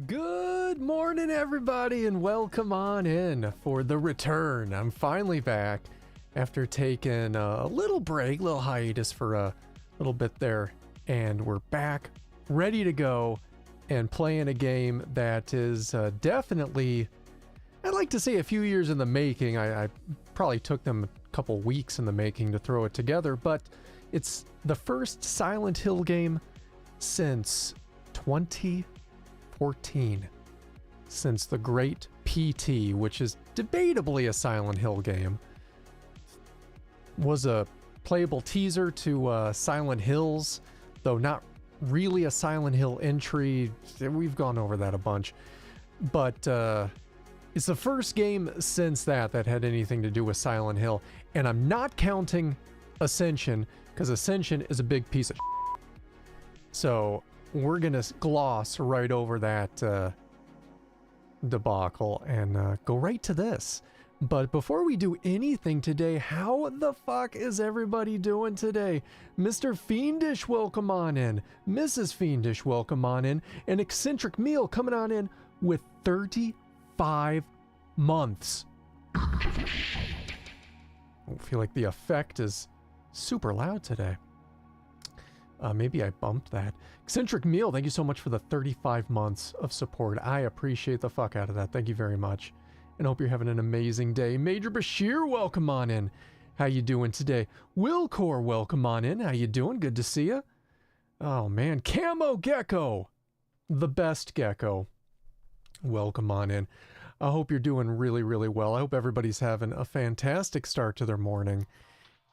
Good morning, everybody, and welcome on in for the return. I'm finally back after taking a little break, little hiatus for a little bit there, and we're back, ready to go, and playing a game that is definitely, I'd like to say, a few years in the making. I probably took them a couple weeks in the making to throw it together, but it's the first Silent Hill game since 2014, since the Great PT, which is debatably a Silent Hill game, was a playable teaser to Silent Hills, though not really a Silent Hill entry. We've gone over that a bunch, but it's the first game since that had anything to do with Silent Hill, and I'm not counting Ascension, because Ascension is a big piece of shit. So we're gonna gloss right over that debacle and go right to this. But before we do anything today, how the fuck is everybody doing today? Mr. Fiendish, welcome on in. Mrs. Fiendish, welcome on in. And Eccentric Meal coming on in with 35 months. I feel like the effect is super loud today. Maybe I bumped that. Eccentric Meal, thank you so much for the 35 months of support. I appreciate the fuck out of that. Thank you very much. And hope you're having an amazing day. Major Bashir, welcome on in. How you doing today? Wilcor, welcome on in. How you doing? Good to see you. Oh man, Camo Gecko, the best gecko. Welcome on in. I hope you're doing really, really well. I hope everybody's having a fantastic start to their morning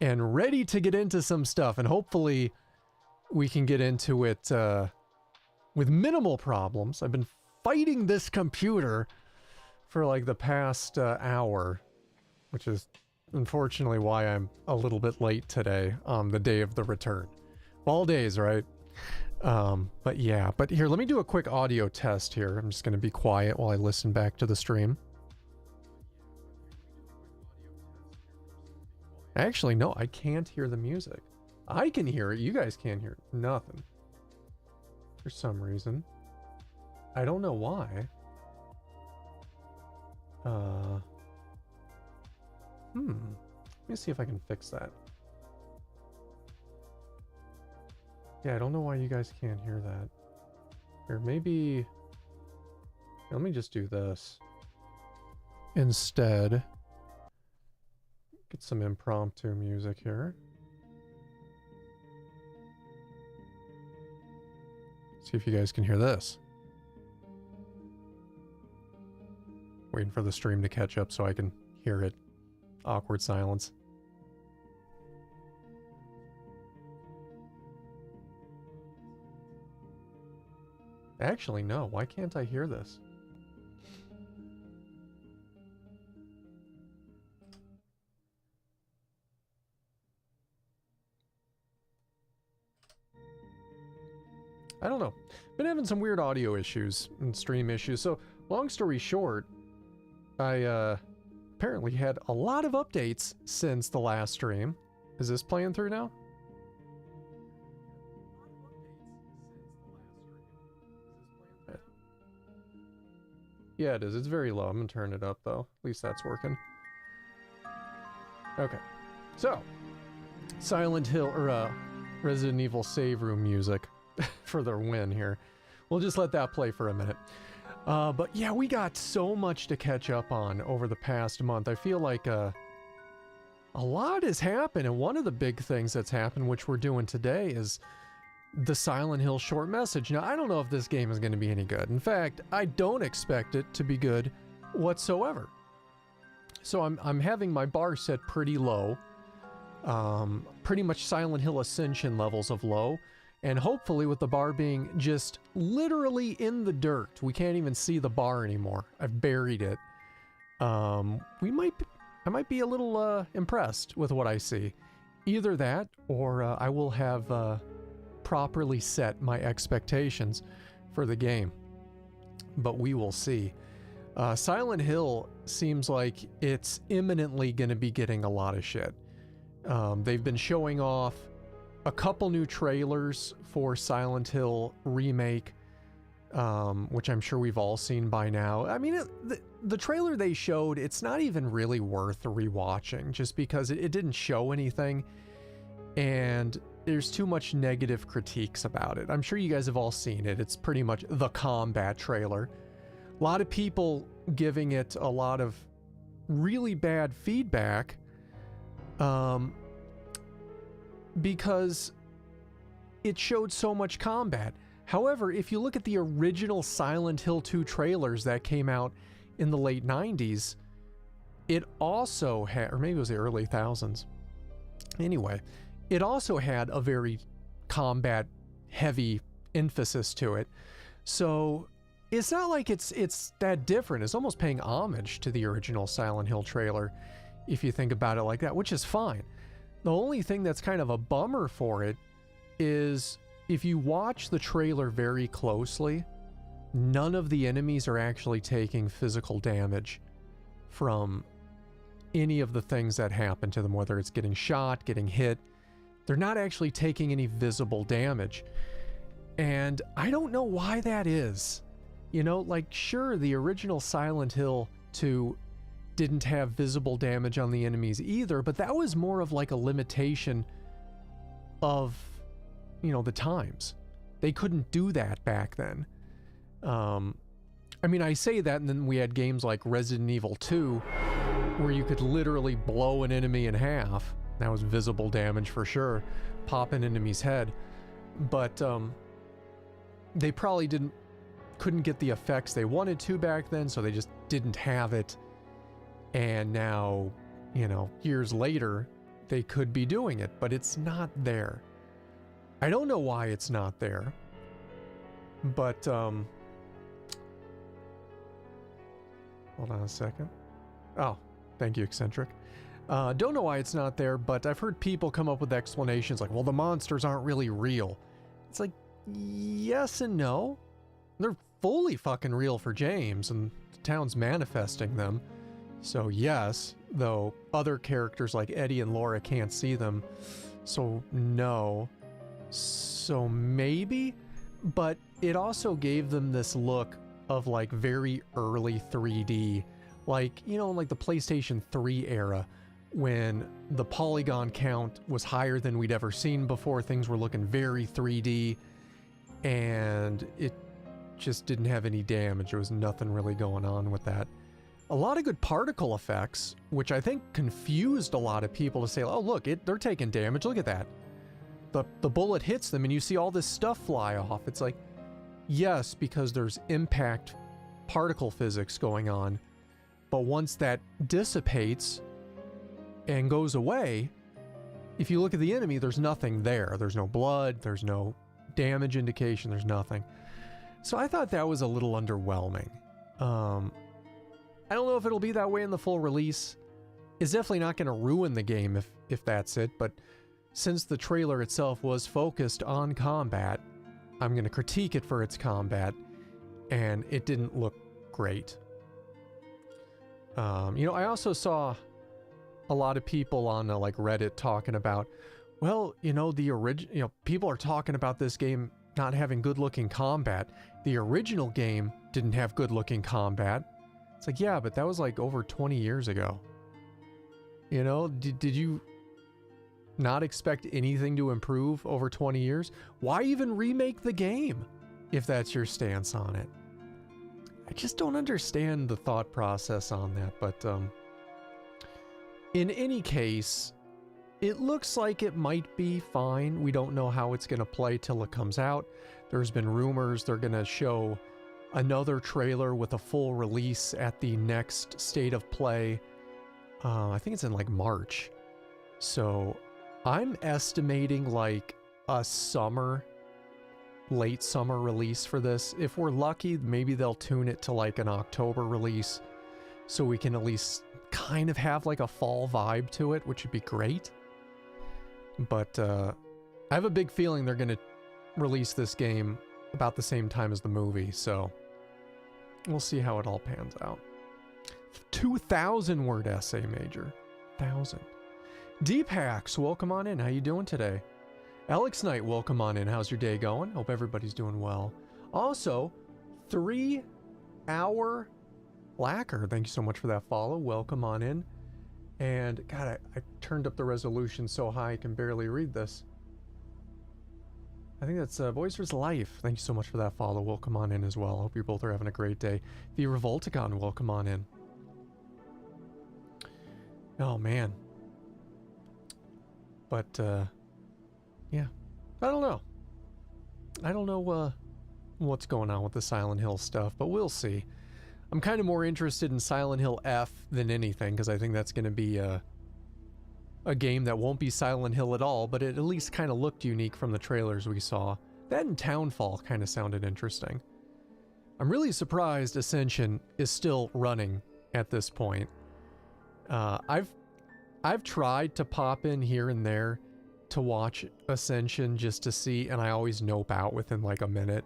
and ready to get into some stuff. And hopefully we can get into it with minimal problems. I've been fighting this computer for like the past hour, which is unfortunately why I'm a little bit late today on the day of the return. All days, right? But yeah, but here, let me do a quick audio test here. I'm just going to be quiet while I listen back to the stream. Actually, no, I can't hear the music. I can hear it. You guys can't hear nothing. For some reason. I don't know why. Let me see if I can fix that. Yeah, I don't know why you guys can't hear that. Here, maybe... Let me just do this. Instead. Get some impromptu music here. See if you guys can hear this. Waiting for the stream to catch up so I can hear it. Awkward silence. Actually, no. Why can't I hear this? I don't know. Been having some weird audio issues and stream issues. So, long story short, I apparently had a lot of updates since the last stream. Is this playing through now? Yeah, it is. It's very low. I'm gonna turn it up though. At least that's working. Okay. So, Silent Hill, or Resident Evil save room music for their win here. We'll just let that play for a minute. But yeah, we got so much to catch up on over the past month. I feel like a lot has happened, and one of the big things that's happened, which we're doing today, is the Silent Hill short message. Now, I don't know if this game is going to be any good. In fact, I don't expect it to be good whatsoever. So I'm having my bar set pretty low. Pretty much Silent Hill Ascension levels of low. And hopefully with the bar being just literally in the dirt. We can't even see the bar anymore. I've buried it. I might be a little impressed with what I see. Either that, or I will have properly set my expectations for the game. But we will see. Silent Hill seems like it's imminently going to be getting a lot of shit. They've been showing off a couple new trailers for Silent Hill Remake. which I'm sure we've all seen by now. I mean, the trailer they showed, it's not even really worth rewatching, just because it didn't show anything, and there's too much negative critiques about it. I'm sure you guys have all seen it. It's pretty much the combat trailer. A lot of people giving it a lot of really bad feedback, because it showed so much combat. However, if you look at the original Silent Hill 2 trailers that came out in the late 90s, it also had, or maybe it was the early thousands. Anyway, it also had a very combat heavy emphasis to it. So it's not like it's that different. It's almost paying homage to the original Silent Hill trailer, if you think about it like that, which is fine. The only thing that's kind of a bummer for it is, if you watch the trailer very closely, none of the enemies are actually taking physical damage from any of the things that happen to them, whether it's getting shot, getting hit. They're not actually taking any visible damage. And I don't know why that is. You know, like, sure, the original Silent Hill 2 didn't have visible damage on the enemies either, but that was more of like a limitation of, you know, the times. They couldn't do that back then. I mean, I say that, and then we had games like Resident Evil 2 where you could literally blow an enemy in half. That was visible damage for sure. Pop an enemy's head. But they probably couldn't get the effects they wanted to back then, so they just didn't have it. And now, you know, years later, they could be doing it, but it's not there. I don't know why it's not there, but hold on a second. Oh, thank you, Eccentric. Don't know why it's not there, but I've heard people come up with explanations like, well, the monsters aren't really real. It's like, yes and no. They're fully fucking real for James, and the town's manifesting them. So yes, though other characters like Eddie and Laura can't see them, so no. So maybe, but it also gave them this look of like very early 3D, like, you know, like the PlayStation 3 era, when the polygon count was higher than we'd ever seen before. Things were looking very 3D, and it just didn't have any damage. There was nothing really going on with that. A lot of good particle effects, which I think confused a lot of people to say, oh look, they're taking damage, look at that. The bullet hits them and you see all this stuff fly off. It's like, yes, because there's impact particle physics going on, but once that dissipates and goes away, if you look at the enemy, there's nothing there. There's no blood, there's no damage indication, there's nothing. So I thought that was a little underwhelming. I don't know if it'll be that way in the full release. It's definitely not going to ruin the game if that's it, but since the trailer itself was focused on combat, I'm going to critique it for its combat, and it didn't look great. You know, I also saw a lot of people on like Reddit talking about, well, you know, people are talking about this game not having good-looking combat. The original game didn't have good-looking combat. It's like, yeah, but that was like over 20 years ago. You know, did you not expect anything to improve over 20 years? Why even remake the game if that's your stance on it? I just don't understand the thought process on that, but in any case, it looks like it might be fine. We don't know how it's going to play till it comes out. There's been rumors they're going to show another trailer with a full release at the next State of Play. I think it's in like March. So I'm estimating like a late summer release for this. If we're lucky, maybe they'll tune it to like an October release so we can at least kind of have like a fall vibe to it, which would be great. But I have a big feeling they're going to release this game about the same time as the movie, so we'll see how it all pans out. 2,000 word essay, Major. 1,000. Deepax, welcome on in. How you doing today? Alex Knight, welcome on in. How's your day going? Hope everybody's doing well. Also, 3-hour lacquer. Thank you so much for that follow. Welcome on in. And God, I turned up the resolution so high I can barely read this. I think that's Voicer's Life. Thank you so much for that follow. Welcome on in as well. Hope you both are having a great day. The Revolticon, welcome on in. Oh man. But yeah, I don't know. I don't know what's going on with the Silent Hill stuff, but we'll see. I'm kind of more interested in Silent Hill F than anything, because I think that's going to be a game that won't be Silent Hill at all, but it at least kind of looked unique from the trailers we saw. That and Townfall kind of sounded interesting. I'm really surprised Ascension is still running at this point. I've tried to pop in here and there to watch Ascension just to see, and I always nope out within like a minute,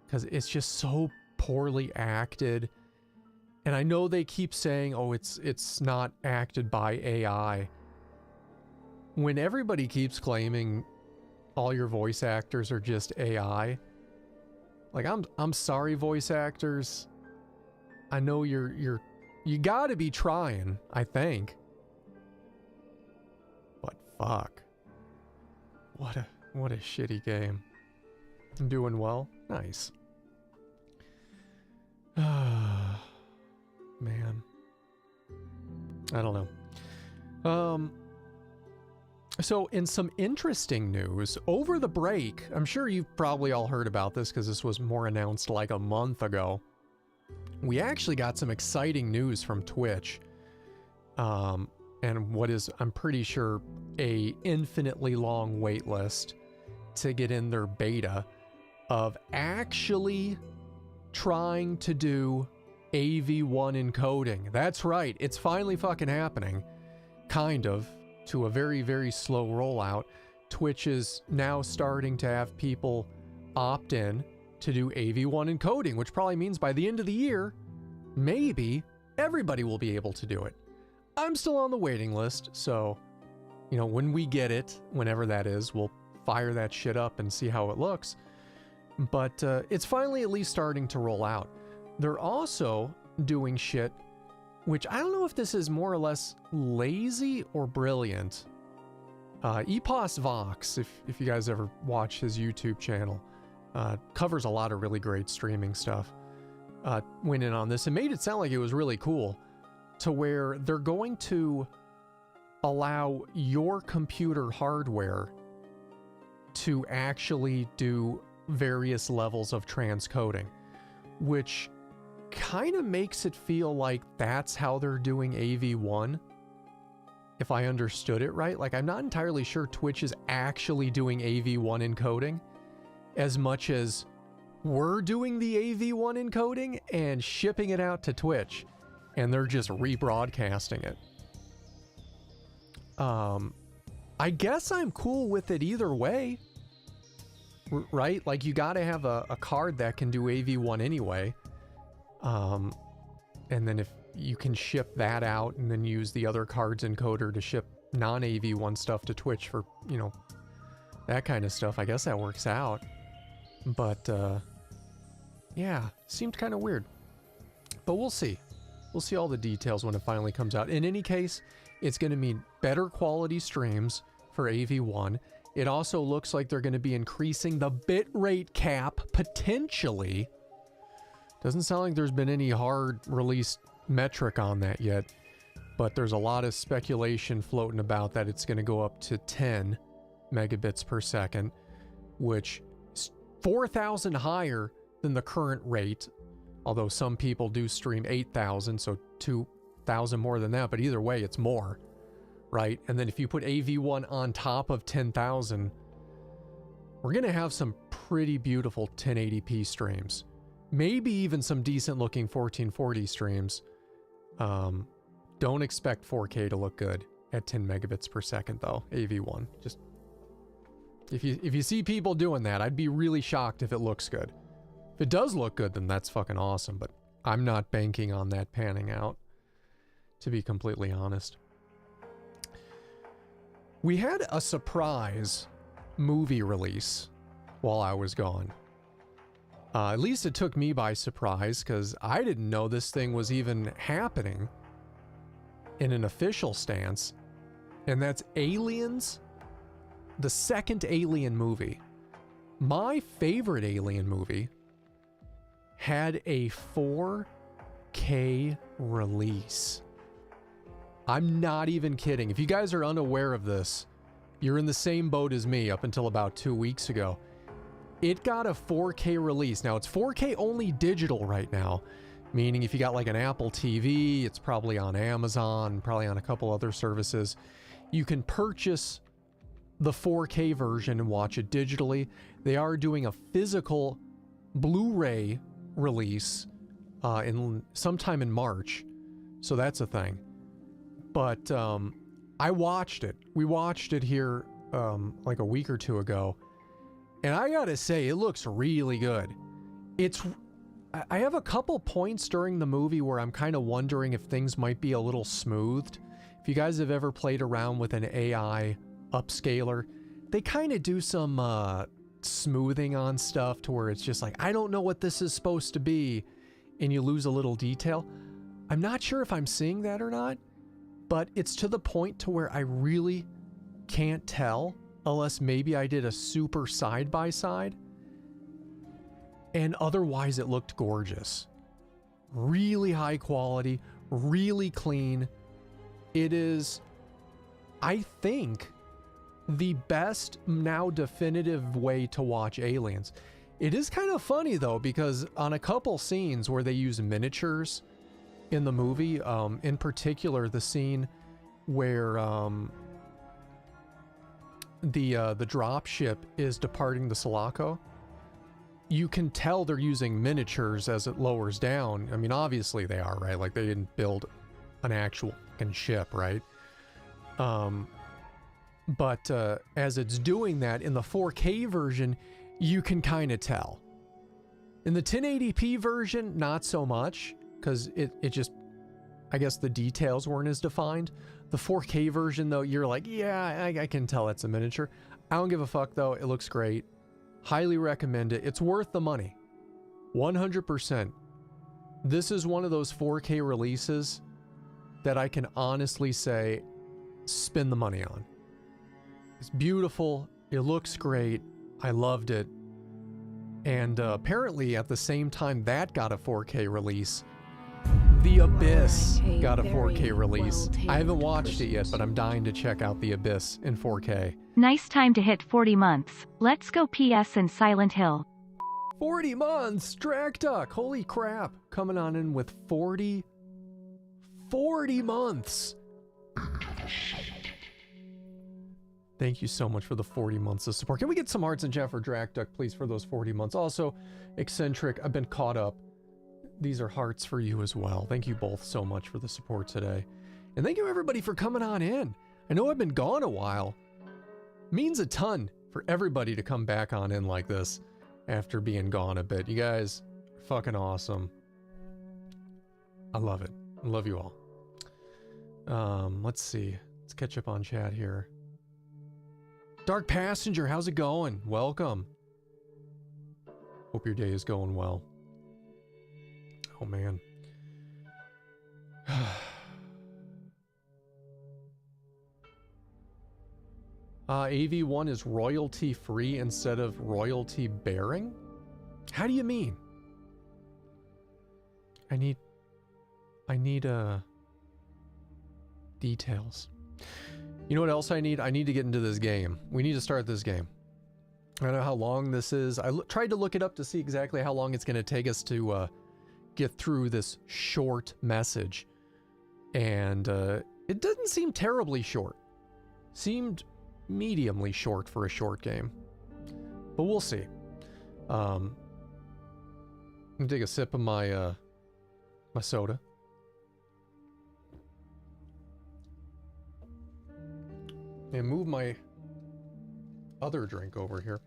because it's just so poorly acted. And I know they keep saying, oh, it's not acted by AI. When everybody keeps claiming all your voice actors are just AI, like I'm sorry, voice actors. I know you gotta be trying, I think. But fuck. What a shitty game. I'm doing well. Nice. Man. I don't know. So in some interesting news, over the break, I'm sure you've probably all heard about this because this was more announced like a month ago. We actually got some exciting news from Twitch. And what is, I'm pretty sure, a infinitely long wait list to get in their beta of actually trying to do AV1 encoding. That's right, it's finally fucking happening. Kind of, to a very, very slow rollout. Twitch is now starting to have people opt in to do AV1 encoding, which probably means by the end of the year, maybe everybody will be able to do it. I'm still on the waiting list, so, you know, when we get it, whenever that is, we'll fire that shit up and see how it looks. But it's finally at least starting to roll out. They're also doing shit, which I don't know if this is more or less lazy or brilliant. Epos Vox, if you guys ever watch his YouTube channel, covers a lot of really great streaming stuff. Went in on this and made it sound like it was really cool, to where they're going to allow your computer hardware to actually do various levels of transcoding, which kind of makes it feel like that's how they're doing AV1, if I understood it right. Like, I'm not entirely sure Twitch is actually doing AV1 encoding as much as we're doing the AV1 encoding and shipping it out to Twitch, and they're just rebroadcasting it. I guess I'm cool with it either way, right? Like, you gotta have a card that can do AV1 anyway. And then if you can ship that out and then use the other card's encoder to ship non-AV1 stuff to Twitch for, you know, that kind of stuff, I guess that works out. But, yeah, seemed kind of weird. But we'll see. We'll see all the details when it finally comes out. In any case, it's going to mean better quality streams for AV1. It also looks like they're going to be increasing the bitrate cap, potentially. Doesn't sound like there's been any hard release metric on that yet, but there's a lot of speculation floating about that it's going to go up to 10 megabits per second, which is 4,000 higher than the current rate, although some people do stream 8,000, so 2,000 more than that, but either way, it's more, right? And then if you put AV1 on top of 10,000, we're going to have some pretty beautiful 1080p streams. Maybe even some decent looking 1440 streams. Don't expect 4K to look good at 10 megabits per second though, AV1. Just, if you see people doing that, I'd be really shocked if it looks good. If it does look good, then that's fucking awesome, but I'm not banking on that panning out, to be completely honest. We had a surprise movie release while I was gone. At least it took me by surprise because I didn't know this thing was even happening in an official stance. And that's Aliens, the second Alien movie. My favorite Alien movie had a 4K release. I'm not even kidding. If you guys are unaware of this, you're in the same boat as me up until about 2 weeks ago. It got a 4K release. Now, it's 4K only digital right now, meaning if you got like an Apple TV, it's probably on Amazon, probably on a couple other services. You can purchase the 4K version and watch it digitally. They are doing a physical Blu-ray release sometime in March, so that's a thing. But I watched it. We watched it here like a week or two ago. And I gotta say, it looks really good. I have a couple points during the movie where I'm kind of wondering if things might be a little smoothed. If you guys have ever played around with an AI upscaler, they kind of do some smoothing on stuff to where it's just like, I don't know what this is supposed to be, and you lose a little detail. I'm not sure if I'm seeing that or not, but it's to the point to where I really can't tell unless maybe I did a super side-by-side. And otherwise it looked gorgeous. Really high quality, really clean. It is, I think, the best now definitive way to watch Aliens. It is kind of funny though, because on a couple scenes where they use miniatures in the movie, in particular the scene where the drop ship is departing the Sulaco, you can tell they're using miniatures as it lowers down. I mean, obviously they are, right? Like they didn't build an actual fucking ship, right? But as it's doing that in the 4K version, you can kind of tell. In the 1080p version, not so much, because it just, I guess the details weren't as defined. The 4K version, though, you're like, yeah, I can tell it's a miniature. I don't give a fuck, though. It looks great. Highly recommend it. It's worth the money. 100%. This is one of those 4K releases that I can honestly say, spend the money on. It's beautiful. It looks great. I loved it. And apparently, at the same time that got a 4K release, The Abyss got a 4K release. I haven't watched it yet, but I'm dying to check out The Abyss in 4K. Nice time to hit 40 months. Let's go PS and Silent Hill. 40 months! Drakduck! Holy crap! Coming on in with 40 months! Thank you so much for the 40 months of support. Can we get some hearts in chat for Drakduck, please, for those 40 months? Also, Eccentric, I've been caught up. These are hearts for you as well. Thank you both so much for the support today. And thank you everybody for coming on in. I know I've been gone a while. Means a ton for everybody to come back on in like this after being gone a bit. You guys are fucking awesome. I love it. I love you all. Let's see. Let's catch up on chat here. Dark Passenger, how's it going? Welcome. Hope your day is going well. Oh man. AV1 is royalty free instead of royalty bearing? How do you mean? I need details. You know what else I need? I need to get into this game. We need to start this game. I don't know how long this is. I tried to look it up to see exactly how long it's going to take us to get through this short message. And it doesn't seem terribly short. Seemed mediumly short for a short game. But we'll see. I'm gonna take a sip of my my soda. And move my other drink over here.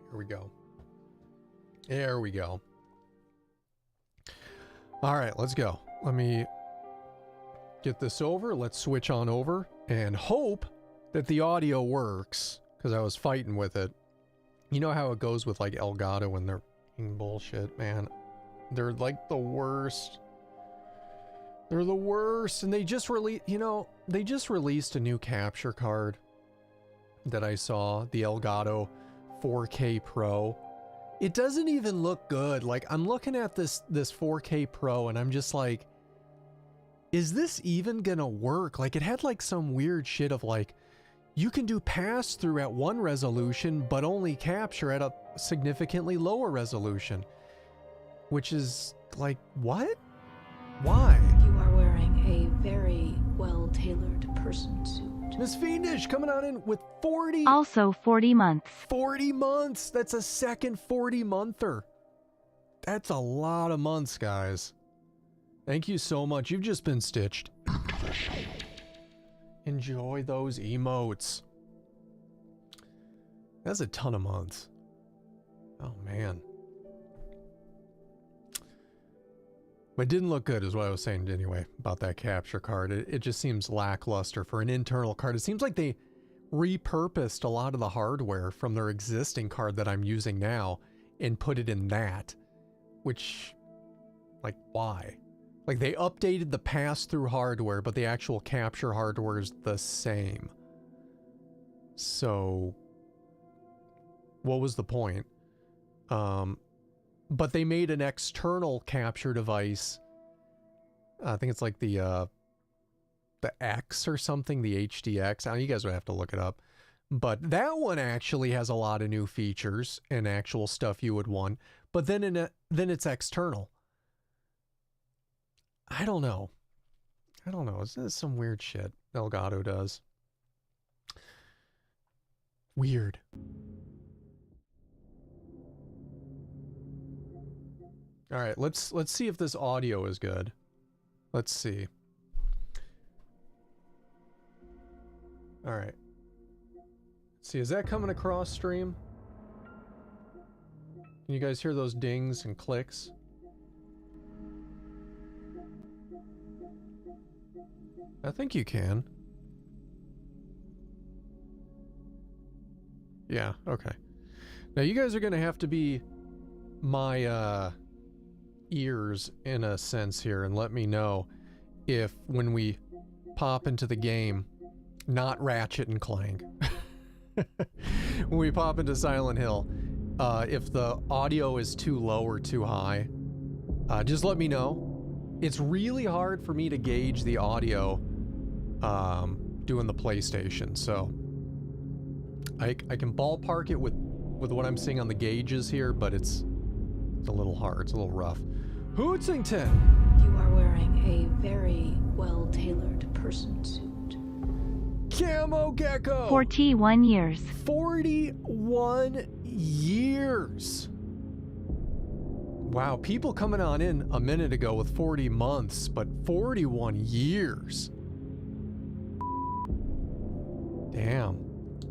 Here we go. There we go. All right, let's go. Let me get this over. Let's switch on over and hope that the audio works because I was fighting with it. You know how it goes with like Elgato when they're bullshit, man. They're like the worst. They're the worst, and they just released, you know, they just released a new capture card that I saw, the Elgato 4K Pro. It doesn't even look good. Like, I'm looking at this 4K Pro and I'm just like, is this even gonna work? Like, it had like some weird shit of like, you can do pass through at one resolution, but only capture at a significantly lower resolution. Which is like, what? Why? You are wearing a very well-tailored person suit. Miss Fiendish coming on in with 40. Also 40 months. 40 months. That's a second 40-monther. That's a lot of months, guys. Thank you so much. You've just been stitched. Enjoy those emotes. That's a ton of months. Oh, man. But it didn't look good is what I was saying anyway about that capture card. It just seems lackluster for an internal card. It seems like they repurposed a lot of the hardware from their existing card that I'm using now and put it in that. Which, like, why? Like, they updated the pass-through hardware, but the actual capture hardware is the same. So, what was the point? But they made an external capture device. I think it's like the X or something, the HDX. I know you guys would have to look it up. But that one actually has a lot of new features and actual stuff you would want. But then then it's external. I don't know. This is some weird shit Elgato does. Weird. All right, let's see if this audio is good. Let's see. All right. Let's see, is that coming across stream? Can you guys hear those dings and clicks? I think you can. Yeah, okay. Now you guys are gonna have to be my ears in a sense here and let me know if when we pop into the game, not Ratchet and Clank, when we pop into Silent Hill, if the audio is too low or too high, just let me know. It's really hard for me to gauge the audio doing the PlayStation, so I can ballpark it with what I'm seeing on the gauges here, but it's a little hard, it's a little rough. Hootsington! You are wearing a very well-tailored person suit. Camo Gecko! 41 years. 41 years! Wow, people coming on in a minute ago with 40 months, but 41 years. Damn.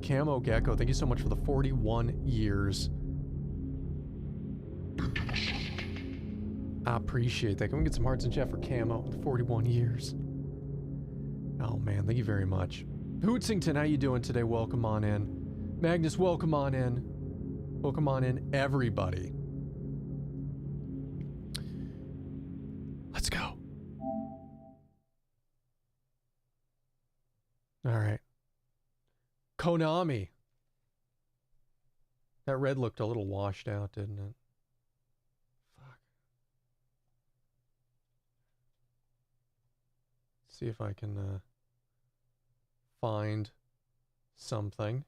Camo Gecko, thank you so much for the 41 years. I appreciate that. Can we get some hearts in chat for Camo? 41 years. Oh man, thank you very much. Hootsington, how you doing today? Welcome on in. Magnus, welcome on in. Welcome on in, everybody. Let's go. All right. Konami. That red looked a little washed out, didn't it? Fuck. See if I can find something.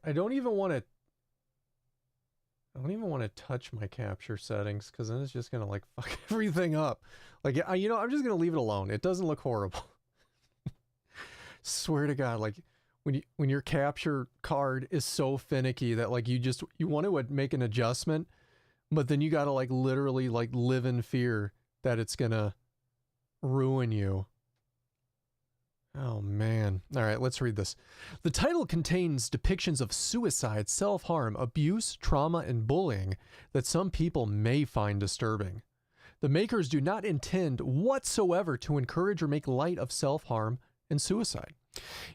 I don't even want to touch my capture settings because then it's just gonna like fuck everything up. Like, you know, I'm just gonna leave it alone. It doesn't look horrible. Swear to God, like when your capture card is so finicky that like you want to make an adjustment, but then you gotta like literally like live in fear that it's gonna ruin you. Oh man. All right, let's read this. The title contains depictions of suicide, self-harm, abuse, trauma, and bullying that some people may find disturbing. The makers do not intend whatsoever to encourage or make light of self-harm and suicide.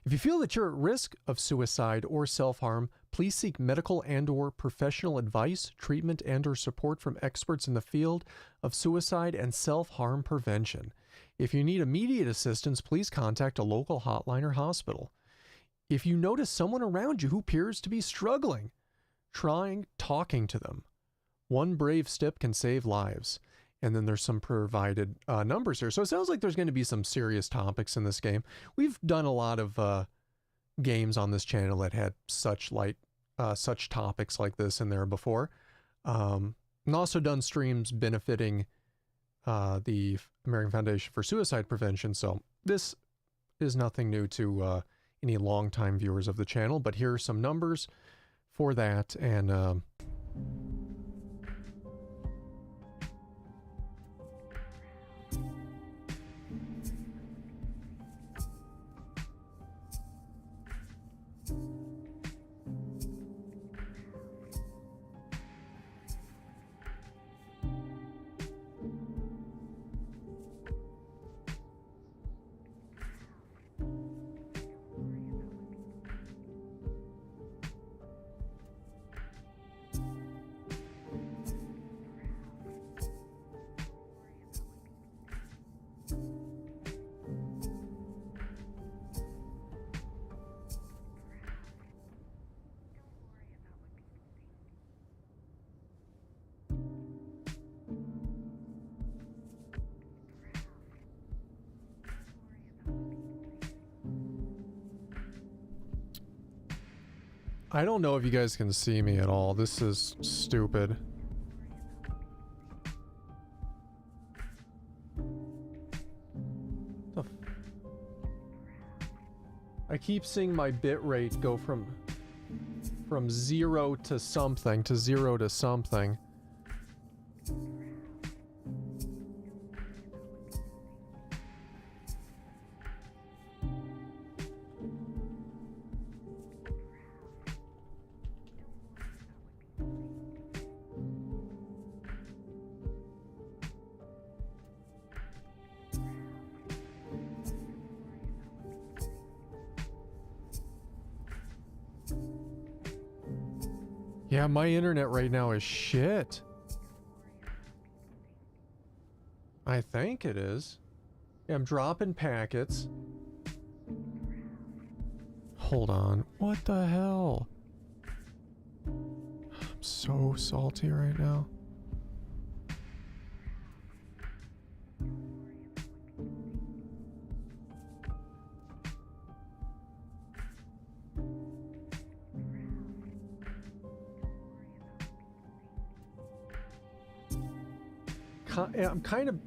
If you feel that you're at risk of suicide or self-harm, please seek medical and/or professional advice, treatment, and/or support from experts in the field of suicide and self-harm prevention. If you need immediate assistance, please contact a local hotline or hospital. If you notice someone around you who appears to be struggling, try talking to them. One brave step can save lives. And then there's some provided numbers here. So it sounds like there's going to be some serious topics in this game. We've done a lot of games on this channel that had such topics like this in there before. And also done streams benefiting the American Foundation for Suicide Prevention. So this is nothing new to any longtime viewers of the channel. But here are some numbers for that. And I don't know if you guys can see me at all. This is stupid. I keep seeing my bit rate go from 0 to something to 0 to something. Yeah, my internet right now is shit. I think it is. Yeah, I'm dropping packets. Hold on. What the hell? I'm so salty right now. I'm kind of...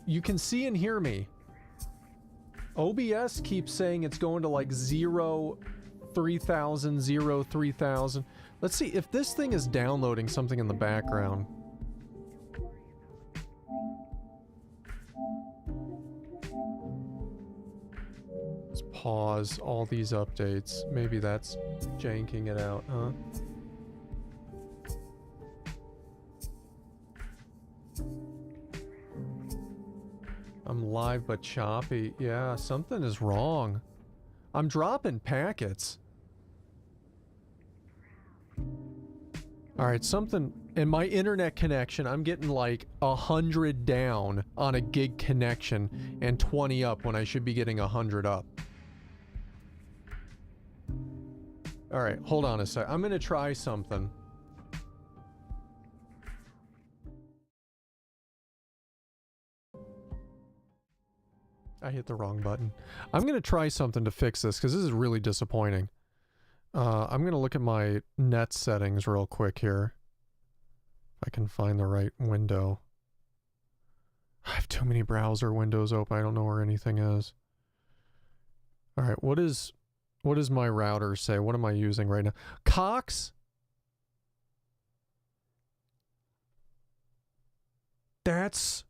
You can see and hear me. OBS keeps saying it's going to like 0, 3000, 0, 3000. Let's see if this thing is downloading something in the background. Let's pause all these updates. Maybe that's janking it out, huh? I'm live but choppy. Yeah, something is wrong. I'm dropping packets. Alright, something in my internet connection, I'm getting like 100 down on a gig connection and 20 up when I should be getting 100 up. Alright, hold on a sec. I'm gonna try something. I hit the wrong button. I'm going to try something to fix this because this is really disappointing. I'm going to look at my net settings real quick here. If I can find the right window. I have too many browser windows open. I don't know where anything is. All right, what does my router say? What am I using right now? Cox? That's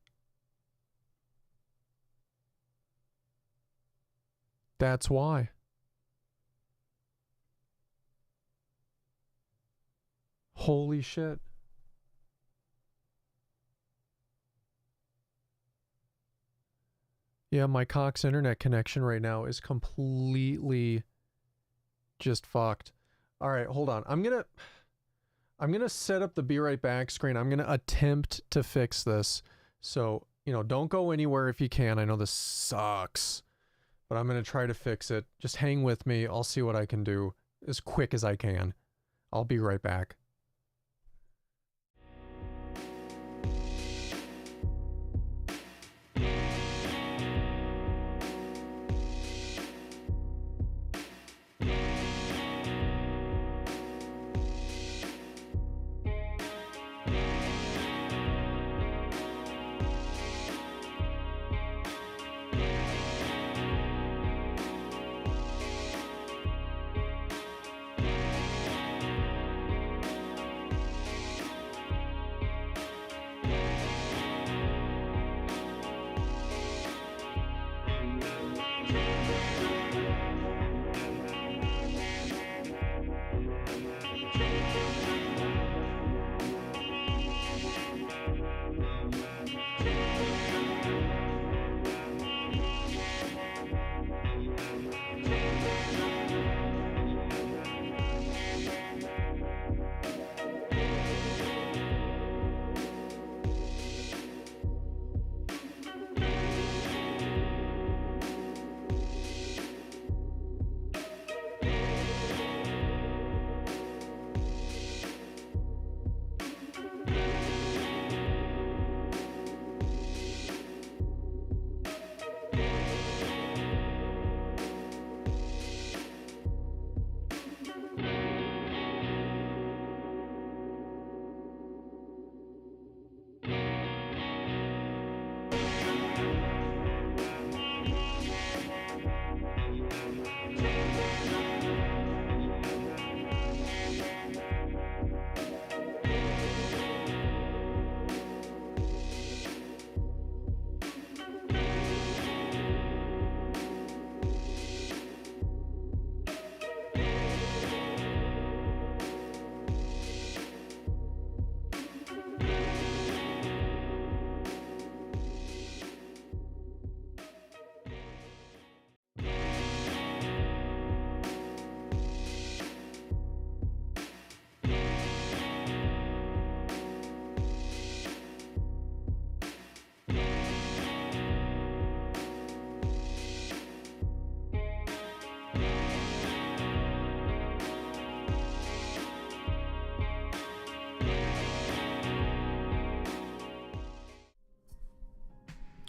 why. Holy shit. Yeah, my Cox internet connection right now is completely just fucked. All right, hold on. I'm gonna set up the be right back screen. I'm gonna attempt to fix this. So, you know, don't go anywhere if you can. I know this sucks, but I'm gonna try to fix it. Just hang with me. I'll see what I can do as quick as I can. I'll be right back.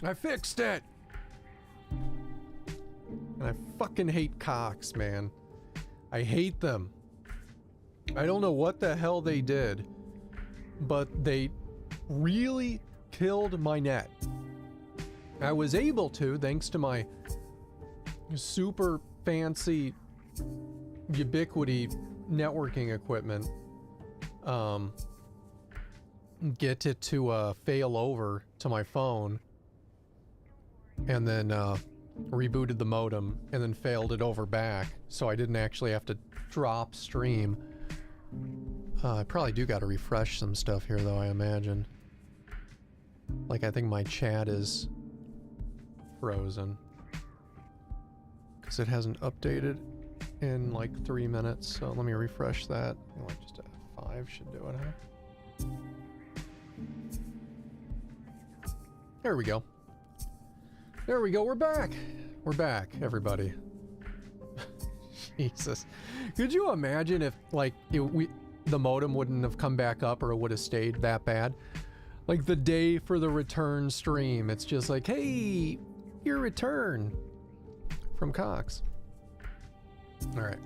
I fixed it! And I fucking hate Cox, man. I hate them. I don't know what the hell they did, but they really killed my net. I was able to, thanks to my super fancy Ubiquiti networking equipment, get it to fail over to my phone, and then rebooted the modem and then failed it over back, so I didn't actually have to drop stream. I probably do got to refresh some stuff here though, I imagine. Like, I think my chat is frozen because it hasn't updated in like 3 minutes, so let me refresh that. Like just a 5 should do it, huh? There we go. There we go, we're back! We're back, everybody. Jesus. Could you imagine if, like, the modem wouldn't have come back up, or it would have stayed that bad? Like, the day for the return stream, it's just like, hey, your return from Cox. Alright.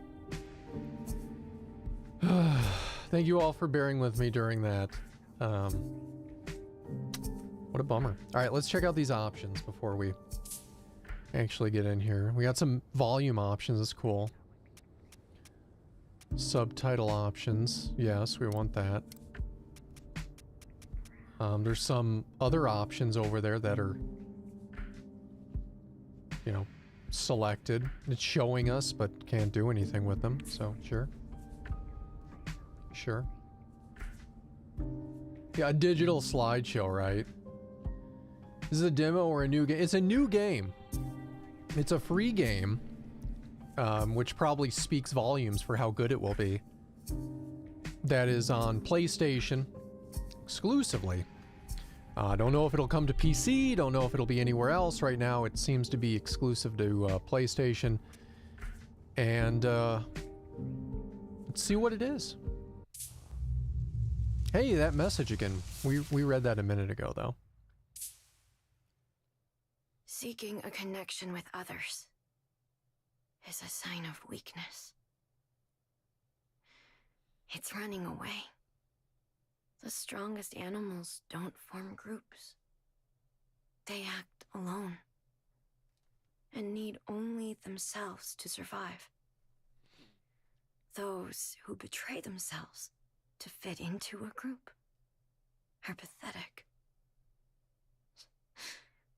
Thank you all for bearing with me during that. What a bummer. Alright, let's check out these options before we actually get in here. We got some volume options, that's cool. Subtitle options, yes, we want that. There's some other options over there that are, you know, selected. It's showing us, but can't do anything with them, so sure. Sure. Yeah, a digital slideshow, right? This is a demo or a new game? It's a new game. It's a free game, which probably speaks volumes for how good it will be. That is on PlayStation exclusively. Don't know if it'll come to PC, don't know if it'll be anywhere else. Right now it seems to be exclusive to PlayStation. And let's see what it is. Hey, that message again. We read that a minute ago, though. Seeking a connection with others is a sign of weakness. It's running away. The strongest animals don't form groups. They act alone and need only themselves to survive. Those who betray themselves to fit into a group are pathetic.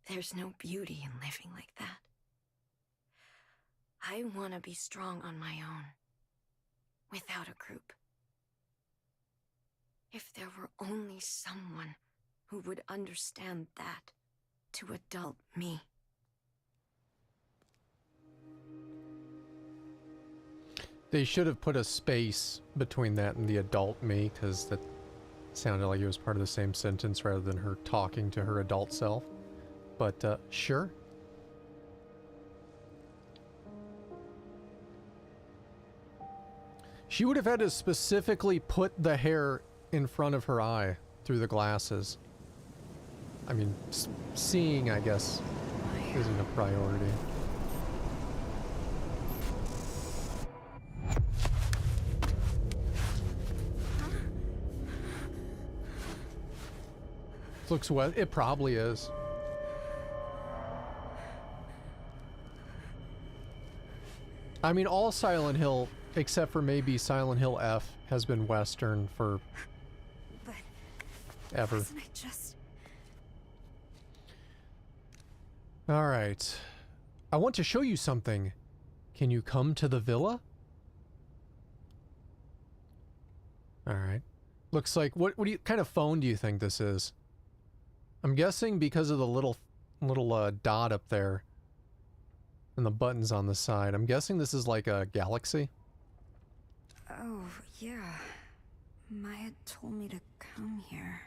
There's no beauty in living like that. I want to be strong on my own, without a group. If there were only someone who would understand that to adult me. They should have put a space between that and the adult me, because that sounded like it was part of the same sentence rather than her talking to her adult self. But, sure. She would have had to specifically put the hair in front of her eye through the glasses. I mean, seeing, I guess, isn't a priority. Looks wet. It probably is. I mean, all Silent Hill, except for maybe Silent Hill F, has been Western for ever. Wasn't I just... All right. I want to show you something. Can you come to the villa? All right. Looks like, what kind of phone do you think this is? I'm guessing because of the little dot up there and the buttons on the side. I'm guessing this is like a Galaxy. Oh, yeah. Maya told me to come here.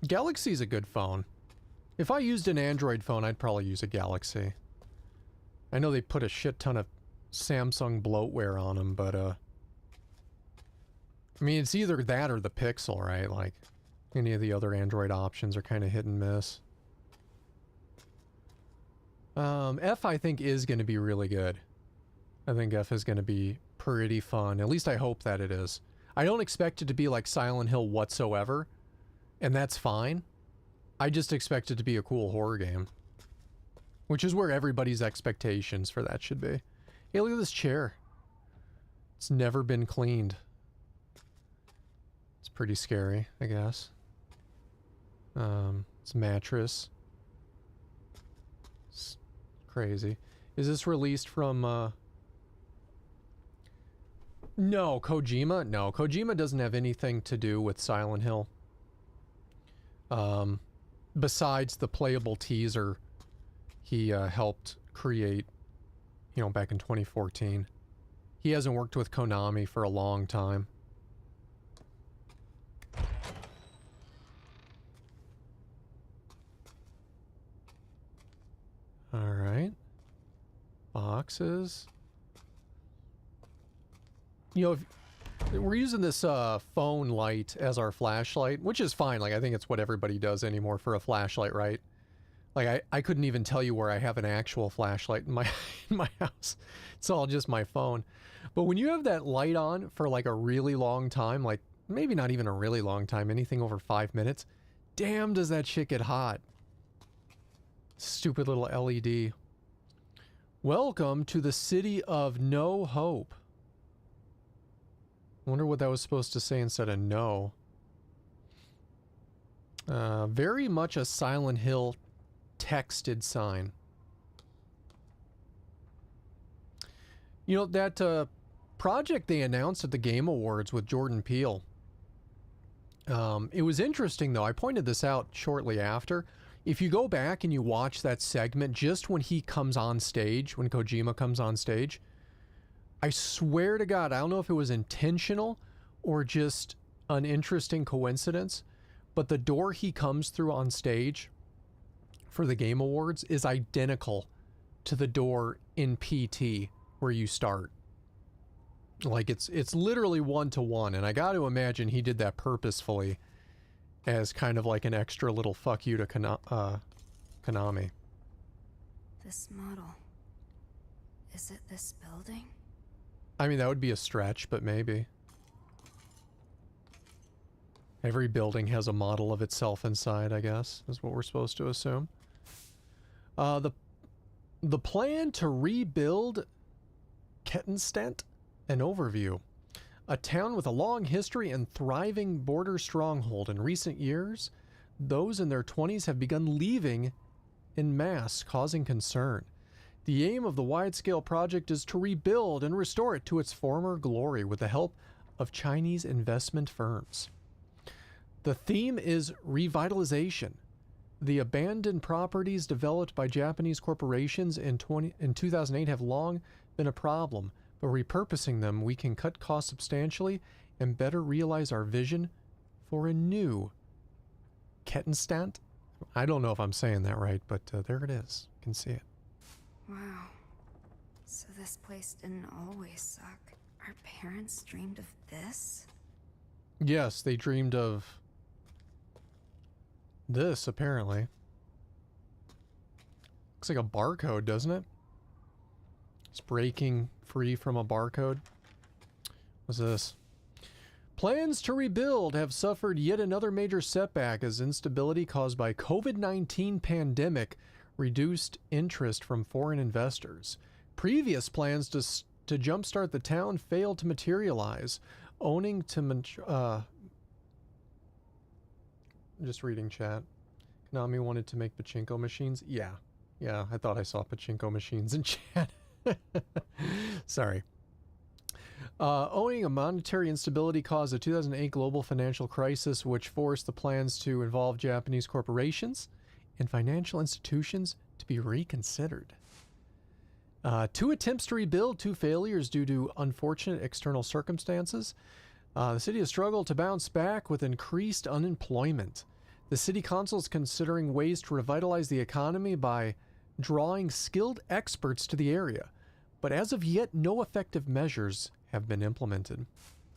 Galaxy's a good phone. If I used an Android phone, I'd probably use a Galaxy. I know they put a shit ton of Samsung bloatware on them, but I mean, it's either that or the Pixel, right? Like, any of the other Android options are kind of hit and miss. F, I think, is going to be really good. I think F is going to be pretty fun. At least I hope that it is. I don't expect it to be like Silent Hill whatsoever, and that's fine. I just expect it to be a cool horror game. Which is where everybody's expectations for that should be. Hey, look at this chair. It's never been cleaned. It's pretty scary, I guess. It's a mattress. It's crazy. Is this released from, No, Kojima? No, Kojima doesn't have anything to do with Silent Hill. Besides the playable teaser he helped create, you know, back in 2014. He hasn't worked with Konami for a long time. Alright. Boxes. You know, we're using this phone light as our flashlight, which is fine. Like, I think it's what everybody does anymore for a flashlight, right? Like, I couldn't even tell you where I have an actual flashlight in my in my house. It's all just my phone. But when you have that light on for like a really long time, like maybe not even a really long time, anything over 5 minutes, damn does that shit get hot. Stupid little LED. Welcome to the city of no hope. I wonder what that was supposed to say instead of no. Very much a Silent Hill texted sign. You know, that project they announced at the Game Awards with Jordan Peele. It was interesting, though. I pointed this out shortly after. If you go back and you watch that segment, just when he comes on stage, when Kojima comes on stage, I swear to God, I don't know if it was intentional or just an interesting coincidence, but the door he comes through on stage for the Game Awards is identical to the door in PT where you start. Like it's literally 1-to-1, and I got to imagine he did that purposefully as kind of like an extra little fuck you to Konami. This model. Is it this building? I mean, that would be a stretch, but maybe. Every building has a model of itself inside, I guess, is what we're supposed to assume. The plan to rebuild Kettenstedt, an overview. A town with a long history and thriving border stronghold. In recent years, those in their 20s have begun leaving en masse, causing concern. The aim of the wide-scale project is to rebuild and restore it to its former glory with the help of Chinese investment firms. The theme is revitalization. The abandoned properties developed by Japanese corporations in 2008 have long been a problem. By repurposing them, we can cut costs substantially and better realize our vision for a new Kettenstedt. I don't know if I'm saying that right, but there it is. You can see it. Wow. So this place didn't always suck. Our parents dreamed of this? Yes, they dreamed of this, apparently. Looks like a barcode, doesn't it? It's breaking free from a barcode. What's this? Plans to rebuild have suffered yet another major setback as instability caused by COVID-19 pandemic reduced interest from foreign investors. Previous plans to jumpstart the town failed to materialize, owing to just reading chat. Konami wanted to make pachinko machines. Yeah, I thought I saw pachinko machines in chat. Sorry. Owing a monetary instability caused the 2008 global financial crisis, which forced the plans to involve Japanese corporations and financial institutions to be reconsidered. 2 attempts to rebuild, 2 failures due to unfortunate external circumstances. The city has struggled to bounce back with increased unemployment. The city council is considering ways to revitalize the economy by drawing skilled experts to the area. But as of yet, no effective measures have been implemented.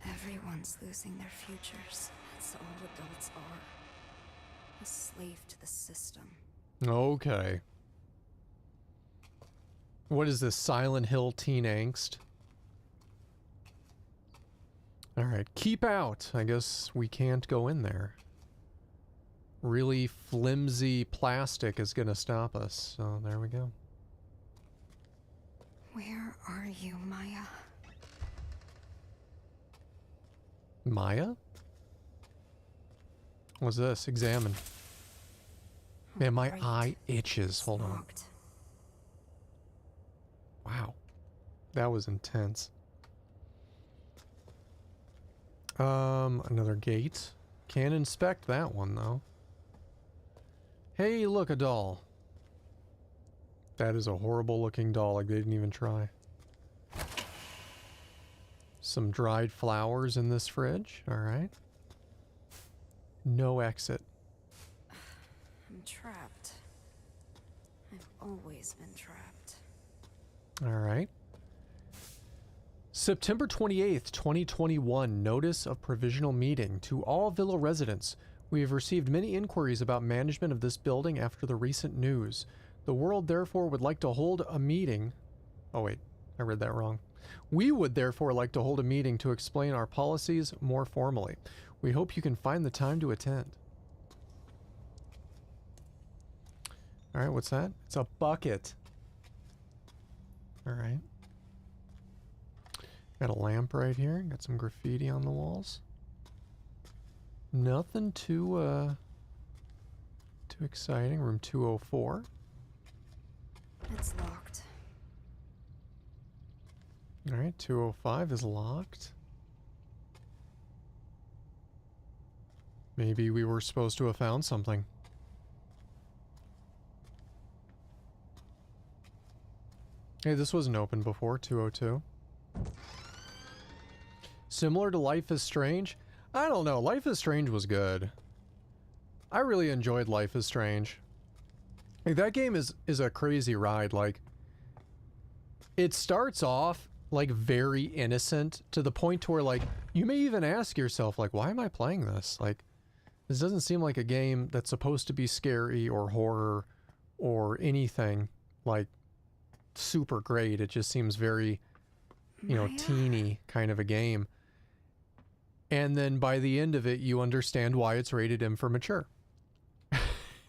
Everyone's losing their futures. That's all adults are. A slave to the system. Okay. What is this? Silent Hill teen angst? Alright, keep out. I guess we can't go in there. Really flimsy plastic is gonna stop us. So there we go. Where are you, Maya? Maya? What's this? Examine. Man, my Right. eye itches. Hold on. Locked. Wow. That was intense. Another gate. Can't inspect that one, though. Hey, look, a doll. That is a horrible looking doll, like they didn't even try. Some dried flowers in this fridge, alright. No exit. I'm trapped. I've always been trapped. Alright. September 28th, 2021. Notice of provisional meeting. To all Villa residents, we have received many inquiries about management of this building after the recent news. The world therefore would like to hold a meeting. Oh wait, I read that wrong. We would therefore like to hold a meeting to explain our policies more formally. We hope you can find the time to attend. Alright, what's that? It's a bucket. Alright. Got a lamp right here. Got some graffiti on the walls. Nothing too exciting. Room 204. It's locked. Alright, 205 is locked. Maybe we were supposed to have found something. Hey, this wasn't open before, 202. Similar to Life is Strange? I don't know, Life is Strange was good. I really enjoyed Life is Strange. Like, that game is a crazy ride. Like, it starts off like very innocent to the point to where like you may even ask yourself like, why am I playing this? Like, this doesn't seem like a game that's supposed to be scary or horror or anything like super great. It just seems very, you know, teeny kind of a game. And then by the end of it, you understand why it's rated M for mature.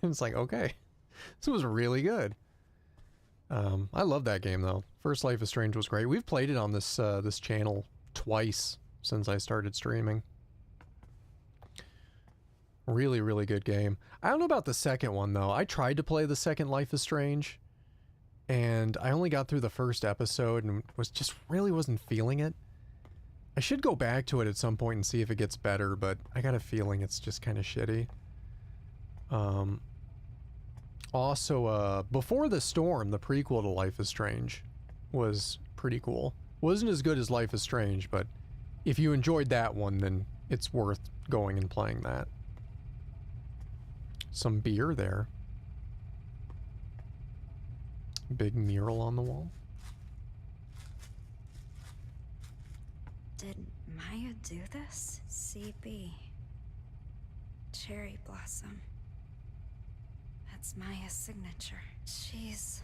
It's like, okay, this was really good. I love that game though. First Life is Strange was great. We've played it on this this channel twice since I started streaming. Really, really good game. I don't know about the second one though. I tried to play the second Life is Strange, and I only got through the first episode and really wasn't feeling it. I should go back to it at some point and see if it gets better, but I got a feeling it's just kind of shitty. Also, Before the Storm, the prequel to Life is Strange, was pretty cool. Wasn't as good as Life is Strange, but if you enjoyed that one, then it's worth going and playing that. Some beer there. Big mural on the wall. Did Maya do this? CB. Cherry Blossom. That's Maya's signature. She's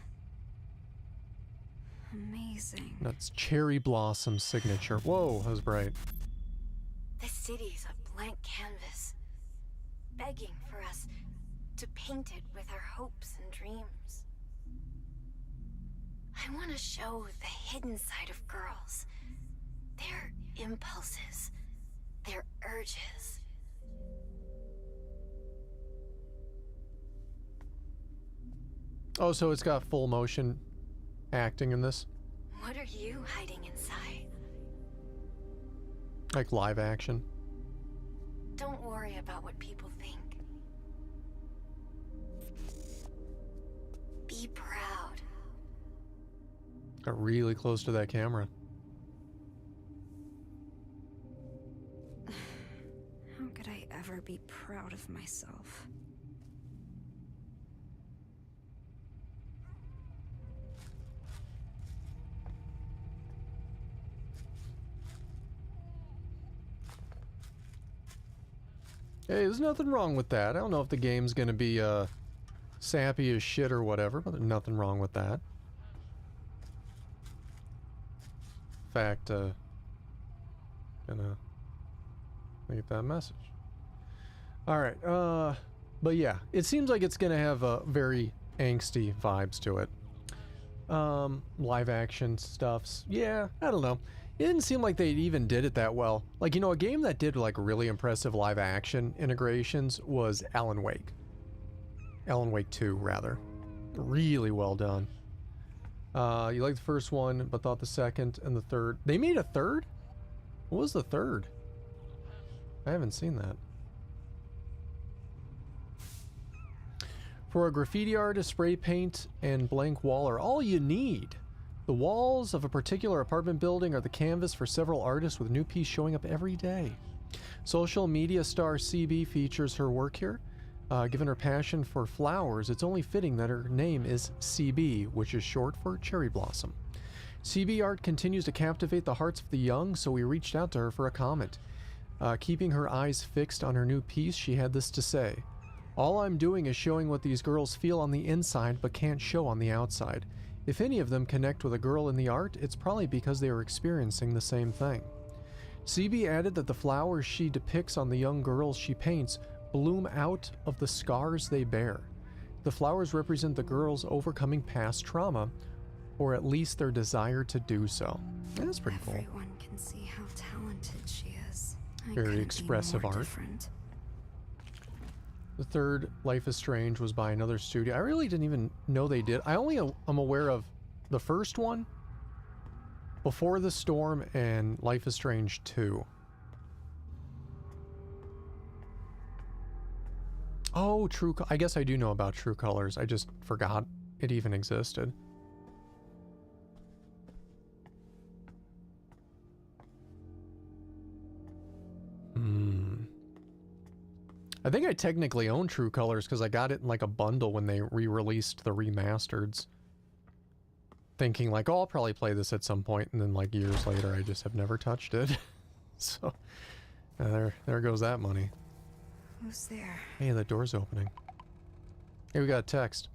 amazing. That's Cherry Blossom's signature. Whoa, that was bright. The city's a blank canvas, begging for us to paint it with our hopes and dreams. I want to show the hidden side of girls, their impulses, their urges. Oh, so it's got full motion acting in this? What are you hiding inside? Like live action? Don't worry about what people think. Be proud. Got really close to that camera. How could I ever be proud of myself? Hey, there's nothing wrong with that. I don't know if the game's gonna be sappy as shit or whatever, but there's nothing wrong with that. In fact, gonna leave that message. Alright, but yeah, it seems like it's gonna have very angsty vibes to it. Live action stuffs. Yeah, I don't know. It didn't seem like they even did it that well. Like, you know, a game that did like really impressive live action integrations was Alan Wake. Alan Wake 2, rather. Really well done. You liked the first one, but thought the second and the third. They made a third? What was the third? I haven't seen that. For a graffiti artist, spray paint and blank wall are all you need. The walls of a particular apartment building are the canvas for several artists with a new piece showing up every day. Social media star CB features her work here. Given her passion for flowers, it's only fitting that her name is CB, which is short for Cherry Blossom. CB art continues to captivate the hearts of the young, so we reached out to her for a comment. Keeping her eyes fixed on her new piece, she had this to say. All I'm doing is showing what these girls feel on the inside but can't show on the outside. If any of them connect with a girl in the art, it's probably because they are experiencing the same thing. CB added that the flowers she depicts on the young girls she paints bloom out of the scars they bear. The flowers represent the girls overcoming past trauma, or at least their desire to do so. That's pretty cool. Everyone can see how talented she is. I Very couldn't be expressive more art. different. The third, Life is Strange, was by another studio. I really didn't even know they did. I'm aware of the first one, Before the Storm, and Life is Strange 2. Oh, I guess I do know about True Colors. I just forgot it even existed. I think I technically own True Colors because I got it in like a bundle when they re-released the remasters. Thinking like, oh, I'll probably play this at some point, and then like years later, I just have never touched it. So, there goes that money. Who's there? Hey, the door's opening. Hey, we got a text.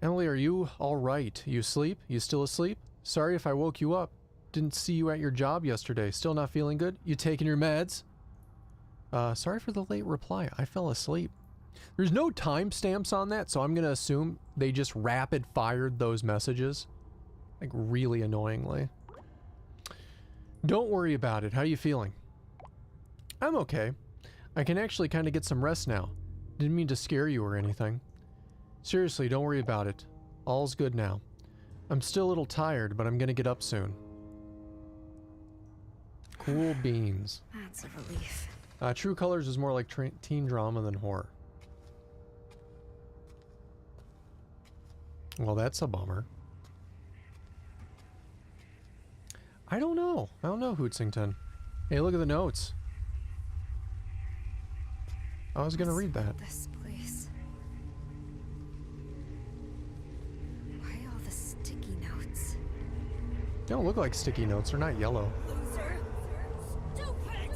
Emily, are you all right? You asleep? You still asleep? Sorry if I woke you up. Didn't see you at your job yesterday. Still not feeling good? You taking your meds? Sorry for the late reply. I fell asleep. There's no timestamps on that, so I'm gonna assume they just rapid fired those messages. Like, really annoyingly. Don't worry about it. How you feeling? I'm okay. I can actually kind of get some rest now. Didn't mean to scare you or anything. Seriously, don't worry about it. All's good now. I'm still a little tired, but I'm gonna get up soon. Cool beans. That's a relief. True Colors is more like teen drama than horror. Well, that's a bummer. I don't know. I don't know, Hootsington. Hey, look at the notes. I was gonna read that. This place. Why all the sticky notes? They don't look like sticky notes. They're not yellow. Loser! Stupid!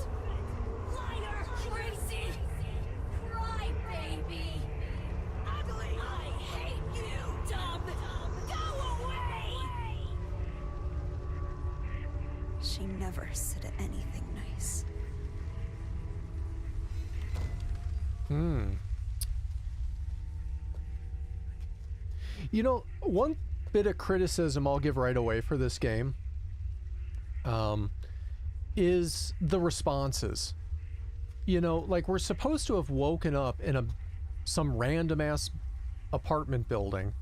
Liar! Crazy! Crybaby! Ugly! I hate you, dumb! Go away! She never said anything nice. You know, one bit of criticism I'll give right away for this game is the responses. You know, like, we're supposed to have woken up in some random ass apartment building,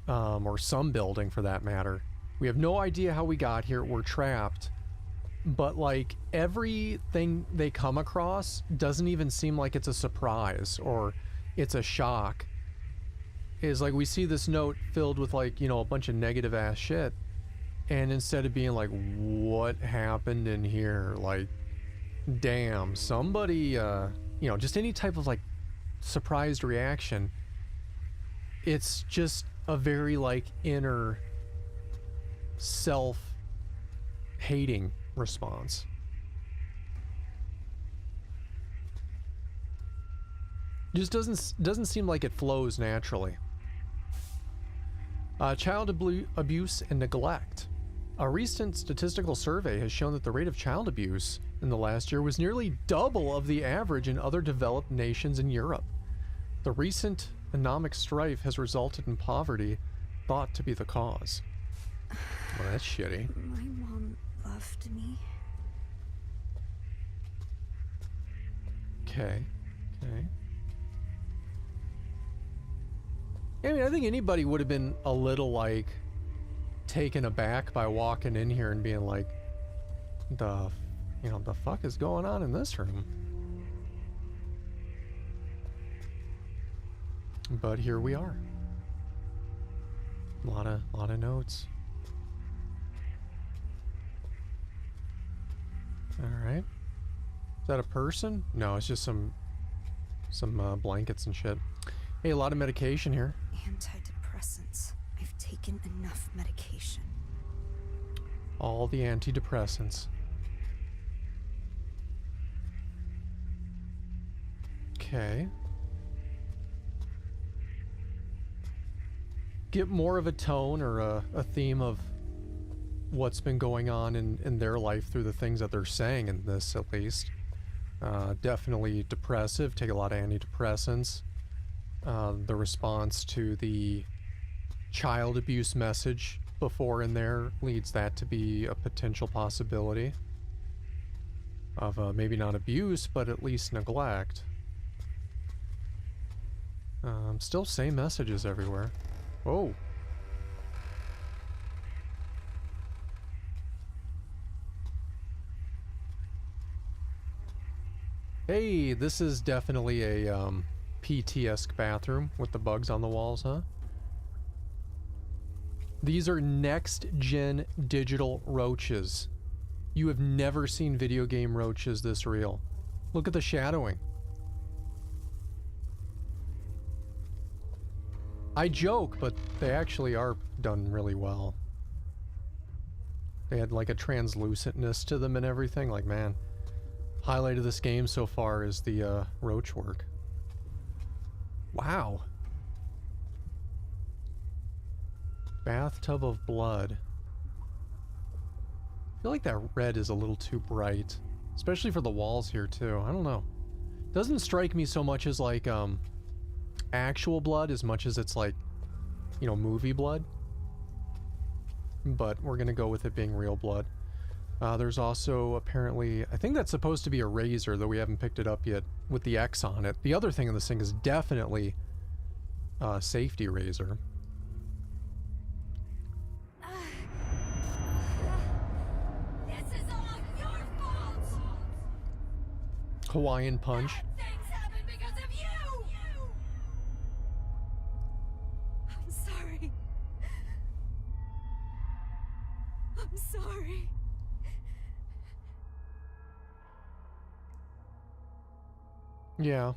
or some building for that matter. We have no idea how we got here. We're trapped. But like, everything they come across doesn't even seem like it's a surprise or it's a shock. Is like, we see this note filled with like, you know, a bunch of negative ass shit, and instead of being like, what happened in here, like, damn, somebody, you know, just any type of like surprised reaction, it's just a very like inner self-hating response. Just doesn't seem like it flows naturally. Child abuse and neglect. A recent statistical survey has shown that the rate of child abuse in the last year was nearly double of the average in other developed nations in Europe. The recent economic strife has resulted in poverty thought to be the cause. Well, that's shitty. My mom loved me. Okay. I mean, I think anybody would have been a little, like, taken aback by walking in here and being like, the fuck is going on in this room? But here we are. A lot of notes. Alright. Is that a person? No, it's just some blankets and shit. Hey, a lot of medication here. Antidepressants. I've taken enough medication. All the antidepressants. Okay. Get more of a tone or a theme of what's been going on in their life through the things that they're saying in this, at least. Definitely depressive. Take a lot of antidepressants. The response to the child abuse message before in there leads that to be a potential possibility of maybe not abuse, but at least neglect. Still same messages everywhere. Whoa. Hey, this is definitely a PT-esque bathroom with the bugs on the walls, huh? These are next-gen digital roaches. You have never seen video game roaches this real. Look at the shadowing. I joke, but they actually are done really well. They had like a translucentness to them and everything. Like, man, highlight of this game so far is the roach work. Wow. Bathtub of blood. I feel like that red is a little too bright, especially for the walls here too. I don't know. Doesn't strike me so much as like actual blood as much as it's like, you know, movie blood. But we're gonna go with it being real blood. There's also apparently, I think that's supposed to be a razor, though we haven't picked it up yet with the X on it. The other thing in this thing is definitely a safety razor. This is all your fault! Hawaiian punch. Bad things happen because of you! I'm sorry. I'm sorry. Yeah.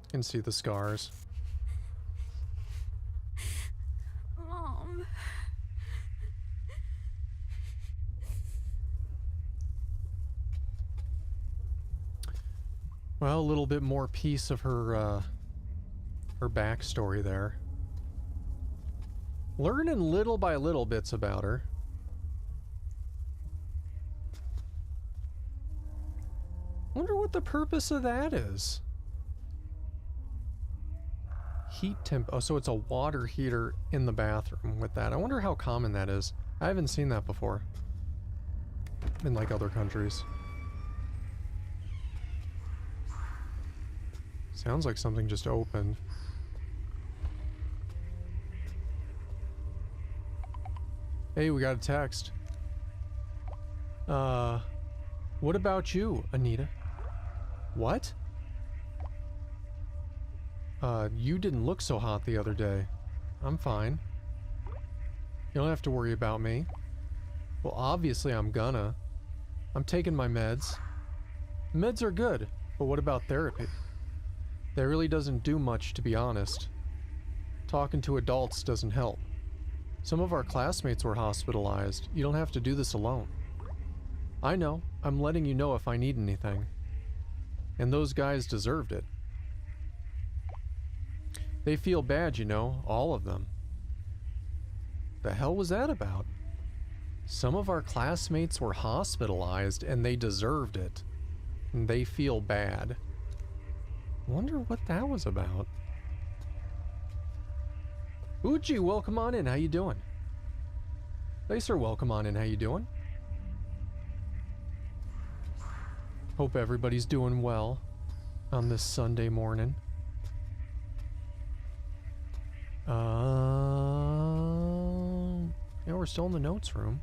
Can see the scars. Mom. Well, a little bit more piece of her backstory there. Learning little by little bits about her. Wonder what the purpose of that is. Heat temp. Oh, so it's a water heater in the bathroom with that. I wonder how common that is. I haven't seen that before in like other countries. Sounds like something just opened. Hey, we got a text. What about you, Anita? What? You didn't look so hot the other day. I'm fine. You don't have to worry about me. Well, obviously I'm gonna. I'm taking my meds. Meds are good, but what about therapy? That really doesn't do much, to be honest. Talking to adults doesn't help. Some of our classmates were hospitalized. You don't have to do this alone. I know. I'm letting you know if I need anything. And those guys deserved it. They feel bad, you know, all of them. The hell was that about? Some of our classmates were hospitalized and they deserved it. And they feel bad. Wonder what that was about. Uchi, welcome on in. How you doing? Lacer, welcome on in. How you doing? Hope everybody's doing well on this Sunday morning. Yeah, we're still in the notes room.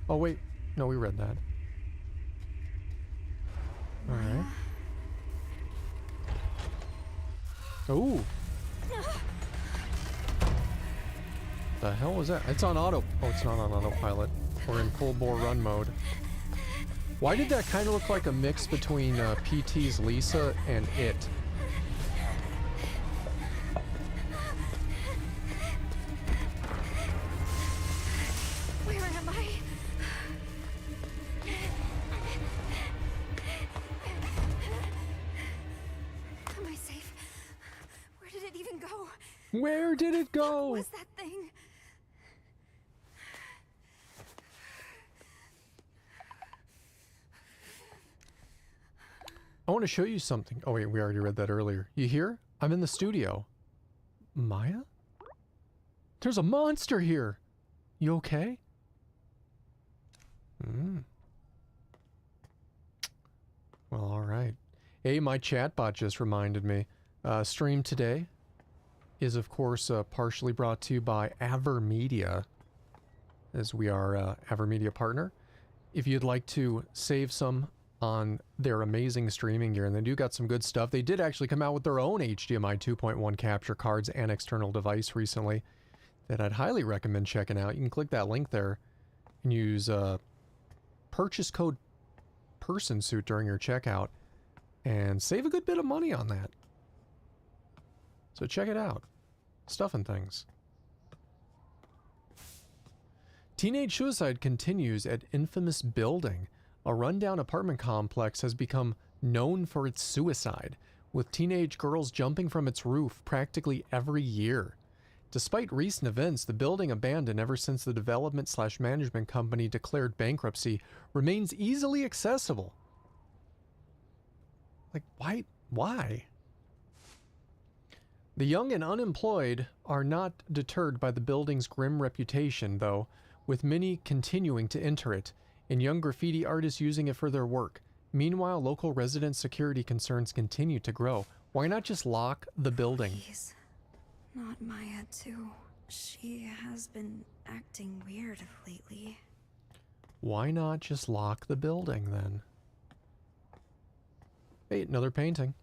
Oh wait, no, we read that. All right. Ooh. The hell was that? It's on auto. Oh, it's not on autopilot. We're in full bore run mode. Why did that kind of look like a mix between PT's Lisa and It? Where am I? Am I safe? Where did it even go? Where did it go? What was that thing? I want to show you something. Oh wait, we already read that earlier. You hear? I'm in the studio. Maya? There's a monster here. You okay? Well, alright. Hey, my chatbot just reminded me. Stream today is, of course, partially brought to you by AverMedia, as we are a AverMedia partner. If you'd like to save some on their amazing streaming gear, and they do got some good stuff. They did actually come out with their own HDMI 2.1 capture cards and external device recently that I'd highly recommend checking out. You can click that link there and use purchase code PERSONSUIT during your checkout and save a good bit of money on that. So check it out. stuffing things. Teenage suicide continues at infamous building. A rundown apartment complex has become known for its suicide, with teenage girls jumping from its roof practically every year. Despite recent events, the building, abandoned ever since the development/management company declared bankruptcy, remains easily accessible. Like, why? Why? The young and unemployed are not deterred by the building's grim reputation, though, with many continuing to enter it, and young graffiti artists using it for their work. Meanwhile, local resident security concerns continue to grow. Why not just lock the building? Please. Not Maya, too. She has been acting weird lately. Why not just lock the building, then? Hey, another painting.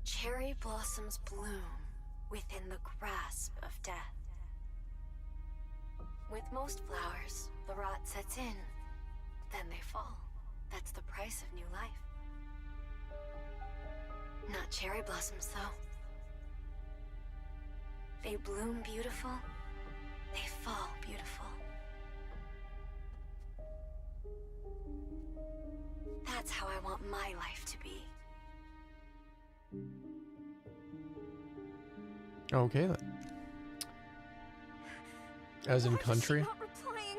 Cherry blossoms bloom within the grasp of death. With most flowers, the rot sets in, then they fall. That's the price of new life. Not cherry blossoms, though. They bloom beautiful, they fall beautiful. That's how I want my life to be. Okay, then. As in country? Not replying.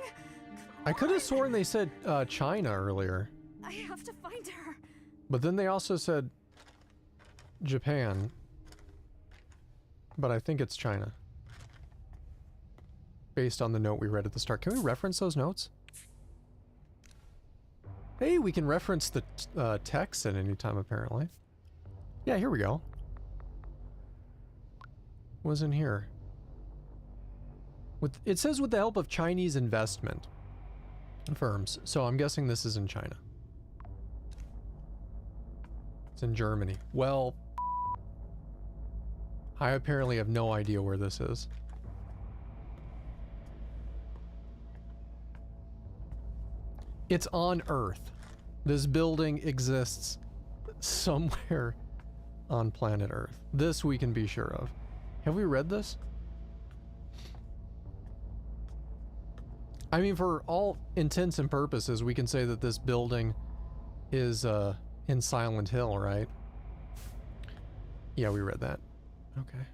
I could have sworn they said China earlier. I have to find her. But then they also said Japan. But I think it's China. Based on the note we read at the start. Can we reference those notes? Hey, we can reference the text at any time, apparently. Yeah, here we go. Was in here. It says with the help of Chinese investment firms. So I'm guessing this is in China. It's in Germany. Well, I apparently have no idea where this is. It's on Earth. This building exists somewhere on planet Earth. This we can be sure of. Have we read this? I mean, for all intents and purposes, we can say that this building is in Silent Hill, right? Yeah, we read that. Okay.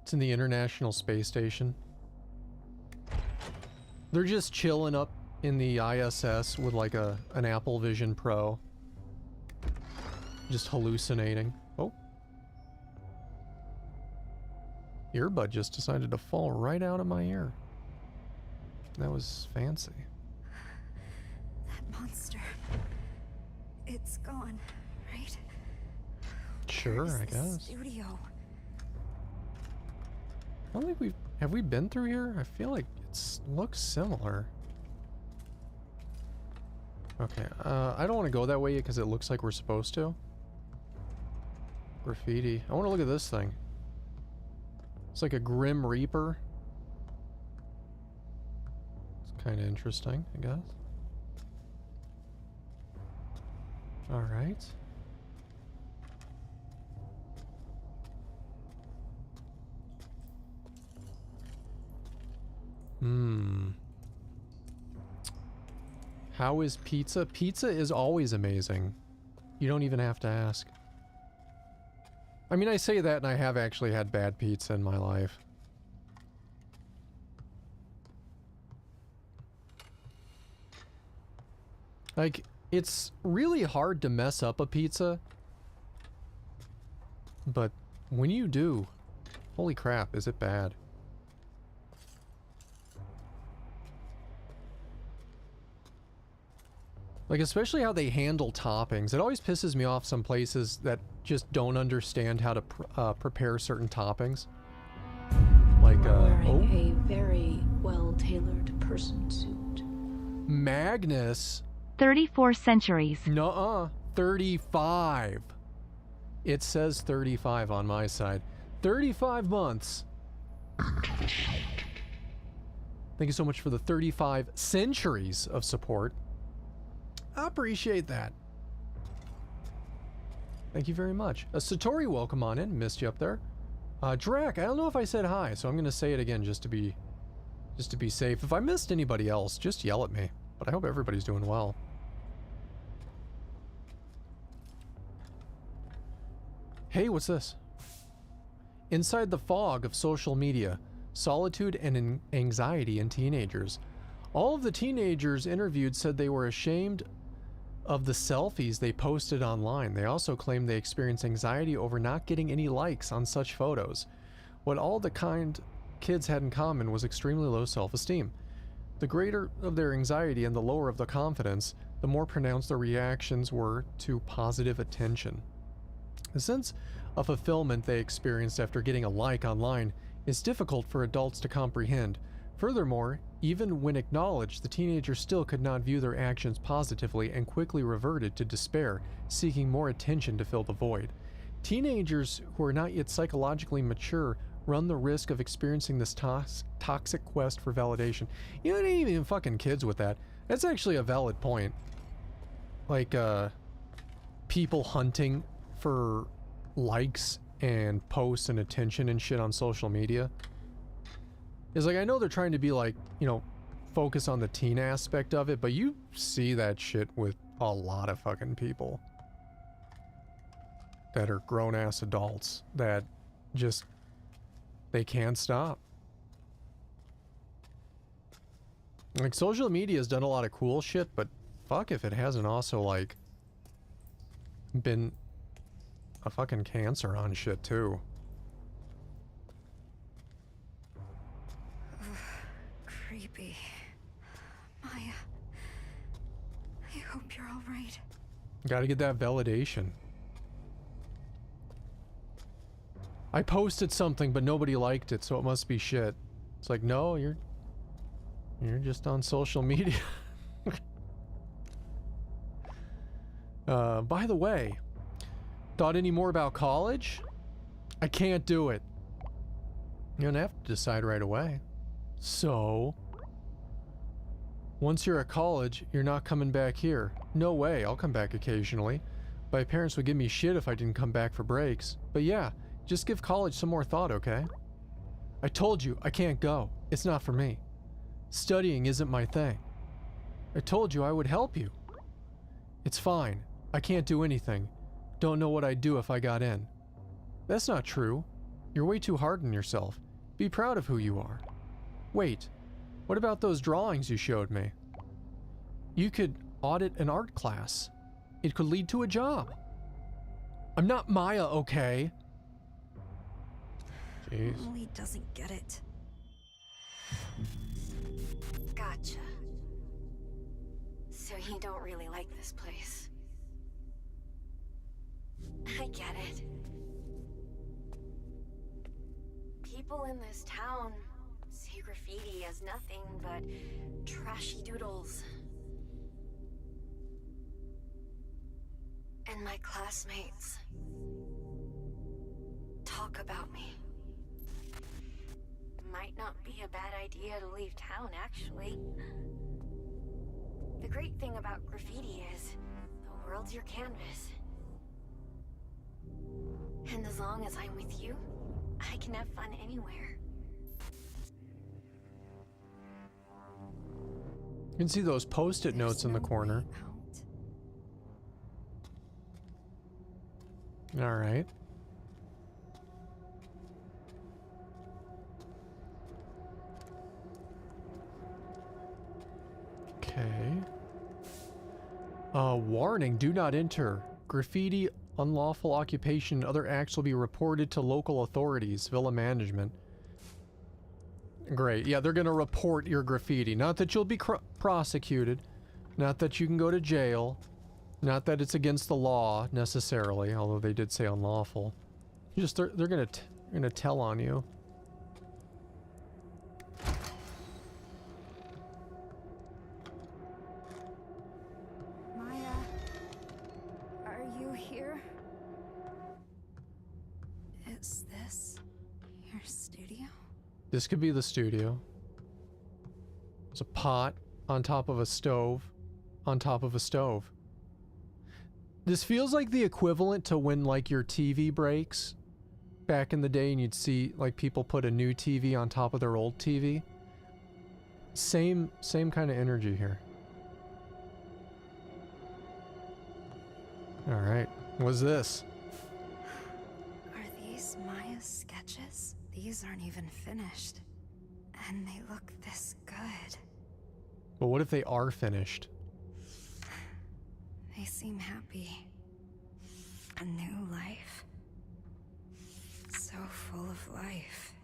It's in the International Space Station. They're just chilling up in the ISS with like an Apple Vision Pro. Just hallucinating. Oh. Earbud just decided to fall right out of my ear. That was fancy. That monster. It's gone, right? Sure, Where is I this guess. Studio. I don't think have we been through here? I feel like it looks similar. Okay, I don't want to go that way because it looks like we're supposed to. Graffiti. I want to look at this thing. It's like a Grim Reaper. It's kind of interesting, I guess. Alright. How is pizza? Pizza is always amazing. You don't even have to ask. I mean, I say that and I have actually had bad pizza in my life. Like, it's really hard to mess up a pizza. But when you do, holy crap, is it bad. Like, especially how they handle toppings. It always pisses me off some places that just don't understand how to prepare certain toppings. Like, Wearing a very well-tailored person suit. Magnus. 34 centuries. Nuh-uh. 35. It says 35 on my side. 35 months. Thank you so much for the 35 centuries of support. I appreciate that. Thank you very much. Satori, welcome on in. Missed you up there. Drac, I don't know if I said hi, so I'm gonna say it again just to be safe. If I missed anybody else, just yell at me. But I hope everybody's doing well. Hey, what's this? Inside the fog of social media, solitude and anxiety in teenagers. All of the teenagers interviewed said they were ashamed of the selfies they posted online. They also claimed they experienced anxiety over not getting any likes on such photos. What all the kind kids had in common was extremely low self-esteem. The greater of their anxiety and the lower of the confidence, the more pronounced their reactions were to positive attention. The sense of fulfillment they experienced after getting a like online is difficult for adults to comprehend. Furthermore, even when acknowledged, the teenagers still could not view their actions positively and quickly reverted to despair, seeking more attention to fill the void. Teenagers who are not yet psychologically mature run the risk of experiencing this toxic quest for validation. You know, ain't even fucking kids with that. That's actually a valid point. Like, people hunting for likes and posts and attention and shit on social media. It's like, I know they're trying to be like, you know, focus on the teen aspect of it, but you see that shit with a lot of fucking people that are grown-ass adults that just, they can't stop. Like, social media has done a lot of cool shit, but fuck if it hasn't also, like, been a fucking cancer on shit, too. Creepy. Maya, I hope you're all right. Gotta get that validation. I posted something, but nobody liked it, so it must be shit. It's like, no, you're just on social media. By the way, thought any more about college? I can't do it. You're gonna have to decide right away. So, once you're at college, you're not coming back here. No way, I'll come back occasionally. My parents would give me shit if I didn't come back for breaks. But yeah, just give college some more thought, okay? I told you, I can't go. It's not for me. Studying isn't my thing. I told you I would help you. It's fine. I can't do anything. Don't know what I'd do if I got in. That's not true. You're way too hard on yourself. Be proud of who you are. Wait, what about those drawings you showed me? You could audit an art class. It could lead to a job. I'm not Maya, okay? Jeez. Emily doesn't get it. Gotcha. So you don't really like this place. I get it. People in this town see graffiti as nothing but trashy doodles. And my classmates talk about me. Might not be a bad idea to leave town, actually. The great thing about graffiti is the world's your canvas. And as long as I'm with you, I can have fun anywhere. You can see those post-it notes in the corner. All right. Okay. Warning, do not enter. Graffiti, unlawful occupation, and other acts will be reported to local authorities, villa management. Great. Yeah, they're going to report your graffiti. Not that you'll be prosecuted. Not that you can go to jail. Not that it's against the law, necessarily, although they did say unlawful. Just, they're going to tell on you. Maya, are you here? Is this your studio? This could be the studio. There's a pot on top of a stove, on top of a stove. This feels like the equivalent to when like your TV breaks back in the day and you'd see like people put a new TV on top of their old TV. Same kind of energy here. All right. What's this? Are these Maya's sketches? These aren't even finished. And they look this good. But what if they are finished? They seem happy. A new life. So full of life.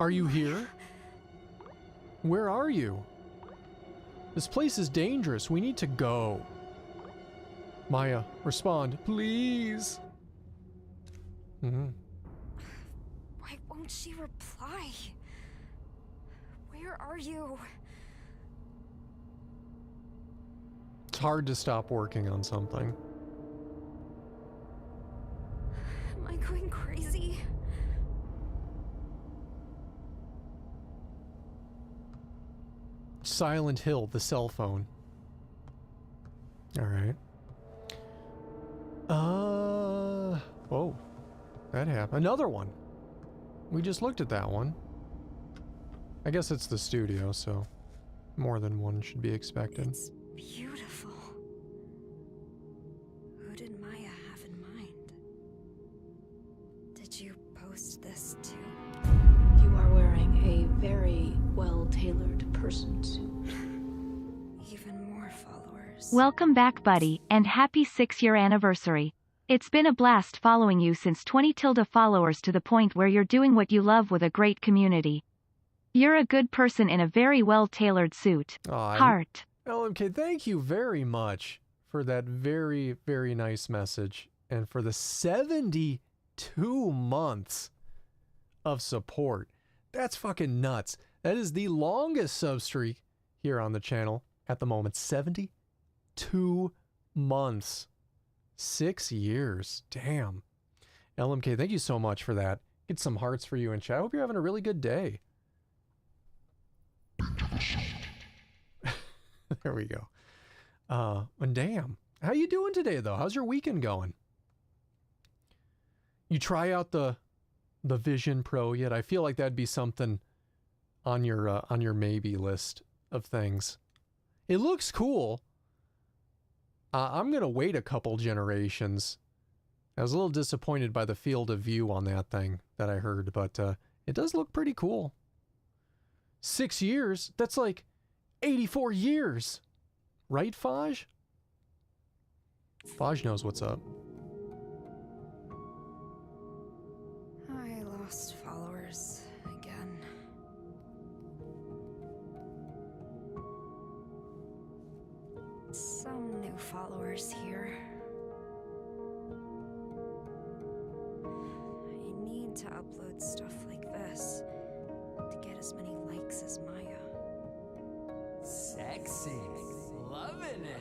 Are you here? Where are you? This place is dangerous. We need to go. Maya, respond, please. Why won't she reply? Where are you? It's hard to stop working on something. Am I going crazy? Silent Hill, the cell phone. All right. Whoa. That happened. Another one. We just looked at that one. I guess it's the studio, so more than one should be expected. It's beautiful. Who did Maya have in mind? Did you post this too? You are wearing a very well-tailored person suit. Even more followers. Welcome back, buddy, and happy 6-year anniversary. It's been a blast following you since 20 followers to the point where you're doing what you love with a great community. You're a good person in a very well-tailored suit. Heart. LMK, thank you very much for that very, very nice message. And for the 72 months of support. That's fucking nuts. That is the longest sub streak here on the channel at the moment. 72 months. 6 years. Damn. LMK, thank you so much for that. Get some hearts for you in chat. I hope you're having a really good day. There we go. And damn. How you doing today, though? How's your weekend going? You try out the Vision Pro yet? I feel like that'd be something on your maybe list of things. It looks cool. I'm gonna wait a couple generations. I was a little disappointed by the field of view on that thing that I heard, but it does look pretty cool. 6 years? That's like 84 years. Right, Faj? Faj knows what's up. I lost followers again. Some new followers here. I need to upload stuff like this to get as many likes as Maya. Sexy. Loving it.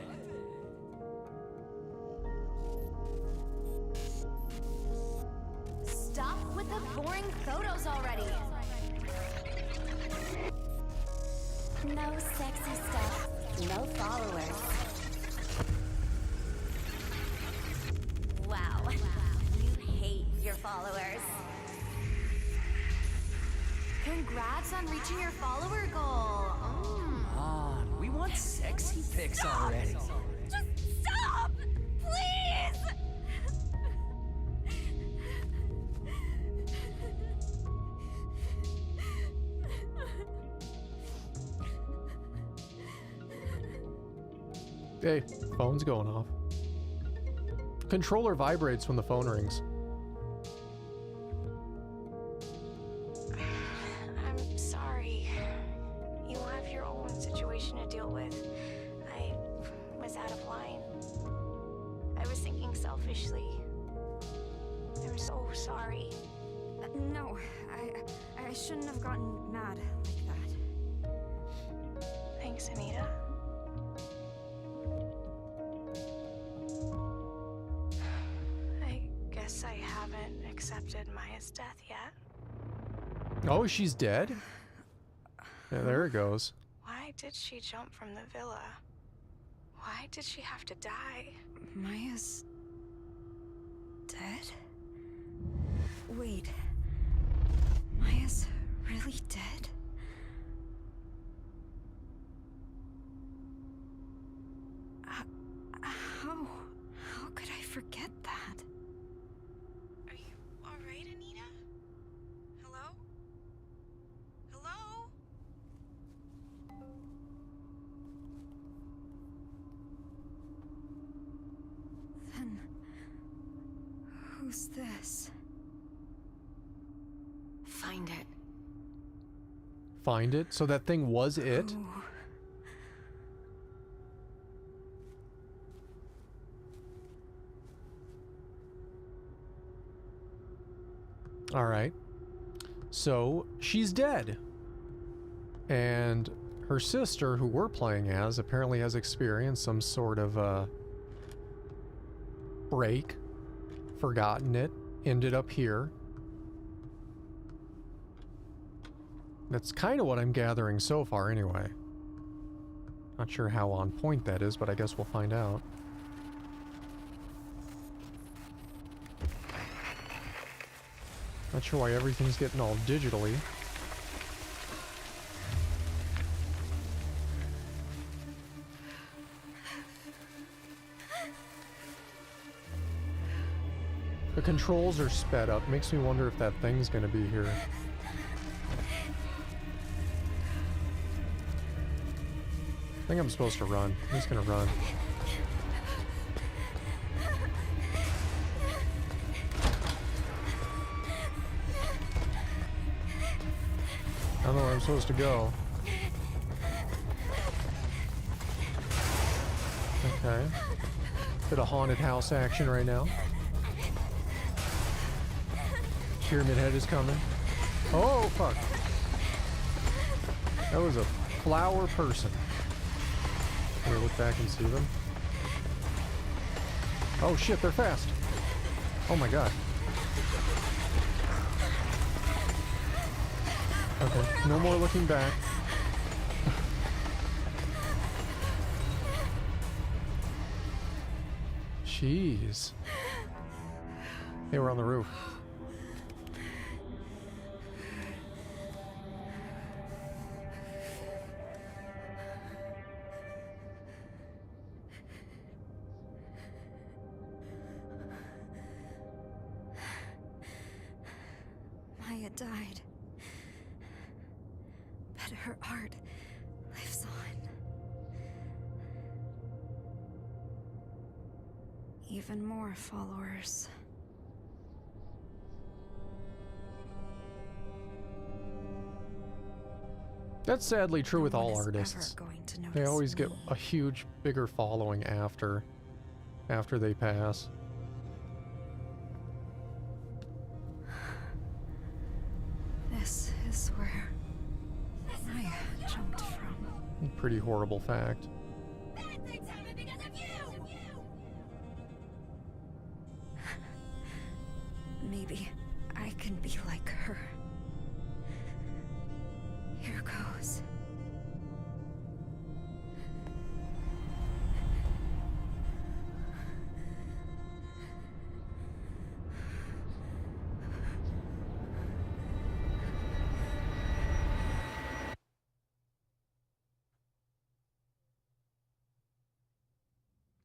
Stop with the boring photos already. No sexy stuff, no followers. Wow, you hate your followers. Congrats on reaching your follower goal. We want sexy pics already. Just stop! Please! Hey, phone's going off. Controller vibrates when the phone rings. I'm sorry. You have your own situation to deal with. I was out of line. I was thinking selfishly. I'm so sorry. No, I shouldn't have gotten mad like that. Thanks, Anita. I guess I haven't accepted Maya's death yet. Oh, she's dead? Yeah, there it goes. Why did she jump from the villa? Why did she have to die? Maya's dead? Wait. Maya's really dead? How could I forget that? Are you alright, Anita? Hello? Hello? Then who's this? Find it. Find it? So that thing was it? Who? Alright. So, she's dead. And her sister, who we're playing as, apparently has experienced some sort of, break. Forgotten it. Ended up here. That's kind of what I'm gathering so far, anyway. Not sure how on point that is, but I guess we'll find out. Not sure why everything's getting all digitally. The controls are sped up. Makes me wonder if that thing's gonna be here. I think I'm supposed to run. I'm just gonna run. I don't know where I'm supposed to go. Okay. Bit of haunted house action right now. Pyramid Head is coming. Oh, fuck. That was a flower person. Can we look back and see them? Oh shit, they're fast. Oh my god. Okay, no more looking back. Jeez. Hey, we're on the roof. Maya died. But her art lives on. Even more followers. That's sadly true with No one all is artists. ever going to They notice always get me. a huge, bigger following after they pass. This is where Maya jumped from. Pretty horrible fact. Maybe I can be like her. Here goes.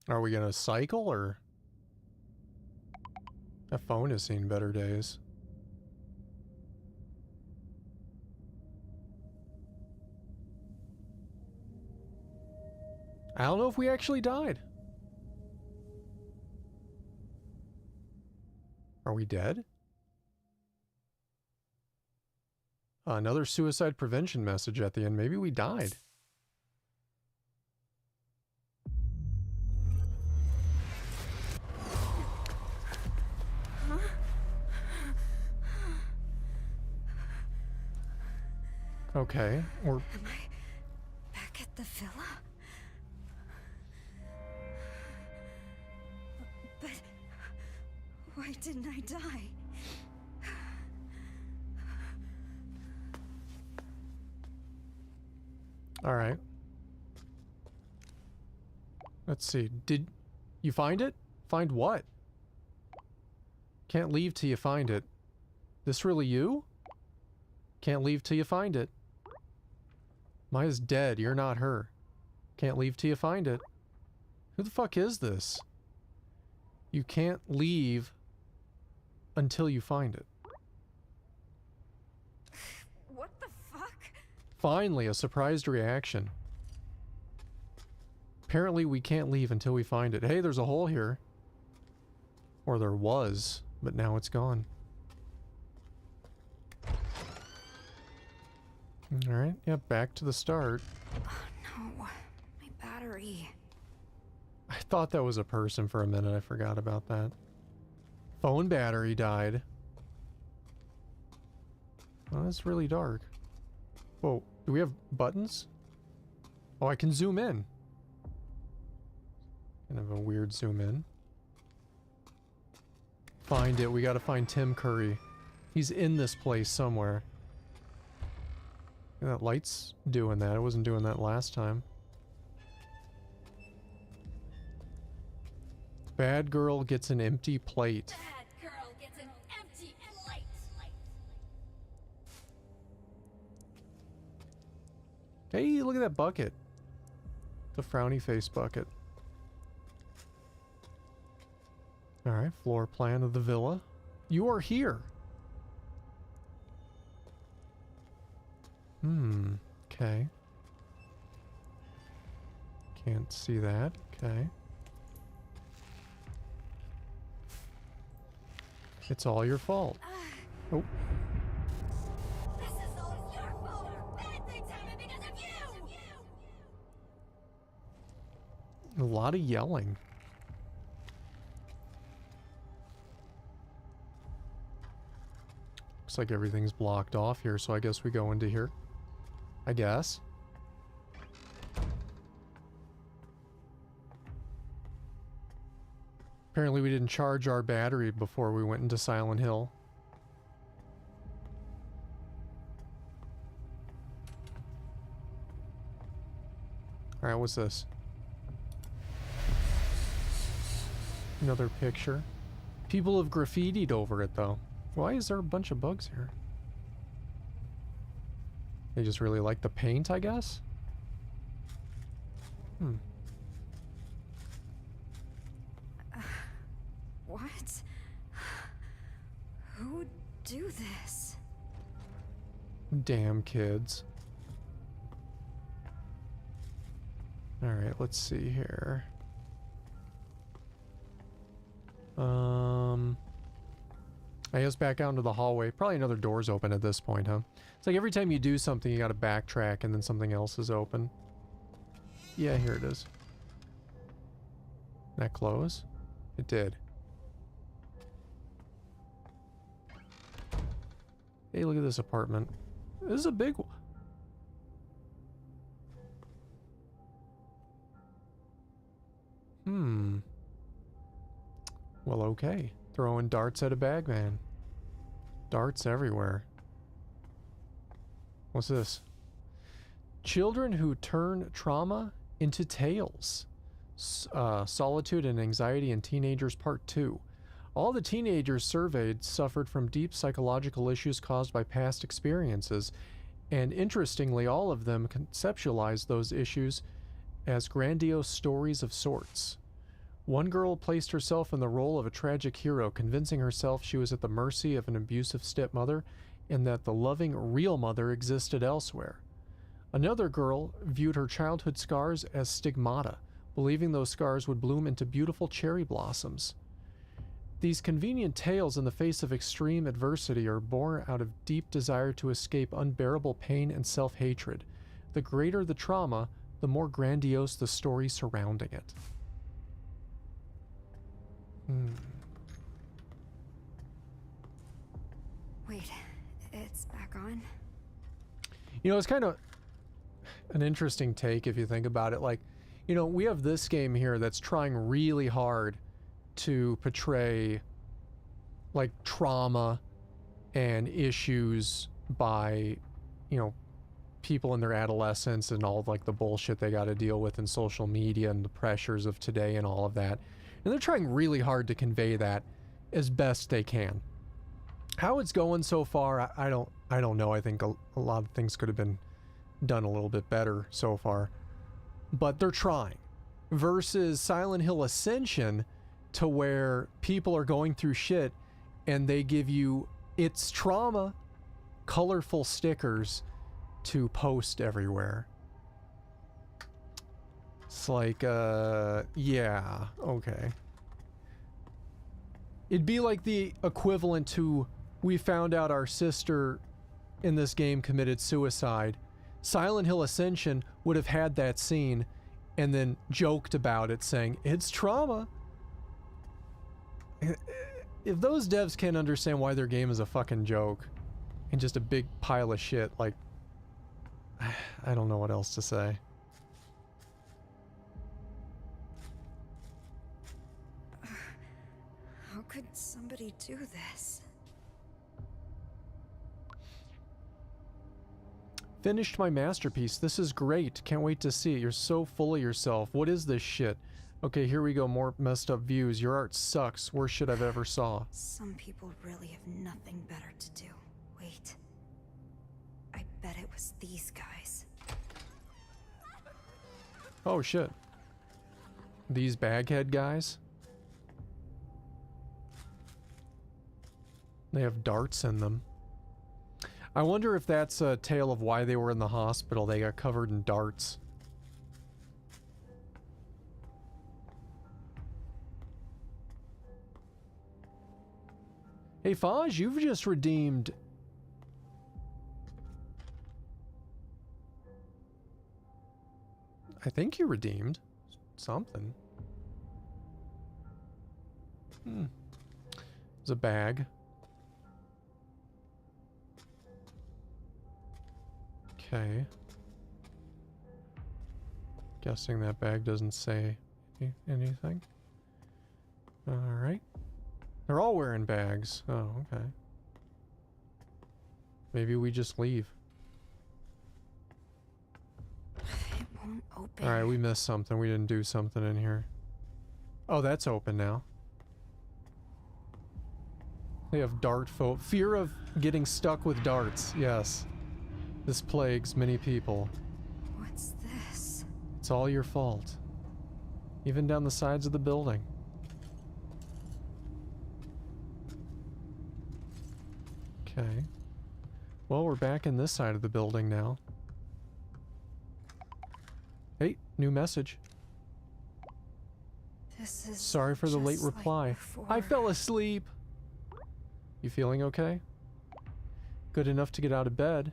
Are we gonna cycle, or? That phone has seen better days. I don't know if we actually died. Are we dead? Another suicide prevention message at the end. Maybe we died. Okay, or Am I back at the villa? But why didn't I die? all right. Let's see. Did you find it? Find what? Can't leave till you find it. This really you? Can't leave till you find it. Maya's dead. You're not her. Can't leave till you find it. Who the fuck is this? You can't leave until you find it. What the fuck? Finally, a surprised reaction. Apparently we can't leave until we find it. Hey, there's a hole here. Or there was, but now it's gone. Alright, yeah, back to the start. Oh no, my battery. I thought that was a person for a minute. I forgot about that. Phone battery died. Oh, that's really dark. Whoa, do we have buttons? Oh, I can zoom in. Kind of a weird zoom in. Find it. We gotta find Tim Curry. He's in this place somewhere. That light's doing that. It wasn't doing that last time. Bad girl gets an empty plate. Bad girl gets an empty plate. Hey, look at that bucket. The frowny face bucket. Alright, floor plan of the villa. You are here. Okay. Can't see that. Okay. It's all your fault. Oh. This is all your fault. Bad things happen because of you. A lot of yelling. Looks like everything's blocked off here, so I guess we go into here. I guess. Apparently we didn't charge our battery before we went into Silent Hill. Alright, what's this? Another picture. People have graffitied over it, though. Why is there a bunch of bugs here? They just really like the paint, I guess? What? Who would do this? Damn kids. Alright, let's see here. I guess back out into the hallway. Probably another door's open at this point, huh? It's like every time you do something, you gotta backtrack and then something else is open. Yeah, here it is. That close? It did. Hey, look at this apartment. This is a big one. Well, okay. Throwing darts at a bagman. Darts everywhere. What's this? Children who turn trauma into tales. Solitude and Anxiety in Teenagers Part 2. All the teenagers surveyed suffered from deep psychological issues caused by past experiences, and interestingly, all of them conceptualized those issues as grandiose stories of sorts. One girl placed herself in the role of a tragic hero, convincing herself she was at the mercy of an abusive stepmother and that the loving real mother existed elsewhere. Another girl viewed her childhood scars as stigmata, believing those scars would bloom into beautiful cherry blossoms. These convenient tales in the face of extreme adversity are born out of deep desire to escape unbearable pain and self-hatred. The greater the trauma, the more grandiose the story surrounding it. Wait, it's back on? You know, it's kind of an interesting take if you think about it. Like, you know, we have this game here that's trying really hard to portray like trauma and issues by, you know, people in their adolescence and all of, like, the bullshit they got to deal with in social media and the pressures of today and all of that. And they're trying really hard to convey that as best they can. How it's going so far, I don't know. I think a lot of things could have been done a little bit better so far. But they're trying. Versus Silent Hill Ascension, to where people are going through shit and they give you It's Trauma colorful stickers to post everywhere. It's like, yeah, okay. It'd be like the equivalent to, we found out our sister in this game committed suicide. Silent Hill Ascension would have had that scene and then joked about it, saying, it's trauma. If those devs can't understand why their game is a fucking joke and just a big pile of shit, like, I don't know what else to say. How could somebody do this? Finished my masterpiece. This is great. Can't wait to see it. You're so full of yourself. What is this shit? Okay, here we go. More messed up views. Your art sucks. Worst shit I've ever saw. Some people really have nothing better to do. Wait. I bet it was these guys. Oh shit. These baghead guys? They have darts in them. I wonder if that's a tale of why they were in the hospital. They got covered in darts. Hey Faj, you've just redeemed... I think you redeemed something. There's a bag. Okay. Guessing that bag doesn't say anything. Alright. They're all wearing bags. Oh, okay. Maybe we just leave. It won't open. Alright, we missed something. We didn't do something in here. Oh, that's open now. They have dart fear of getting stuck with darts. Yes. This plagues many people. What's this? It's all your fault. Even down the sides of the building. Okay. Well, we're back in this side of the building now. Hey, new message. This is Sorry for the late just like reply. before. I fell asleep. You feeling okay? Good enough to get out of bed.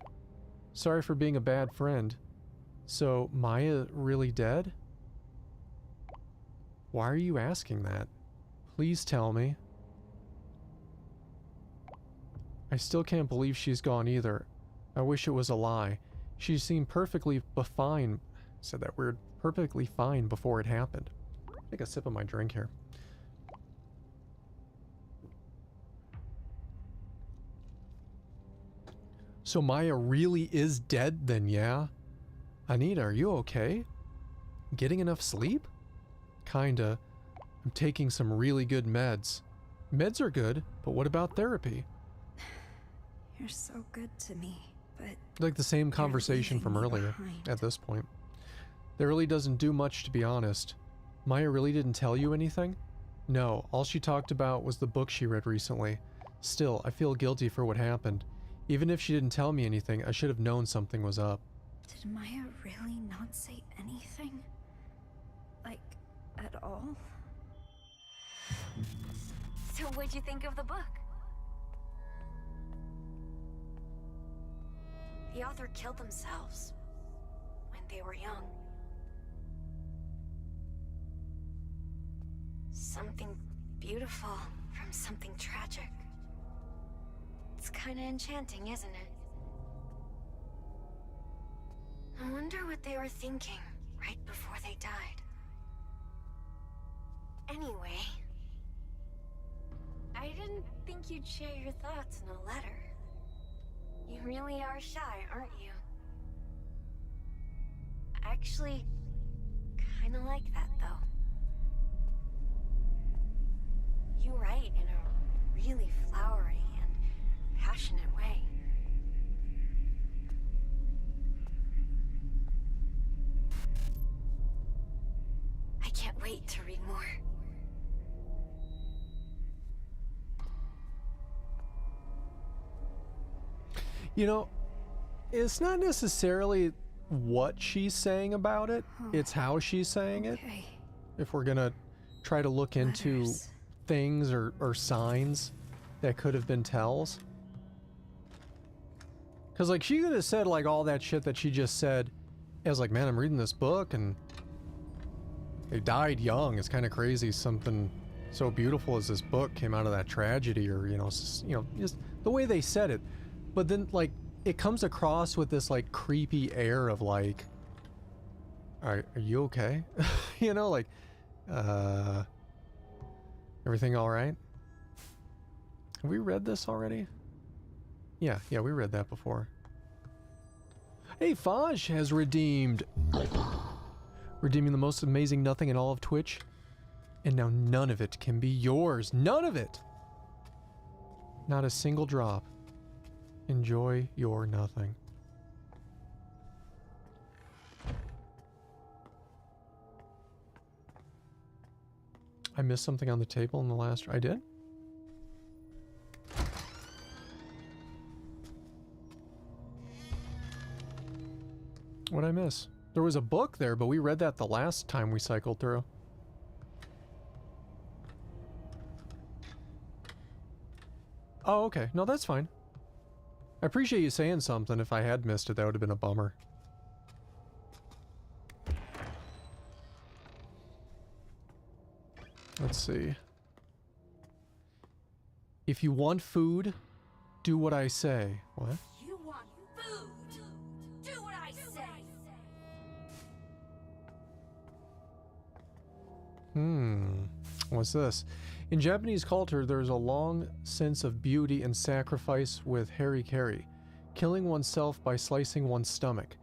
Sorry for being a bad friend. So, Maya really dead? Why are you asking that? Please tell me. I still can't believe she's gone either. I wish it was a lie. She seemed perfectly fine. Said that weird. Perfectly fine before it happened. Take a sip of my drink here. So Maya really is dead then, yeah? Anita, are you okay? Getting enough sleep? Kinda. I'm taking some really good meds. Meds are good, but what about therapy? You're so good to me, but Like the same conversation leaving from me earlier behind. at this point. That really doesn't do much, to be honest. Maya really didn't tell you anything? No, all she talked about was the book she read recently. Still, I feel guilty for what happened. Even if she didn't tell me anything, I should have known something was up. did Maya really not say anything? Like, at all? So what'd you think of the book? The author killed themselves when they were young. Something beautiful from something tragic. It's kinda enchanting, isn't it? I wonder what they were thinking right before they died. Anyway, I didn't think you'd share your thoughts in a letter. You really are shy, aren't you? actually kind of like that, though. You write in a really flowery and passionate way. I can't wait to read more. You know, it's not necessarily what she's saying about it, it's how she's saying it. Okay. If we're gonna try to look into Letters. things or signs that could have been tells. Because, like, she could have said, like, all that shit that she just said as, like, man, I'm reading this book and they died young. It's kind of crazy. Something so beautiful as this book came out of that tragedy, or, just the way they said it. But then, like, it comes across with this, like, creepy air of, like, are you okay? Like, everything all right? Have we read this already? Yeah, we read that before. Hey, Faj has redeemed. Redeeming the most amazing nothing in all of Twitch. And now none of it can be yours. None of it! Not a single drop. Enjoy your nothing. I missed something on the table in the last... I did? What'd I miss? There was a book there, but we read that the last time we cycled through. Oh, okay. No, that's fine. I appreciate you saying something. If I had missed it, that would have been a bummer. Let's see. If you want food, do what I say. What? You want food? Do what I say! What's this? In Japanese culture, there's a long sense of beauty and sacrifice with harikari, killing oneself by slicing one's stomach,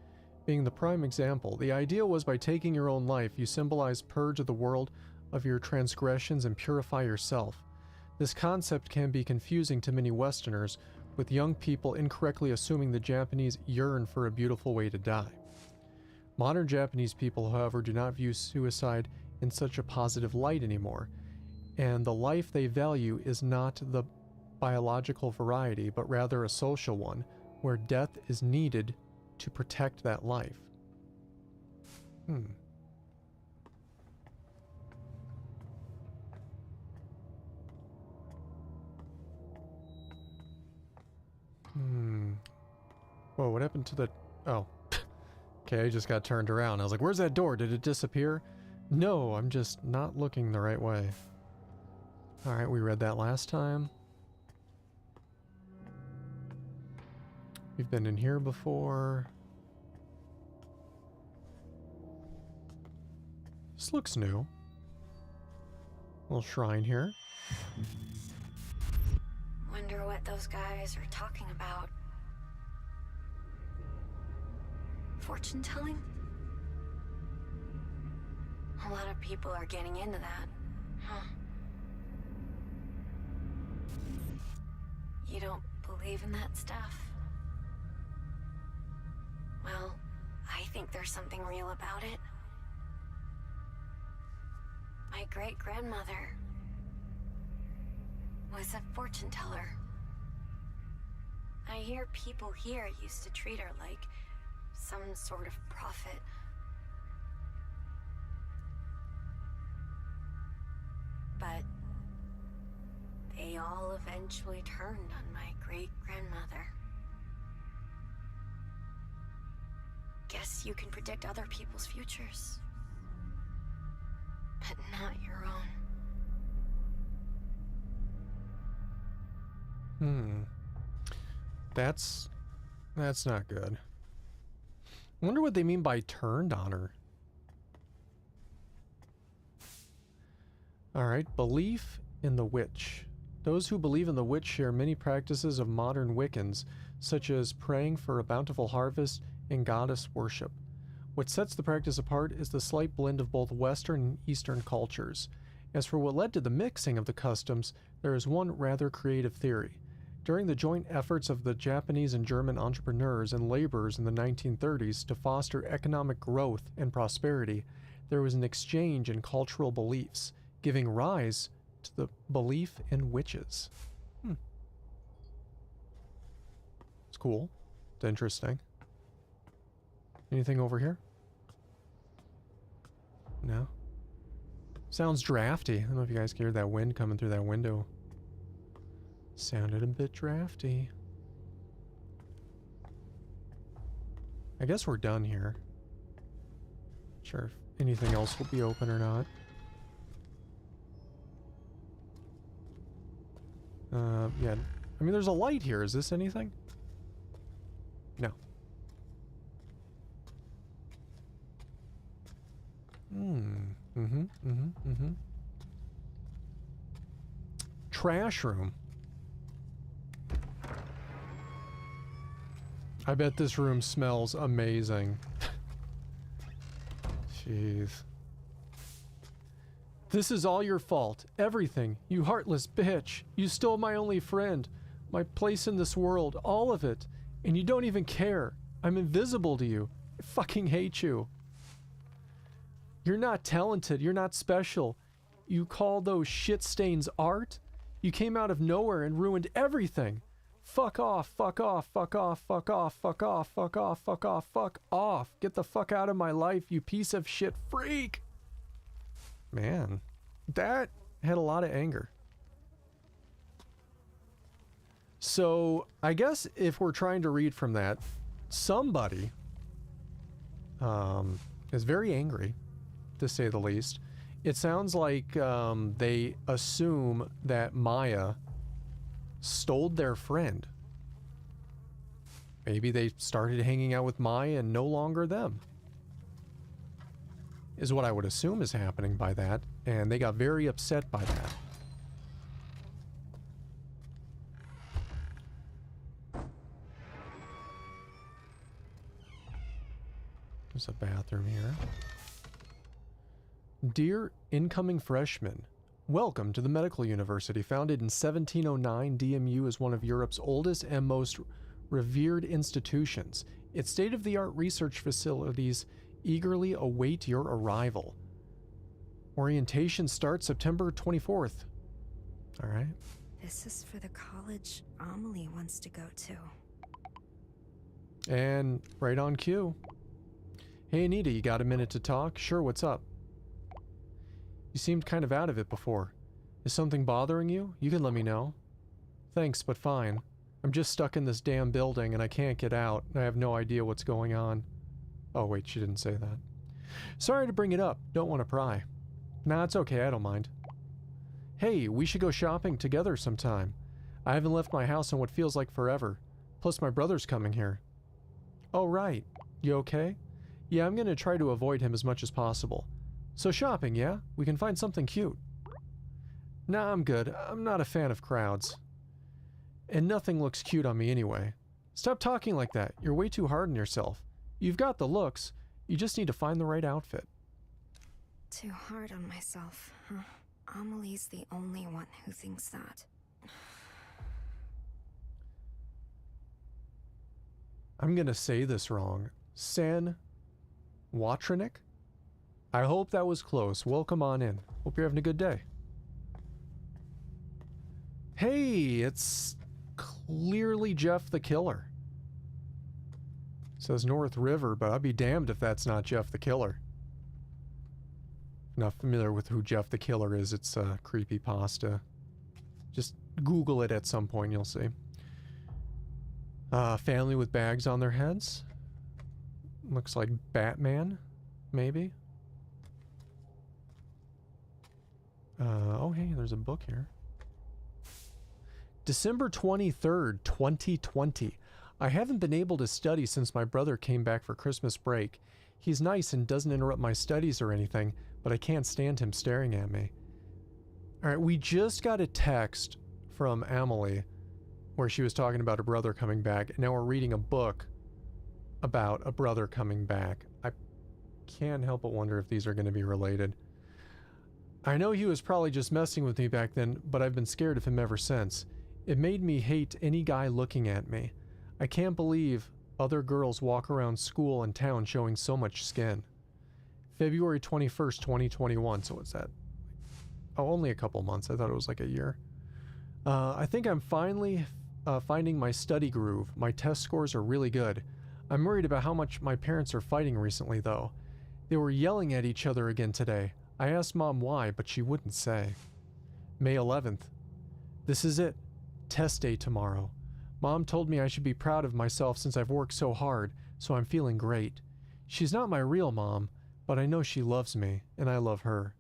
being the prime example. The idea was by taking your own life, you symbolize purge the world of your transgressions and purify yourself. This concept can be confusing to many Westerners, with young people incorrectly assuming the Japanese yearn for a beautiful way to die. Modern Japanese people, however, do not view suicide in such a positive light anymore, and the life they value is not the biological variety, but rather a social one, where death is needed to protect that life. Whoa, what happened to the... Oh. Okay, I just got turned around. I was like, where's that door? Did it disappear? No, I'm just not looking the right way. Alright, we read that last time. We've been in here before. This looks new. Little shrine here. Wonder what those guys are talking about. Fortune telling? A lot of people are getting into that, huh? You don't believe in that stuff? Well, I think there's something real about it. My great-grandmother was a fortune teller. I hear people here used to treat her like some sort of prophet. But they all eventually turned on my great-grandmother. Guess you can predict other people's futures, but not your own. That's not good. I wonder what they mean by turned on her. Alright, belief in the witch. Those who believe in the witch share many practices of modern Wiccans, such as praying for a bountiful harvest and goddess worship. What sets the practice apart is the slight blend of both Western and Eastern cultures. As for what led to the mixing of the customs, there is one rather creative theory. During the joint efforts of the Japanese and German entrepreneurs and laborers in the 1930s to foster economic growth and prosperity, there was an exchange in cultural beliefs, giving rise to the belief in witches. It's cool. It's interesting. Anything over here? No? Sounds drafty. I don't know if you guys can hear that wind coming through that window. Sounded a bit drafty. I guess we're done here. Sure if anything else will be open or not. Yeah. I mean, there's a light here. Is this anything? No. Trash room. I bet this room smells amazing. Jeez. This is all your fault. Everything. You heartless bitch. You stole my only friend. My place in this world. All of it. And you don't even care. I'm invisible to you. I fucking hate you. You're not talented. You're not special. You call those shit stains art? You came out of nowhere and ruined everything. Fuck off, fuck off, fuck off, fuck off, fuck off, fuck off, fuck off, fuck off. Get the fuck out of my life, you piece of shit freak. Man, that had a lot of anger. So, I guess if we're trying to read from that, somebody is very angry, to say the least. It sounds like they assume that Maya stole their friend. Maybe they started hanging out with Maya and no longer them. Is what I would assume is happening by that, and they got very upset by that. There's a bathroom here. Dear incoming freshmen, welcome to the Medical University. Founded in 1709, DMU is one of Europe's oldest and most revered institutions. Its state-of-the-art research facilities eagerly await your arrival. Orientation starts September 24th. All right. This is for the college Amelie wants to go to. And right on cue. Hey Anita, you got a minute to talk? Sure, what's up? You seemed kind of out of it before. Is something bothering you? You can let me know. Thanks, but fine. I'm just stuck in this damn building and I can't get out. I have no idea what's going on. Oh wait, she didn't say that. Sorry to bring it up. Don't want to pry. Nah, it's okay, I don't mind. Hey, we should go shopping together sometime. I haven't left my house in what feels like forever. Plus my brother's coming here. Oh right. You okay? Yeah, I'm gonna try to avoid him as much as possible. So shopping, yeah? We can find something cute. Nah, I'm good. I'm not a fan of crowds. And nothing looks cute on me anyway. Stop talking like that. You're way too hard on yourself. You've got the looks. You just need to find the right outfit. Too hard on myself, huh? Amelie's the only one who thinks that. I'm gonna say this wrong. San Watrinik? I hope that was close. Welcome on in. Hope you're having a good day. Hey, it's clearly Jeff the Killer. It says North River, but I'd be damned if that's not Jeff the Killer. Not familiar with who Jeff the Killer is. It's a creepypasta. Just Google it at some point, you'll see. Family with bags on their heads. Looks like Batman, maybe. Oh hey, there's a book here. December 23rd, 2020. I haven't been able to study since my brother came back for Christmas break. He's nice and doesn't interrupt my studies or anything, but I can't stand him staring at me. Alright, we just got a text from Amelie where she was talking about her brother coming back, and now we're reading a book about a brother coming back. can't help but wonder if these are going to be related. I know he was probably just messing with me back then, but I've been scared of him ever since. It made me hate any guy looking at me. I can't believe other girls walk around school and town showing so much skin. February 21st, 2021. So what's that? Oh, only a couple months. I thought it was like a year. I think I'm finally finding my study groove. My test scores are really good. I'm worried about how much my parents are fighting recently, though. They were yelling at each other again today. I asked Mom why, but she wouldn't say. May 11th. This is it. Test day tomorrow. Mom told me I should be proud of myself since I've worked so hard, so I'm feeling great. She's not my real mom, but I know she loves me, and I love her.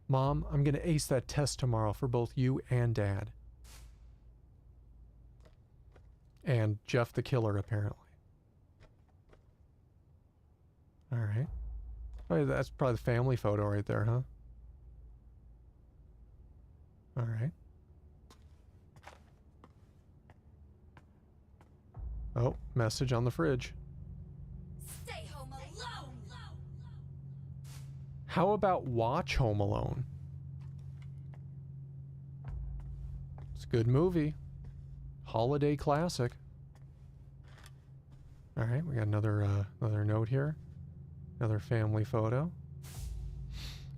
Mom, I'm going to ace that test tomorrow for both you and Dad. And Jeff the Killer, apparently. Alright. Oh, that's probably the family photo right there, huh? Alright. Oh, message on the fridge. Stay home alone! How about watch Home Alone? It's a good movie. Holiday classic. Alright, we got another note here. Another family photo.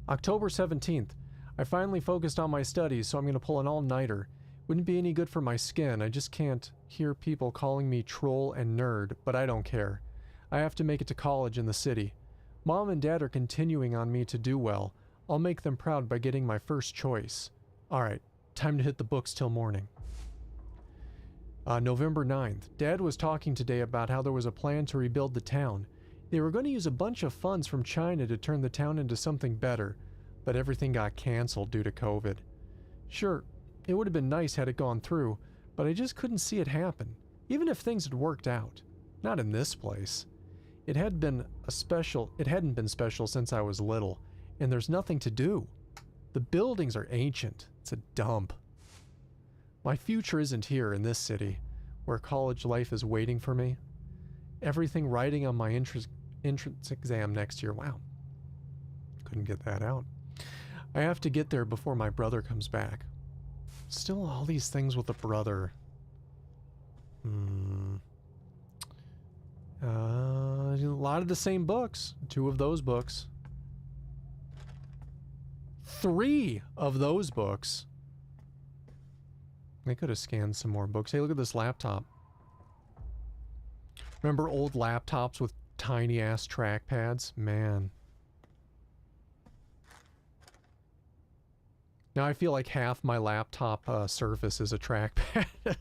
October 17th. I finally focused on my studies, so I'm going to pull an all-nighter. Wouldn't be any good for my skin. I just can't hear people calling me troll and nerd, but I don't care. I have to make it to college in the city. Mom and Dad are continuing on me to do well. I'll make them proud by getting my first choice. Alright, time to hit the books till morning. November 9th. Dad was talking today about how there was a plan to rebuild the town. They were going to use a bunch of funds from China to turn the town into something better, but everything got canceled due to COVID. Sure, it would have been nice had it gone through, but I just couldn't see it happen, even if things had worked out. Not in this place. It hadn't been special since I was little, and there's nothing to do. The buildings are ancient. It's a dump. My future isn't here in this city, where college life is waiting for me. Everything writing on my entrance exam next year. Wow. Couldn't get that out. I have to get there before my brother comes back. Still all these things with a brother. A lot of the same books. 2 of those books. 3 of those books. They could have scanned some more books. Hey, look at this laptop. Remember old laptops with tiny ass trackpads? Man. Now I feel like half my laptop surface is a trackpad. It's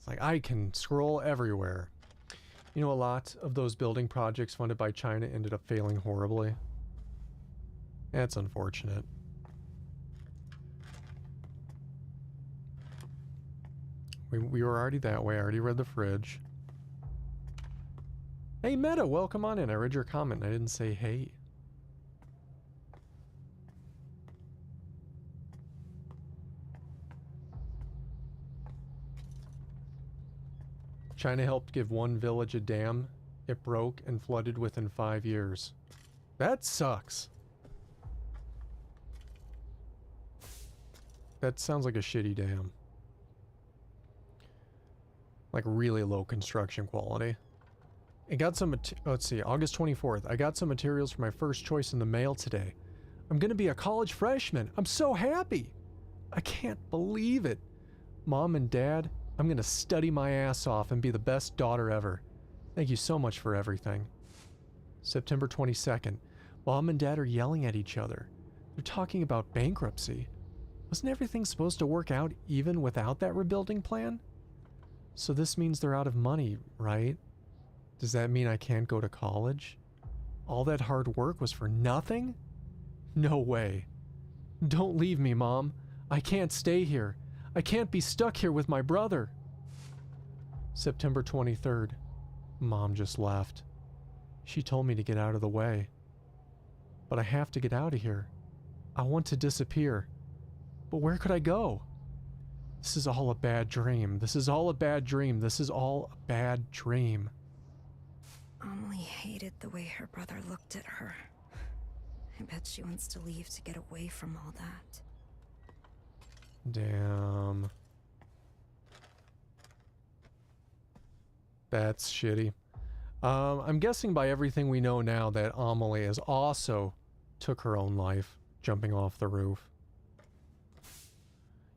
like I can scroll everywhere. You know, a lot of those building projects funded by China ended up failing horribly. That's unfortunate. We were already that way. I already read the fridge. Hey, Meta, welcome on in. I read your comment. I didn't say hey. China helped give one village a dam. It broke and flooded within 5 years. That sucks. That sounds like a shitty dam. Like really low construction quality. I got some, let's see, August 24th. I got some materials for my first choice in the mail today. I'm gonna be a college freshman. I'm so happy. I can't believe it. Mom and Dad, I'm gonna study my ass off and be the best daughter ever. Thank you so much for everything. September 22nd. Mom and Dad are yelling at each other. They're talking about bankruptcy. Wasn't everything supposed to work out even without that rebuilding plan? So this means they're out of money, right? Does that mean I can't go to college? All that hard work was for nothing? No way. Don't leave me, Mom. I can't stay here. I can't be stuck here with my brother. September 23rd. Mom just left. She told me to get out of the way. But I have to get out of here. I want to disappear. But where could I go? This is all a bad dream. This is all a bad dream. This is all a bad dream. Amelie hated the way her brother looked at her. I bet she wants to leave to get away from all that. Damn. That's shitty. I'm guessing by everything we know now that Amelie has also took her own life, jumping off the roof.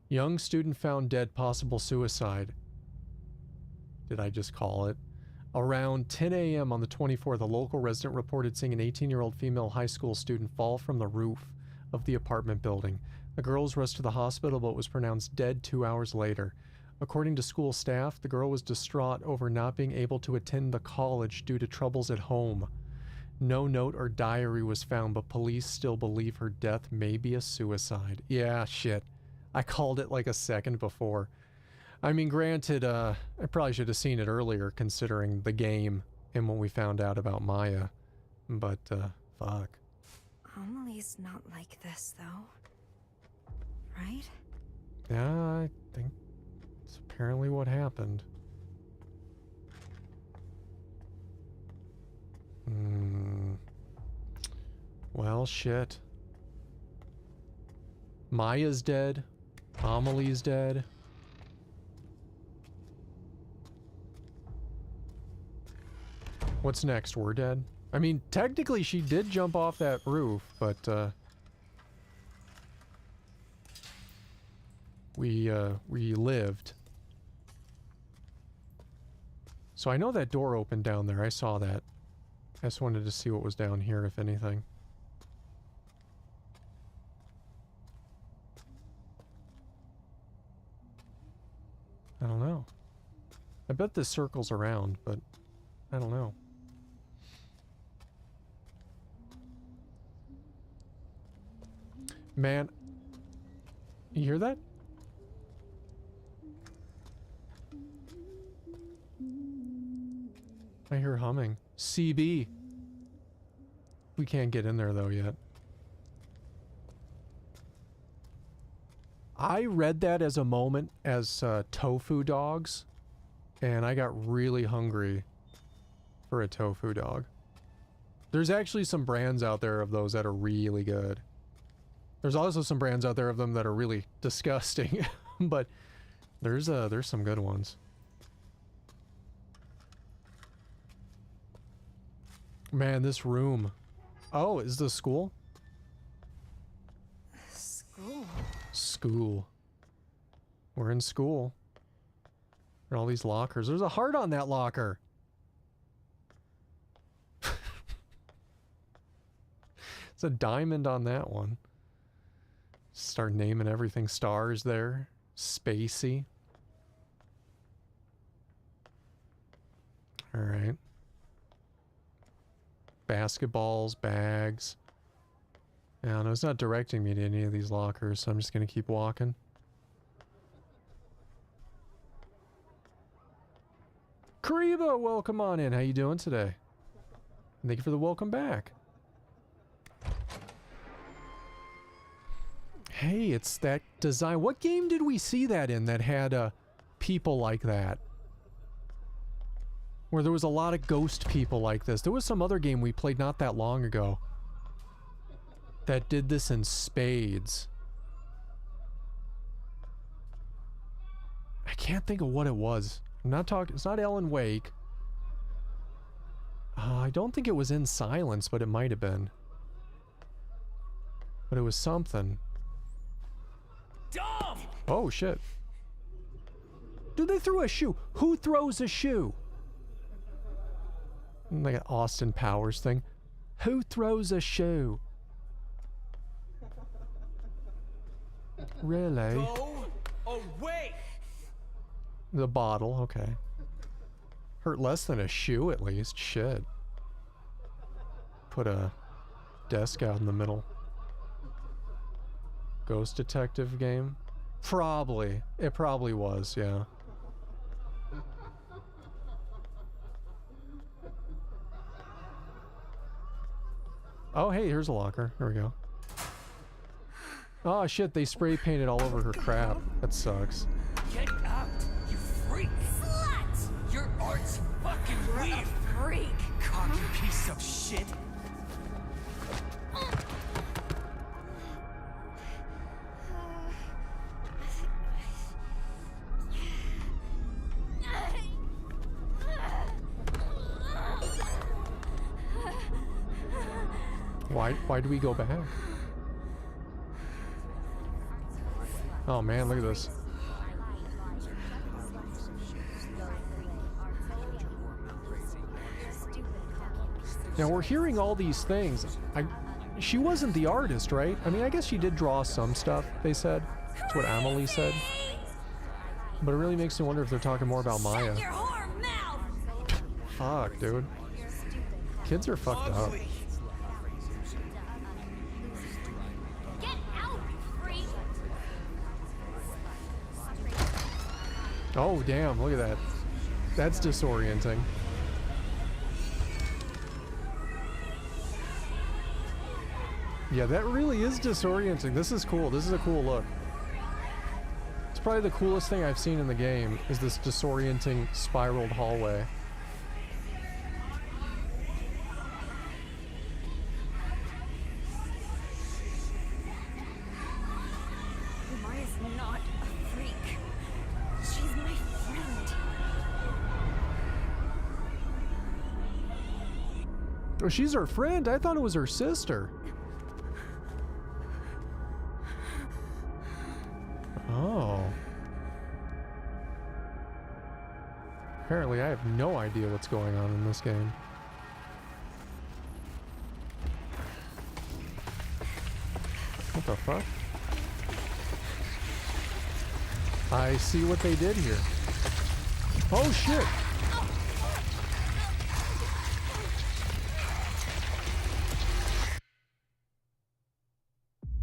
Young student found dead, possible suicide. Did I just call it? Around 10 a.m. on the 24th, a local resident reported seeing an 18-year-old female high school student fall from the roof of the apartment building. The girl was rushed to the hospital but was pronounced dead 2 hours later. According to school staff, the girl was distraught over not being able to attend the college due to troubles at home. No note or diary was found, but police still believe her death may be a suicide. Yeah, shit. I called it like a second before. I mean, granted, I probably should have seen it earlier considering the game and when we found out about Maya. But, fuck. Amelie's not like this, though. Right? Yeah, I think it's apparently what happened. Well, shit. Maya's dead. Amelie's dead. What's next? We're dead? I mean, technically she did jump off that roof, but, we lived. So I know that door opened down there. I saw that. I just wanted to see what was down here, if anything. I don't know. I bet this circles around, but I don't know. Man, you hear that? I hear humming. CB. We can't get in there though yet. I read that as a moment as tofu dogs, and I got really hungry for a tofu dog. There's actually some brands out there of those that are really good. There's also some brands out there of them that are really disgusting, but there's some good ones. Man, this room. Oh, is this school? School? School. We're in school. There are all these lockers. There's a heart on that locker. It's a diamond on that one. Start naming everything. Stars there. Spacey. Alright. Basketballs, bags. Yeah, no, it's not directing me to any of these lockers, so I'm just gonna keep walking. Kariba, welcome on in. How you doing today? Thank you for the welcome back. Hey, it's that design. What game did we see that in that had people like that? Where there was a lot of ghost people like this. There was some other game we played not that long ago that did this in spades. I can't think of what it was. I'm not talking, it's not Alan Wake. I don't think it was In Silence, but it might have been. But it was something. Dumb! Oh shit. Dude, they threw a shoe. Who throws a shoe? Like an Austin Powers thing. Who throws a shoe? Really? Go away! The bottle, okay. Hurt less than a shoe at least. Shit. Put a desk out in the middle. Ghost detective game? Probably. It probably was, yeah. Oh, hey, here's a locker. Here we go. Oh, shit, they spray painted all over her crap. That sucks. Get out, you freak! Slut! Your art's fucking You're weird! a freak. cocky piece of shit. Why do we go back? Oh man, look at this. Now we're hearing all these things. She wasn't the artist, right? I mean, I guess she did draw some stuff, they said. That's what Amelie said. But it really makes me wonder if they're talking more about Maya. Fuck, dude. Kids are fucked up. Oh, damn, look at that. That's disorienting. Yeah, that really is disorienting. This is cool. This is a cool look. It's probably the coolest thing I've seen in the game, is this disorienting spiraled hallway. Maya's not a freak. She's my friend. Oh, she's her friend? I thought it was her sister. Oh. Apparently I have no idea what's going on in this game. What the fuck? I see what they did here. Oh shit!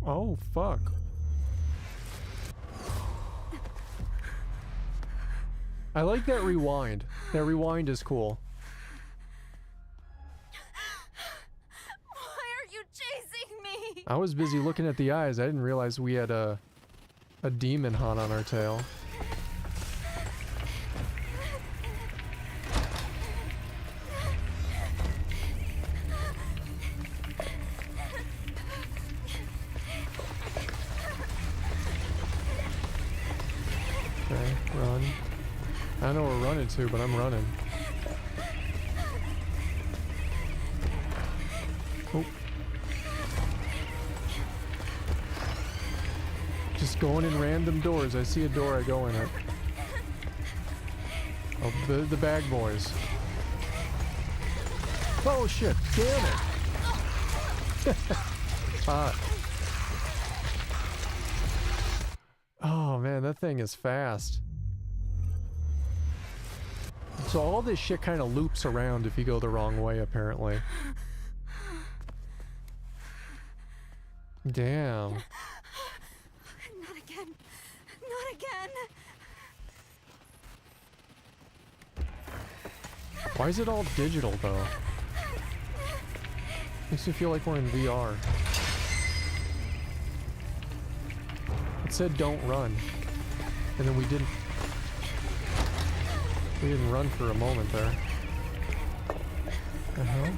Oh fuck. I like that rewind. That rewind is cool. Why are you chasing me? I was busy looking at the eyes. I didn't realize we had a demon hot on our tail. Okay, run. I don't know where we're running to, but I'm running. Oh. Just going in random doors. I see a door, I go in it. Oh, the bag boys. Oh shit, damn it! Hot. Oh man, that thing is fast. So all this shit kind of loops around if you go the wrong way, apparently. Damn. Not again. Not again. Why is it all digital, though? Makes me feel like we're in VR. It said don't run. And then we didn't run for a moment there. Uh-huh.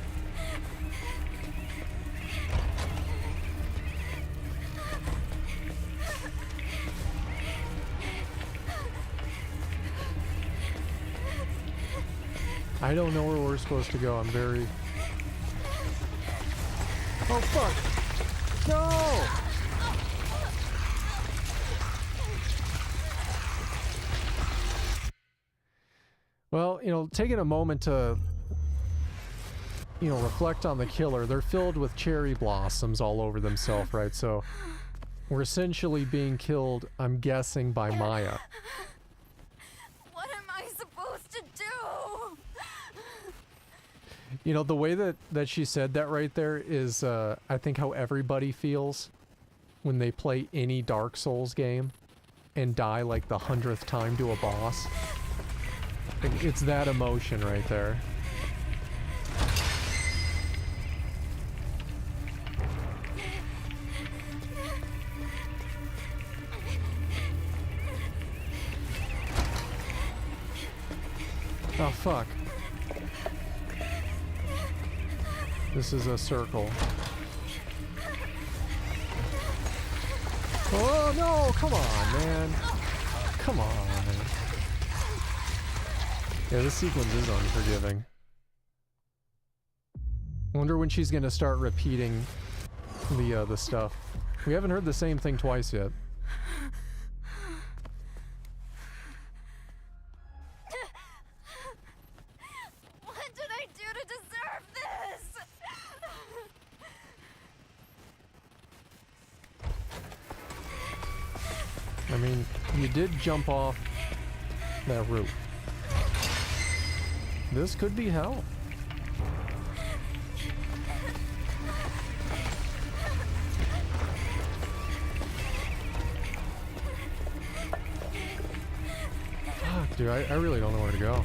I don't know where we're supposed to go. I'm very... Oh, fuck! No! Well, you know, taking a moment to, you know, reflect on the killer. They're filled with cherry blossoms all over themselves, right? So we're essentially being killed, I'm guessing, by Maya. What am I supposed to do? You know, the way that she said that right there is, I think, how everybody feels when they play any Dark Souls game and die like the 100th time to a boss. It's that emotion right there. Oh, fuck. This is a circle. Oh no, come on, man. Come on. Yeah, this sequence is unforgiving. I wonder when she's gonna start repeating the stuff. We haven't heard the same thing twice yet. What did I do to deserve this? I mean, you did jump off that roof. This could be hell. Fuck, dude, I really don't know where to go.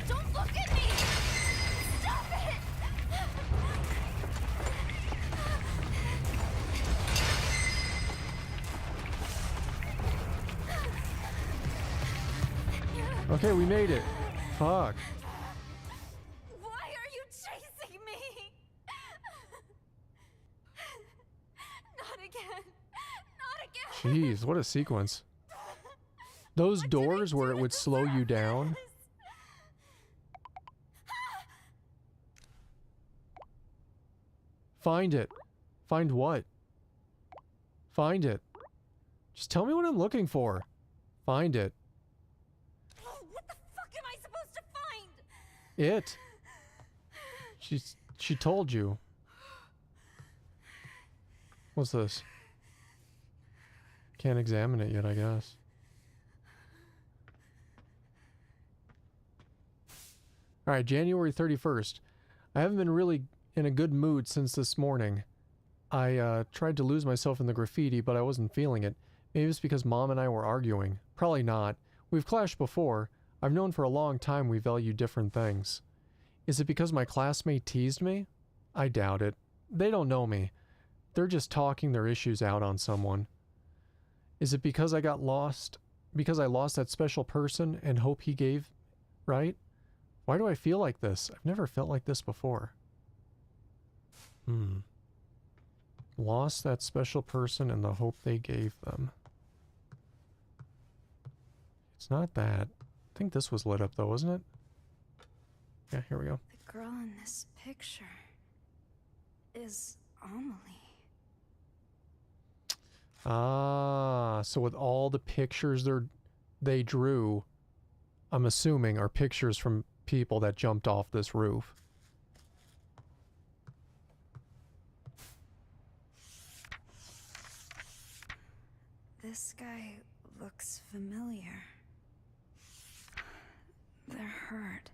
Don't look at me! Stop it! Okay, we made it. Fuck. Why are you chasing me? Not again. Not again. Jeez, what a sequence. Those What did I doors where do it would to slow you deserve down. this? Find it. Find what? Find it. Just tell me what I'm looking for. Find it. What the fuck am I supposed to find? It. She told you. What's this? Can't examine it yet, I guess. Alright, January 31st. I haven't been really in a good mood since this morning. I tried to lose myself in the graffiti, but I wasn't feeling it. Maybe it's because Mom and I were arguing. Probably not. We've clashed before. I've known for a long time we value different things. Is it because my classmate teased me? I doubt it. They don't know me. They're just talking their issues out on someone. Is it because I got lost? Because I lost that special person and hope he gave? Right? Why do I feel like this? I've never felt like this before. Lost that special person and the hope they gave them. It's not that. I think this was lit up though, wasn't it? Yeah, here we go. The girl in this picture is Amelie. Ah, so with all the pictures they drew, I'm assuming are pictures from people that jumped off this roof. This guy looks familiar. They're hurt.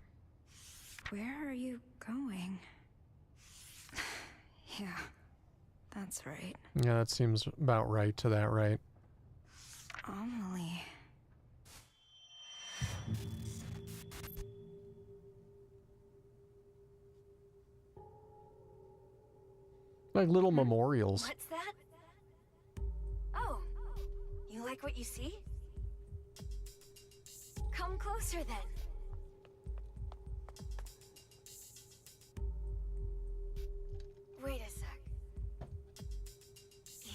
Where are you going? Yeah, that's right. Yeah, that seems about right to that, right? Amelie. Like little memorials. What's that? Oh, you like what you see? Come closer then. Wait a sec.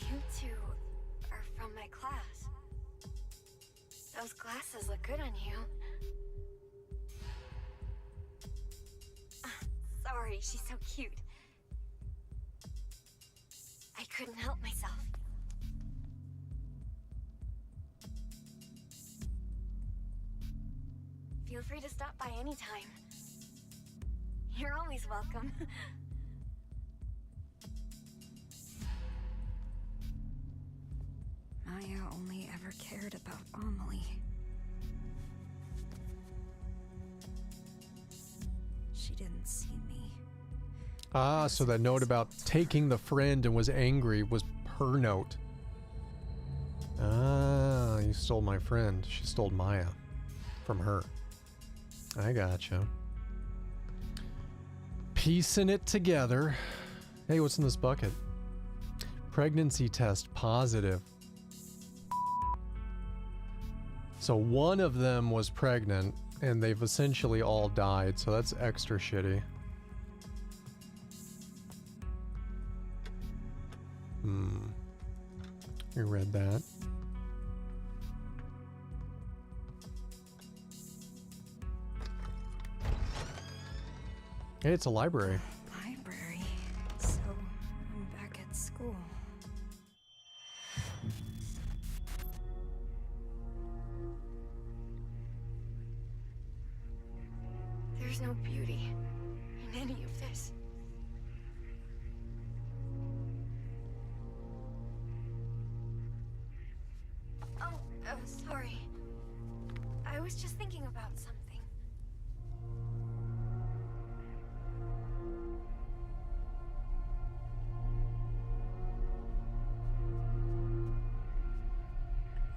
You two are from my class. Those glasses look good on you. Sorry, she's so cute. I couldn't help myself. Feel free to stop by anytime. You're always welcome. Maya only ever cared about Amelie. She didn't see me. Ah, so that note about taking the friend and was angry was her note. Ah, you stole my friend. She stole Maya from her. I gotcha. piecing it together. Hey, what's in this bucket? Pregnancy test positive. So one of them was pregnant, and they've essentially all died, so that's extra shitty. You read that. Hey, it's a library. Library. So I'm back at school. There's no beauty in any of this. Oh, sorry. I was just thinking about something.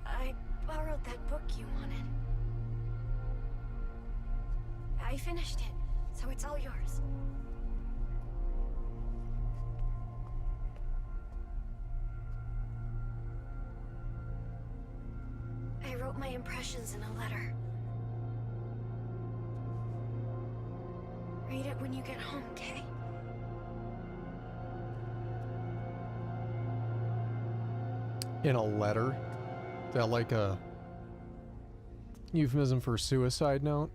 I borrowed that book you wanted. I finished it, so it's all yours. I wrote my impressions in a letter. Read it when you get home, okay? In a letter? Is that like a euphemism for suicide note?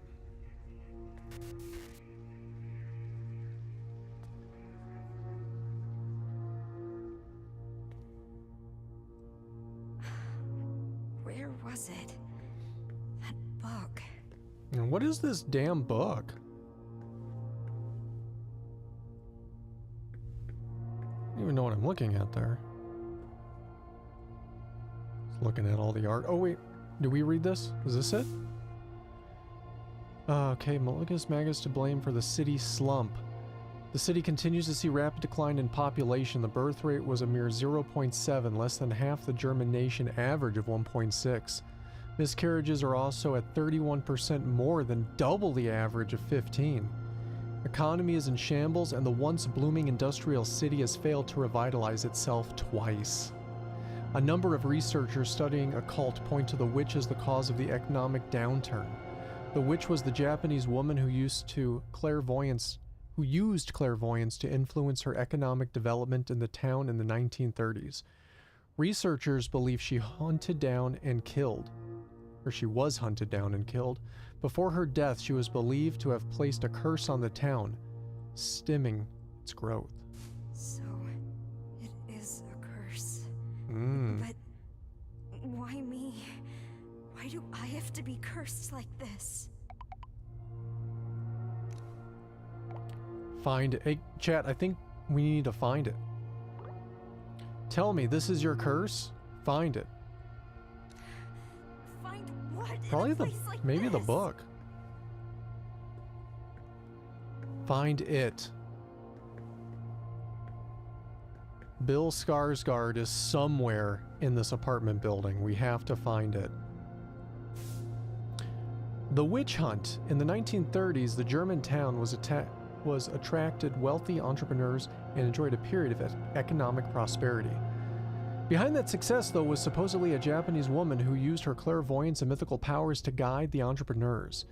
Where was it? That book. And what is this damn book? I don't even know what I'm looking at there. Just looking at all the art. Oh wait, do we read this? Is this it? Okay, Malleus Magus to blame for the city slump. The city continues to see rapid decline in population. The birth rate was a mere 0.7, less than half the German nation average of 1.6. Miscarriages are also at 31% more than double the average of 15. Economy is in shambles, and the once blooming industrial city has failed to revitalize itself twice. A number of researchers studying occult point to the witch as the cause of the economic downturn. The witch was the Japanese woman who used clairvoyance to influence her economic development in the town in the 1930s. Researchers believe she was hunted down and killed. Before her death, she was believed to have placed a curse on the town, stemming its growth. So, it is a curse. Mm. But why me? Why do I have to be cursed like this? Find it. Hey, chat, I think we need to find it. Tell me, this is your curse? Find it. Find what? Probably in a place like maybe the this? book. Find it. Bill Skarsgård is somewhere in this apartment building. We have to find it. The witch hunt. In the 1930s, the German town was attracted wealthy entrepreneurs and enjoyed a period of economic prosperity. Behind that success, though, was supposedly a Japanese woman who used her clairvoyance and mythical powers to guide the entrepreneurs.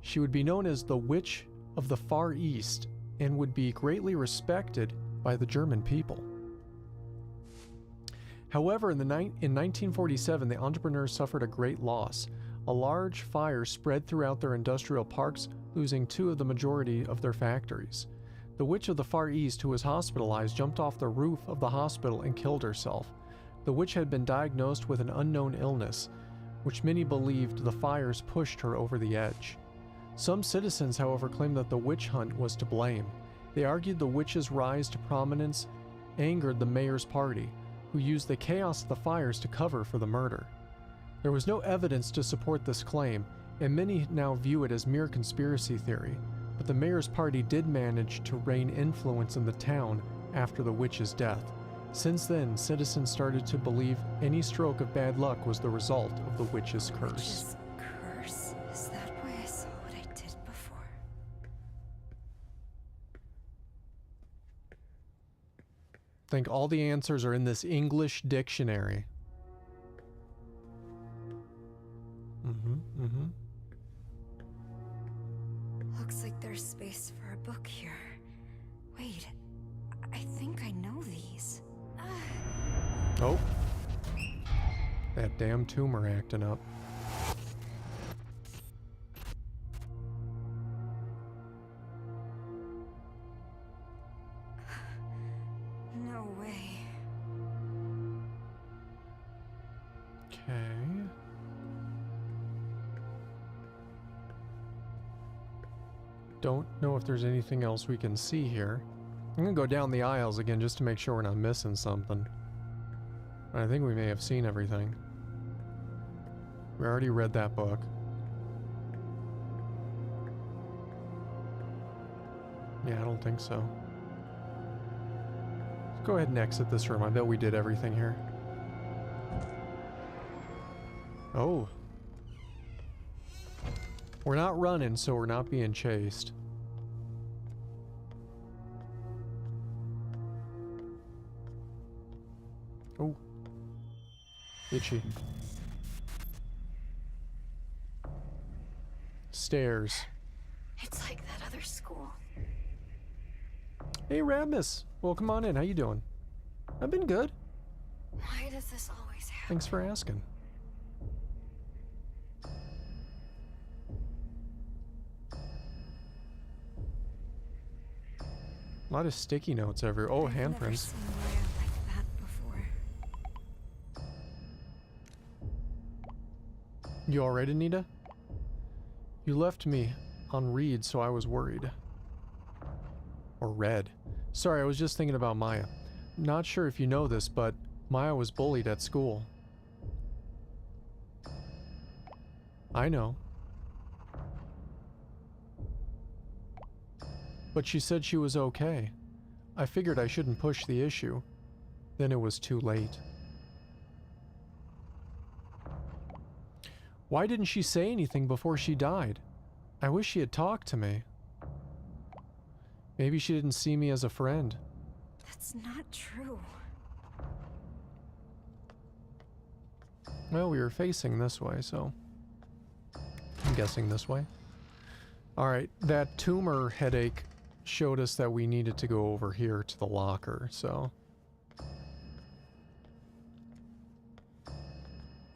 She would be known as the Witch of the Far East and would be greatly respected by the German people. However, in 1947, the entrepreneurs suffered a great loss. A large fire spread throughout their industrial parks, losing two of the majority of their factories. The Witch of the Far East, who was hospitalized, jumped off the roof of the hospital and killed herself. The witch had been diagnosed with an unknown illness, which many believed the fires pushed her over the edge. Some citizens, however, claimed that the witch hunt was to blame. They argued the witch's rise to prominence angered the mayor's party, who used the chaos of the fires to cover for the murder. There was no evidence to support this claim, and many now view it as mere conspiracy theory, but the mayor's party did manage to regain influence in the town after the witch's death. Since then, citizens started to believe any stroke of bad luck was the result of the witch's curse. Witch's curse? Is that why I saw what I did before? think all the answers are in this English dictionary. Looks like there's space for a book here. Wait, I think I know these. Oh. That damn tumor acting up. No way. Okay. Don't know if there's anything else we can see here. I'm gonna go down the aisles again just to make sure we're not missing something. I think we may have seen everything. We already read that book. Yeah, I don't think so. Let's go ahead and exit this room. I bet we did everything here. Oh. We're not running, so we're not being chased. Oh. Itchy. Stairs. It's like that other school. Hey, Radmus. Welcome on in. How you doing? I've been good. Why does this always happen? Thanks for asking. A lot of sticky notes everywhere. Oh, I've never handprints. seen Maya like that before. You alright, Anita? You left me on read, so I was worried. Or read. Sorry, I was just thinking about Maya. Not sure if you know this, but Maya was bullied at school. I know. But she said she was okay. I figured I shouldn't push the issue. Then it was too late. Why didn't she say anything before she died? I wish she had talked to me. Maybe she didn't see me as a friend. That's not true. Well, we were facing this way, so I'm guessing this way. Alright, that tumor headache showed us that we needed to go over here to the locker, so...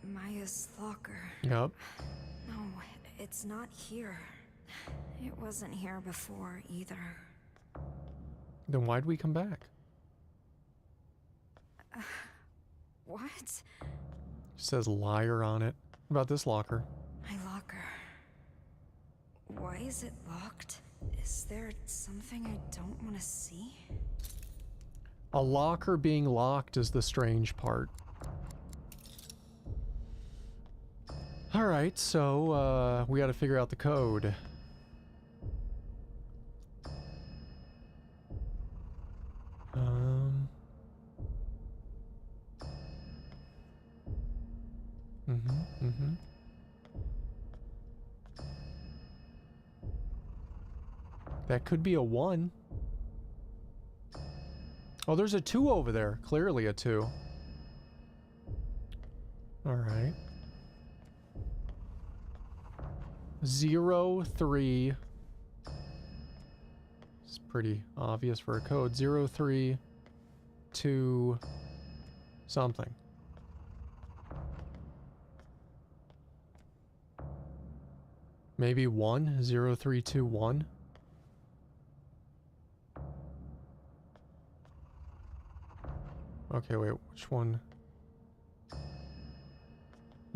Maya's locker. Yep. No, it's not here. It wasn't here before either. Then why'd we come back? What? It says liar on it. What about this locker? My locker. Why is it locked? Is there something I don't want to see? A locker being locked is the strange part. Alright, so, we gotta figure out the code. That could be a 1. Oh, there's a 2 over there. Clearly a 2. Alright. 0, 3. It's pretty obvious for a code. 0, 3, 2, something. Maybe 1? 0, 3, 2, 1? Okay, wait, which one?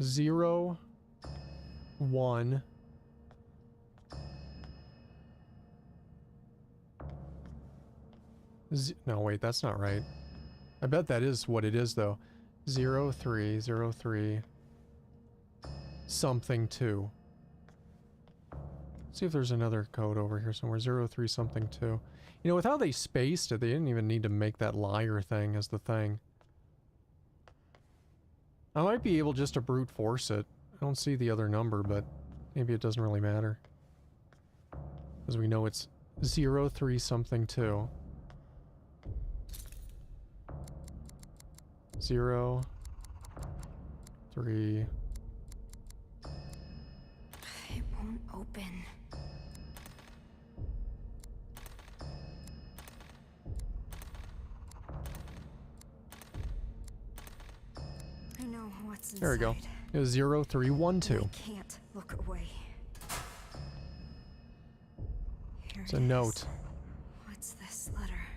0, 1. No, wait, that's not right. I bet that is what it is, though. 0, 3, 0, 3. Something 2. See if there's another code over here somewhere. 0, 3, something 2. You know, with how they spaced it, they didn't even need to make that liar thing as the thing. I might be able just to brute force it. I don't see the other number, but maybe it doesn't really matter. Because we know it's 0, 3, something 2. 0, 3. It won't open. I know what's inside. There we go. It was 0, 3, 1, 2. I can't look away. Here It's it a is. note. What's this letter?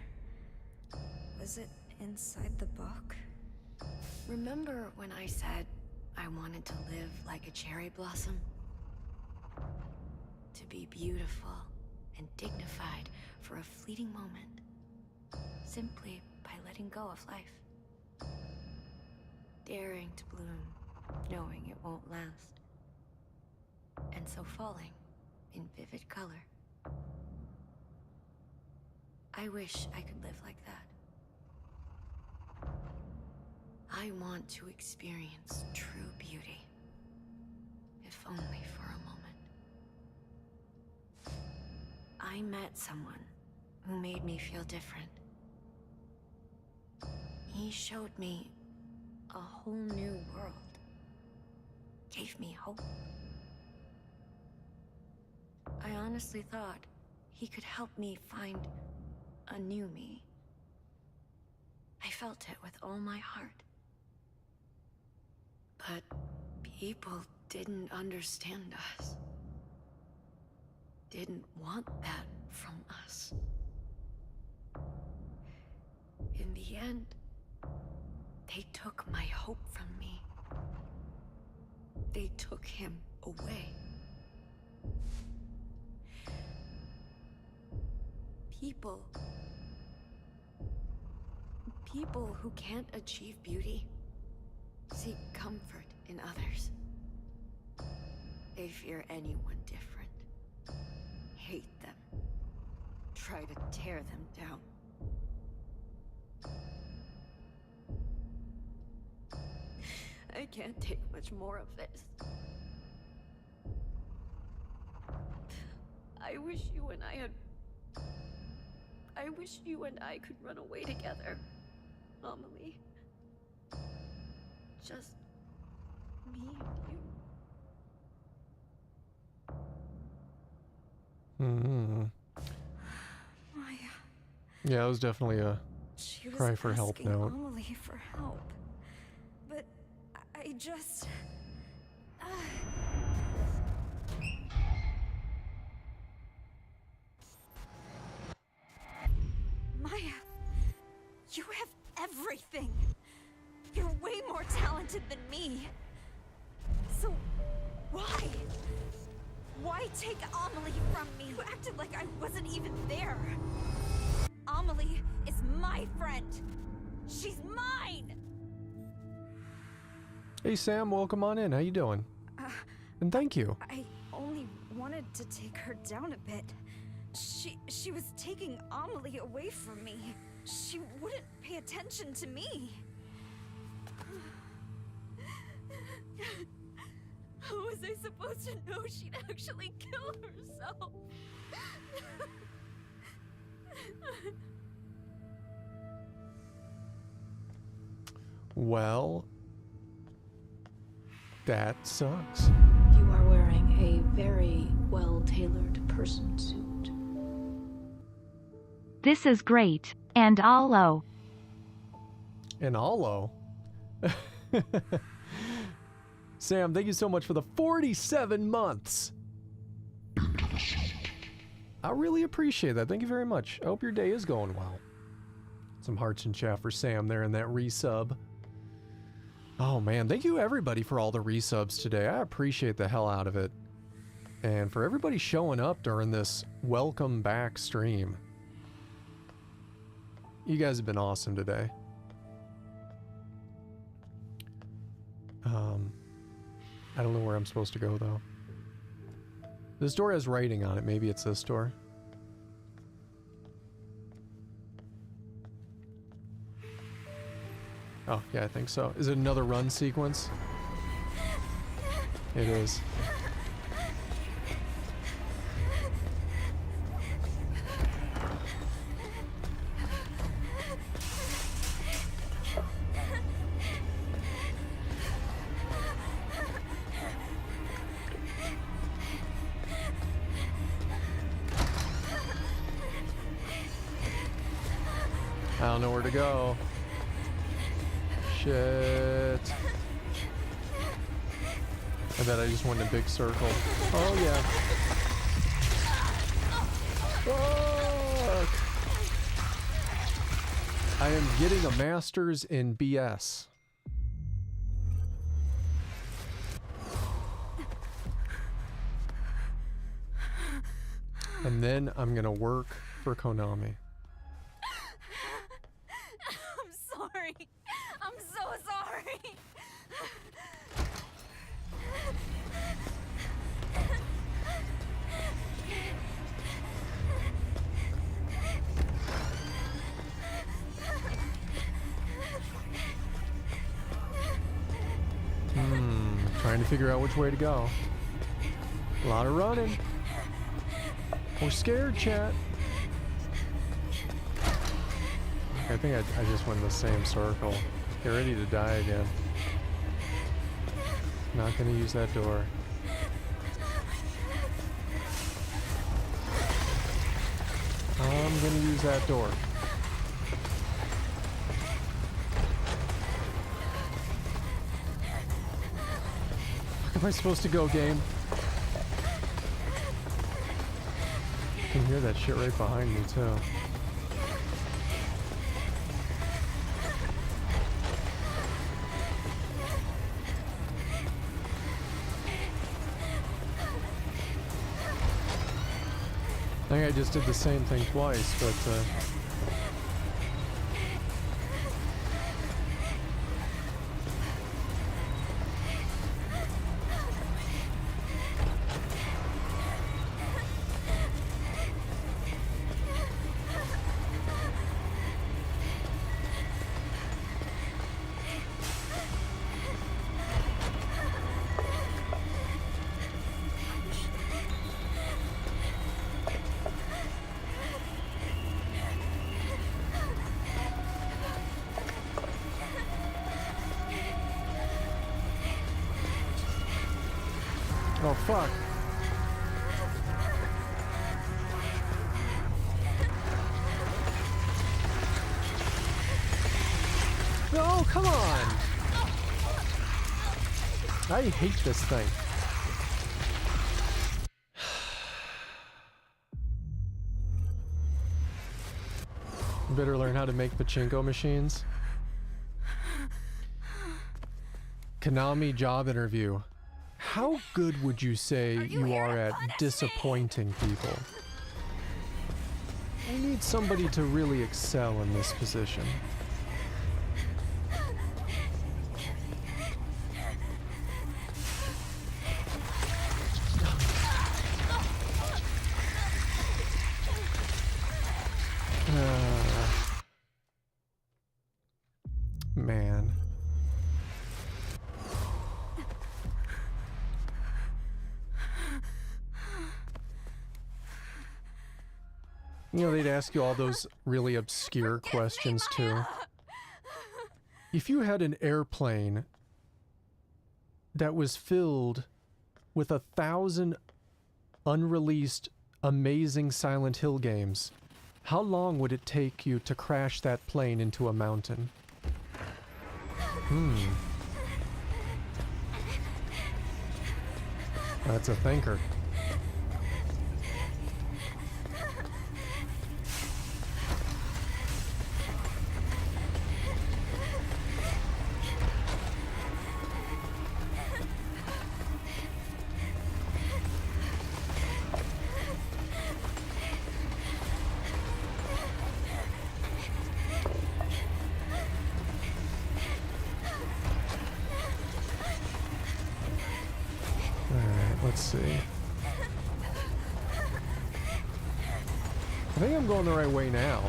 Was it inside the book? Remember when I said I wanted to live like a cherry blossom? To be beautiful and dignified for a fleeting moment, simply by letting go of life. Daring to bloom, knowing it won't last. And so falling in vivid color. I wish I could live like that. I want to experience true beauty, if only for a moment. I met someone who made me feel different. He showed me a whole new world, gave me hope. I honestly thought he could help me find a new me. I felt it with all my heart. But people didn't understand us. Didn't want that from us. In the end, they took my hope from me. They took him away. People who can't achieve beauty seek comfort in others. They fear anyone different, hate them, try to tear them down. I can't take much more of this. I wish you and I could run away together, Amelie. Just me and you. Mm-hmm. Maya. Yeah, it was definitely a She was cry for help asking note. Amelie for help. But I just... Maya, you have everything. You're way more talented than me. So, why? Why take Amelie from me? You acted like I wasn't even there. Amelie is my friend. She's mine. Hey Sam, welcome on in. How you doing? And thank you. I only wanted to take her down a bit. She was taking Amelie away from me. She wouldn't pay attention to me. How was I supposed to know she'd actually kill herself? Well, that sucks. You are wearing a very well-tailored person suit. This is great. And Allo. And Allo. Sam, thank you so much for the 47 months. I really appreciate that. Thank you very much. I hope your day is going well. Some hearts and chat for Sam there in that resub. Oh man, thank you everybody for all the resubs today. I appreciate the hell out of it. And for everybody showing up during this welcome back stream. You guys have been awesome today. I don't know where I'm supposed to go though. This door has writing on it. Maybe it's this door. Oh, yeah, I think so. Is it another run sequence? It is. don't know where to go. Shit. I bet I just went in a big circle. Oh yeah. Fuck. I am getting a master's in BS. And then I'm gonna work for Konami. I'm sorry. I'm so sorry. Trying to figure out which way to go. A lot of running. We're scared, chat. I think I just went in the same circle. Get ready to die again. Not gonna use that door. I'm gonna use that door. Where am I supposed to go, game? I can hear that shit right behind me, too. I think I just did the same thing twice, but oh fuck. No, come on. I hate this thing. Better learn how to make pachinko machines. Konami job interview. How good would you say you are at disappointing people? I need somebody to really excel in this position. Man. You know, they'd ask you all those really obscure questions too. If you had an airplane that was filled with 1,000 unreleased amazing Silent Hill games, how long would it take you to crash that plane into a mountain? That's a thinker. Let's see. I think I'm going the right way now.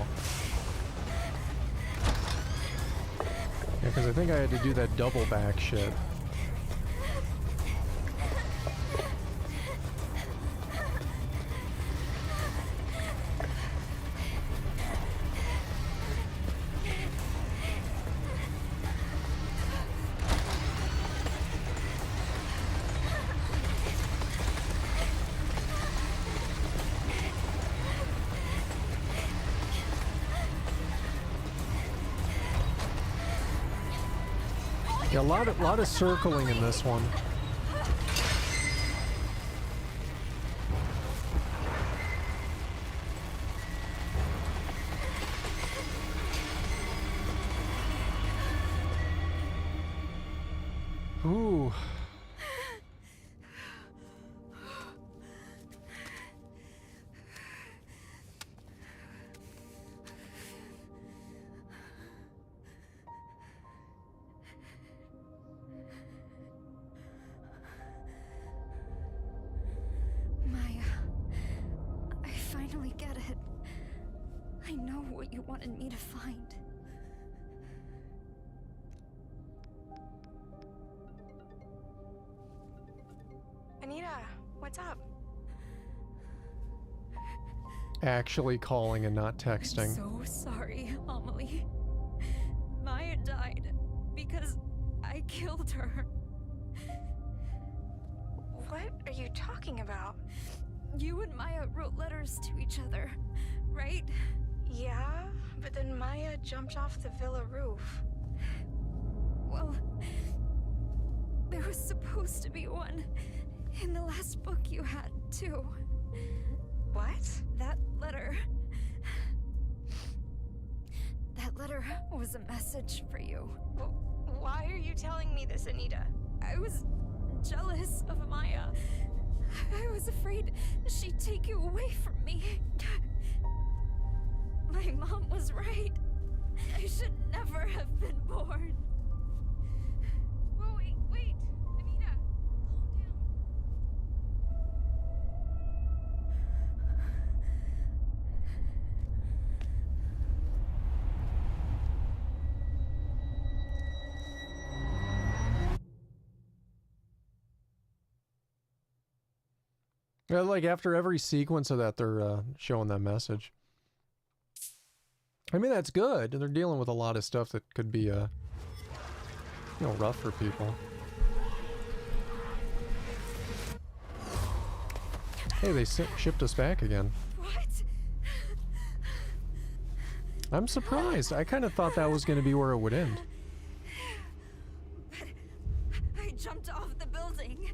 Yeah, because I think I had to do that double back shit. Yeah, a lot of circling in this one. Ooh. Maya, I finally get it. I know what you wanted me to find. Anita, what's up? Actually calling and not I'm texting. so sorry, Amelie. Maya died because I killed her. What are you talking about? You and Maya wrote letters to each other, right? Yeah, but then Maya jumped off the villa roof. Well, there was supposed to be one in the last book you had, too. What? That letter was a message for you. Why are you telling me this, Anita? I was jealous of Maya. I was afraid she'd take you away from me. My mom was right. I should never have been born. Whoa, wait, Anita, calm down. Yeah, like after every sequence of that, they're showing that message. I mean, that's good. They're dealing with a lot of stuff that could be, you know, rough for people. Hey, they shipped us back again. What? I'm surprised. I kind of thought that was going to be where it would end. But I jumped off the building.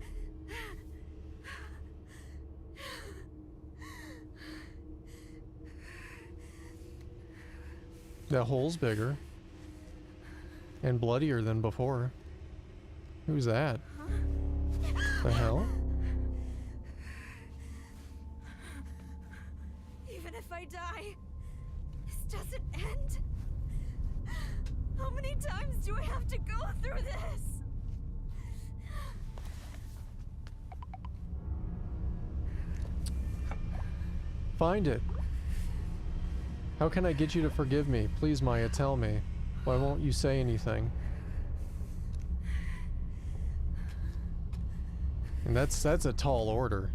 That hole's bigger. And bloodier than before. Who's that? The hell? Even if I die, this doesn't end. How many times do I have to go through this? Find it. How can I get you to forgive me? Please, Maya, tell me. Why won't you say anything? And that's a tall order.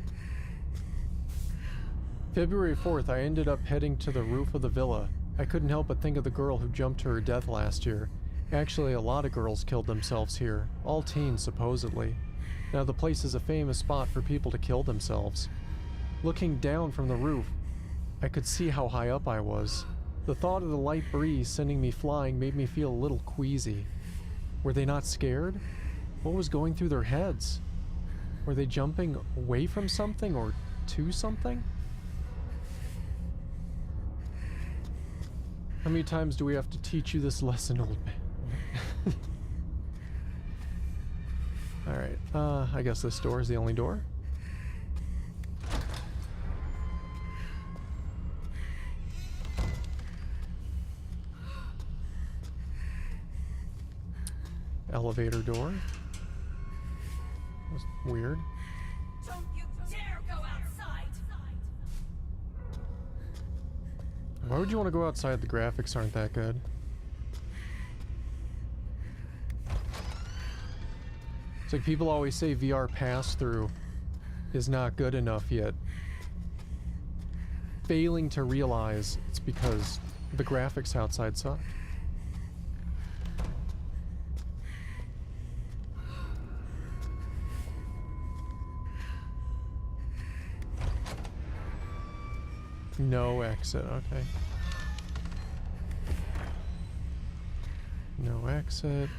February 4th, I ended up heading to the roof of the villa. I couldn't help but think of the girl who jumped to her death last year. Actually, a lot of girls killed themselves here. All teens, supposedly. Now, the place is a famous spot for people to kill themselves. Looking down from the roof, I could see how high up I was. The thought of the light breeze sending me flying made me feel a little queasy. Were they not scared? What was going through their heads? Were they jumping away from something or to something? How many times do we have to teach you this lesson, old man? Alright, I guess this door is the only door. Elevator door. That's weird. Don't you dare go outside! Why would you want to go outside? The graphics aren't that good. It's like people always say VR pass-through is not good enough yet. Failing to realize it's because the graphics outside suck. No exit, okay. No exit.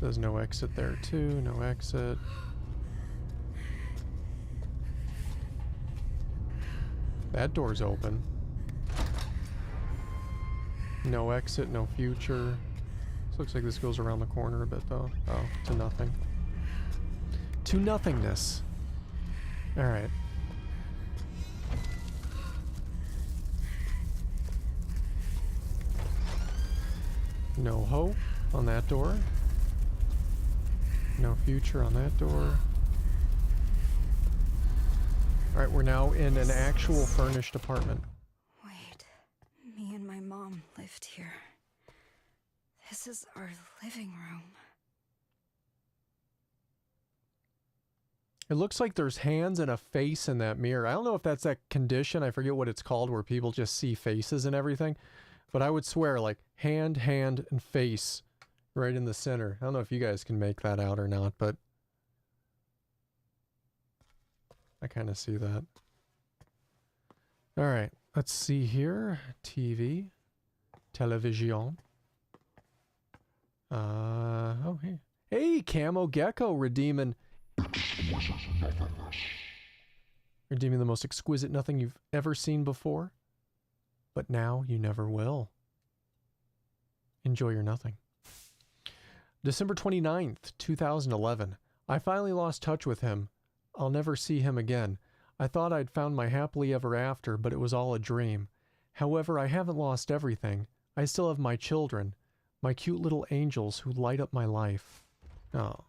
Says no exit there too, no exit. That door's open. No exit, no future. This looks like this goes around the corner a bit though. Oh, to nothing. To nothingness. Alright. No hope on that door. No future on that door. Alright, we're now in an actual furnished apartment. Wait, me and my mom lived here. This is our living room. It looks like there's hands and a face in that mirror. I don't know if that's that condition, I forget what it's called, where people just see faces and everything. But I would swear, like, hand, and face right in the center. I don't know if you guys can make that out or not, but I kind of see that. All right, let's see here. TV. Television. Oh, hey. Hey, Camo Gecko redeeming the most exquisite nothing you've ever seen before. But now you never will. Enjoy your nothing. December 29th, 2011. I finally lost touch with him. I'll never see him again. I thought I'd found my happily ever after, but it was all a dream. However, I haven't lost everything. I still have my children, my cute little angels who light up my life. Oh.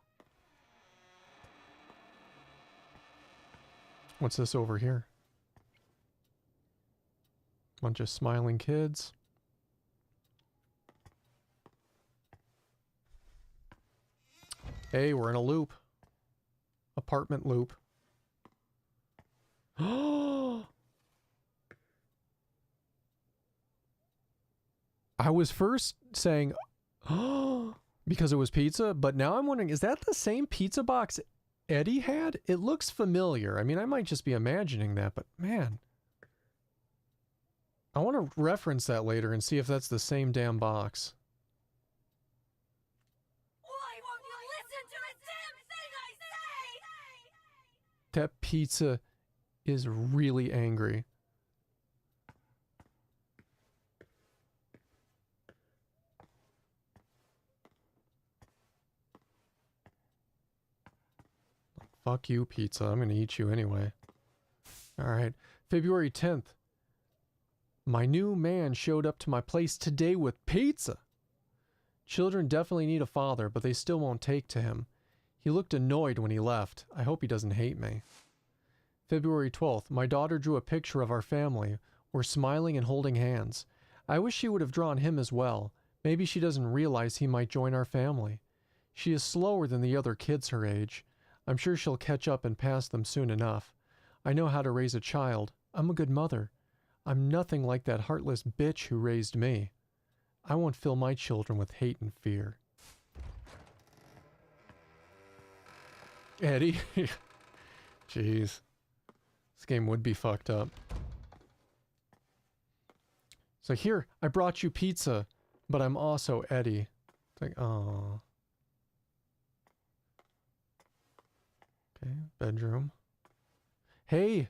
What's this over here? Bunch of smiling kids. Hey, we're in a loop. Apartment loop. I was first saying, because it was pizza, but now I'm wondering, is that the same pizza box Eddie had? It looks familiar. I mean, I might just be imagining that, but man. I want to reference that later and see if that's the same damn box. Why won't you listen to a damn thing I say? That pizza is really angry. Fuck you, pizza. I'm gonna eat you anyway. Alright. February 10th. My new man showed up to my place today with pizza. Children definitely need a father, but they still won't take to him. He looked annoyed when he left. I hope he doesn't hate me. February 12th. My daughter drew a picture of our family. We're smiling and holding hands. I wish she would have drawn him as well. Maybe she doesn't realize he might join our family. She is slower than the other kids her age. I'm sure she'll catch up and pass them soon enough. I know how to raise a child. I'm a good mother. I'm nothing like that heartless bitch who raised me. I won't fill my children with hate and fear. Eddie? Jeez. This game would be fucked up. So here, I brought you pizza, but I'm also Eddie. It's like, oh. Okay, bedroom. Hey!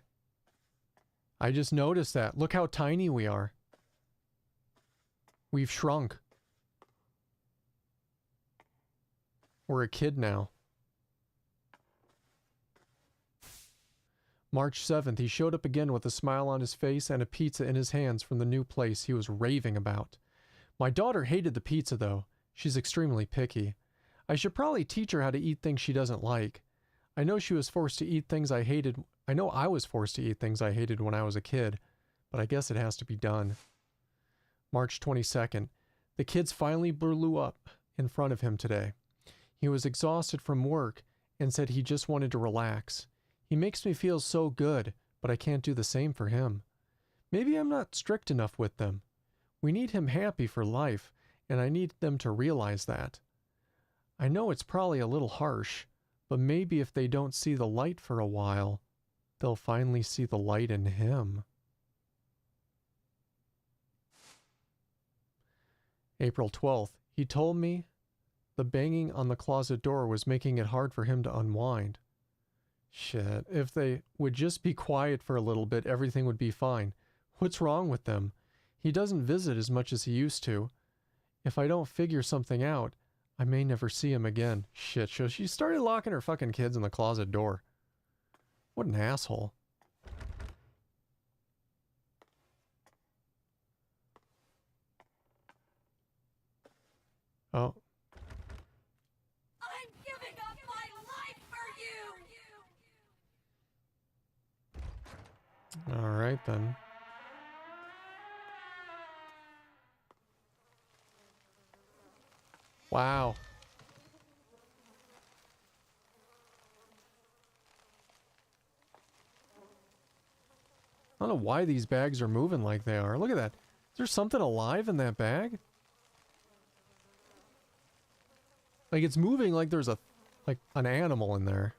I just noticed that. Look how tiny we are. We've shrunk. We're a kid now. March 7th, he showed up again with a smile on his face and a pizza in his hands from the new place he was raving about. My daughter hated the pizza though. She's extremely picky. I should probably teach her how to eat things she doesn't like. I know she was forced to eat things I hated. I know I was forced to eat things I hated when I was a kid, but I guess it has to be done. March 22nd. The kids finally blew up in front of him today. He was exhausted from work and said he just wanted to relax. He makes me feel so good, but I can't do the same for him. Maybe I'm not strict enough with them. We need him happy for life, and I need them to realize that. I know it's probably a little harsh, but maybe if they don't see the light for a while, they'll finally see the light in him. April 12th. He told me The banging on the closet door was making it hard for him to unwind. Shit, if they would just be quiet for a little bit, everything would be fine. What's wrong with them? He doesn't visit as much as he used to. If I don't figure something out, I may never see him again. Shit, so she started locking her fucking kids in the closet door. What an asshole. Oh. I'm giving up my life for you! All right then. Wow. I don't know why these bags are moving like they are. Look at that. Is there something alive in that bag? Like it's moving like there's an animal in there.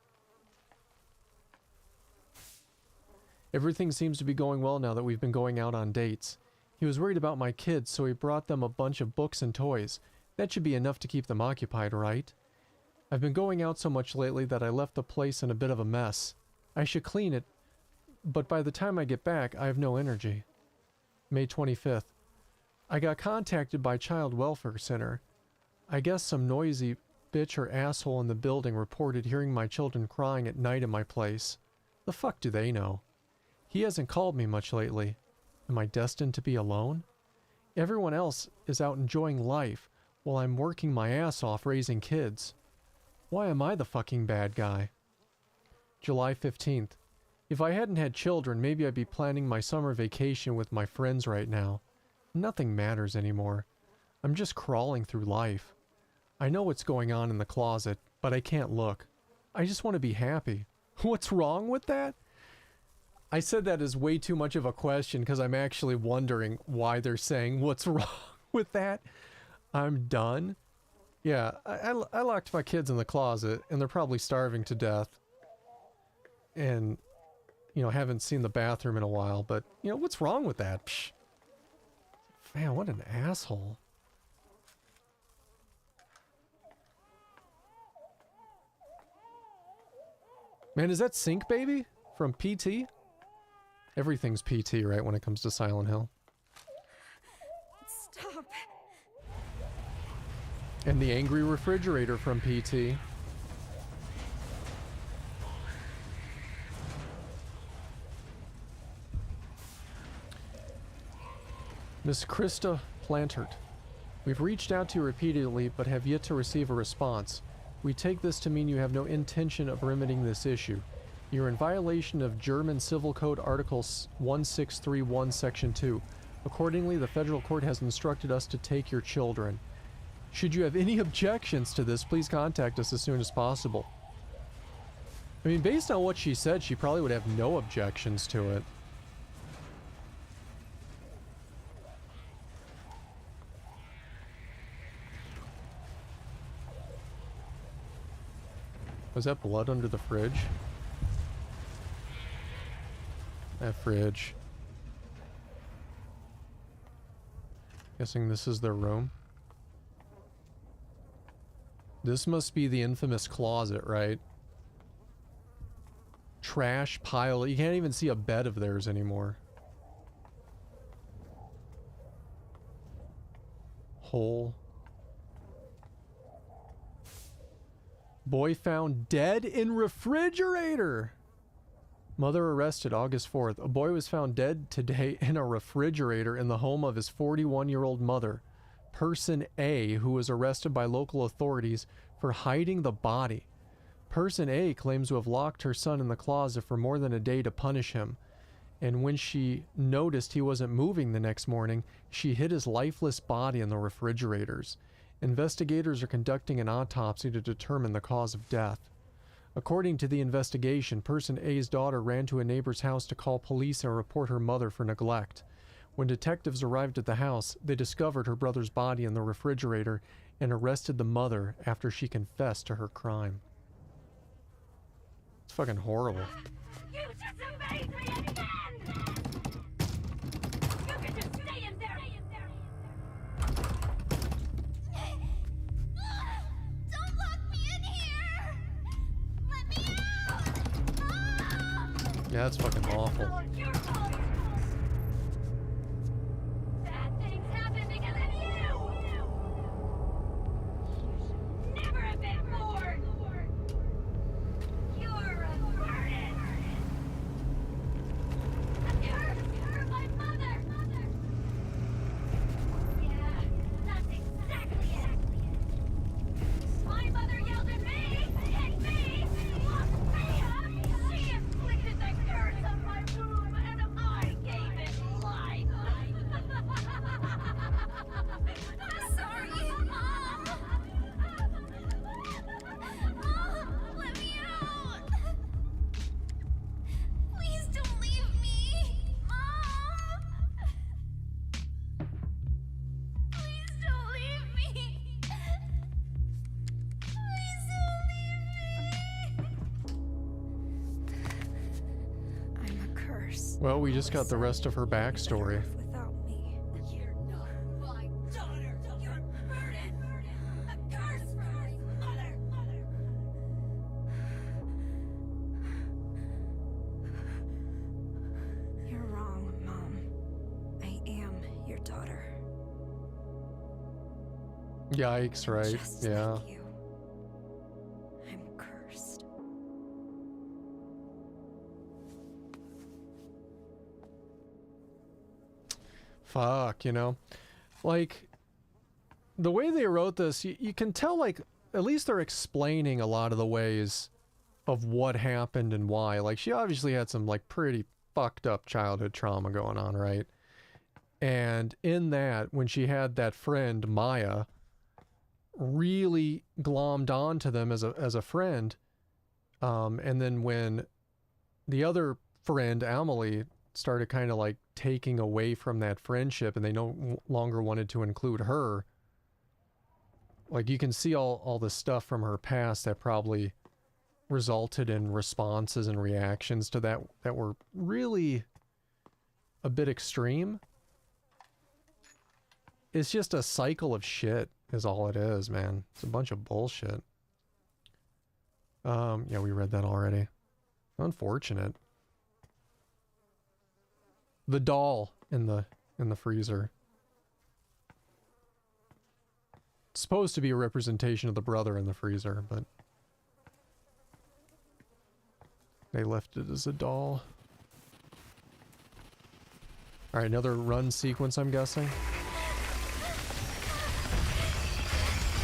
Everything seems to be going well now that we've been going out on dates. He was worried about my kids, so he brought them a bunch of books and toys. That should be enough to keep them occupied, right? I've been going out so much lately that I left the place in a bit of a mess. I should clean it, but by the time I get back, I have no energy. May 25th. I got contacted by Child Welfare Center. I guess some noisy bitch or asshole in the building reported hearing my children crying at night in my place. The fuck do they know? He hasn't called me much lately. Am I destined to be alone? Everyone else is out enjoying life while I'm working my ass off raising kids. Why am I the fucking bad guy? July 15th. If I hadn't had children, maybe I'd be planning my summer vacation with my friends right now. Nothing matters anymore. I'm just crawling through life. I know what's going on in the closet, but I can't look. I just want to be happy. What's wrong with that? I said that as way too much of a question because I'm actually wondering why they're saying what's wrong with that. I'm done. Yeah, I locked my kids in the closet and they're probably starving to death. And, you know, haven't seen the bathroom in a while, but, you know, what's wrong with that? Psh. Man, what an asshole. Man, is that Sync Baby from PT? Everything's PT, right, when it comes to Silent Hill. Stop. And the angry refrigerator from PT. Miss Krista Plantert. We've reached out to you repeatedly, but have yet to receive a response. We take this to mean you have no intention of remedying this issue. You're in violation of German Civil Code Article 1631, Section 2. Accordingly, the federal court has instructed us to take your children. Should you have any objections to this, please contact us as soon as possible. I mean, based on what she said, she probably would have no objections to it. Was that blood under the fridge? That fridge. Guessing this is their room. This must be the infamous closet, right? Trash pile. You can't even see a bed of theirs anymore. Hole. Boy found dead in refrigerator. Mother arrested August 4th. A boy was found dead today in a refrigerator in the home of his 41-year-old mother. Person A, who was arrested by local authorities for hiding the body. Person A claims to have locked her son in the closet for more than a day to punish him. And when she noticed he wasn't moving the next morning, she hid his lifeless body in the refrigerators. Investigators are conducting an autopsy to determine the cause of death. According to the investigation, Person A's daughter ran to a neighbor's house to call police and report her mother for neglect. When detectives arrived at the house, they discovered her brother's body in the refrigerator and arrested the mother after she confessed to her crime. It's fucking horrible. You disobeyed me again! You can just stay in there! Yeah, that's fucking awful. Your fault. Bad things happen because of you. You should never have been born. You're a burden. A curse for my mother. Yeah, that's exactly it. My mother yelled at me, hit me, locked me up. She inflicted the curse on my womb, and I gave it life. I'm sorry, Mom. Mom, let me out. Please don't leave me, Mom. Please don't leave me. Please don't leave me. I'm a curse. Well, we just got the rest of her backstory. Without me. You're not my daughter. You're a burden. A curse for my mother. You're wrong, Mom. I am your daughter. Yikes, right? Just Yeah. like you. I'm cursed. Fuck, you know? Like, the way they wrote this, you can tell, like, at least they're explaining a lot of the ways of what happened and why. Like, she obviously had some, like, pretty fucked up childhood trauma going on, right? And in that, when she had that friend, Maya, really glommed onto them as a friend, and then when the other friend, Amelie, started kind of like taking away from that friendship and they no longer wanted to include her, like you can see all the stuff from her past that probably resulted in responses and reactions to that were really a bit extreme. It's just a cycle of shit is all it is, man. It's a bunch of bullshit. Yeah, we read that already. Unfortunate. The doll in the freezer. It's supposed to be a representation of the brother in the freezer, but they left it as a doll. Alright, another run sequence, I'm guessing.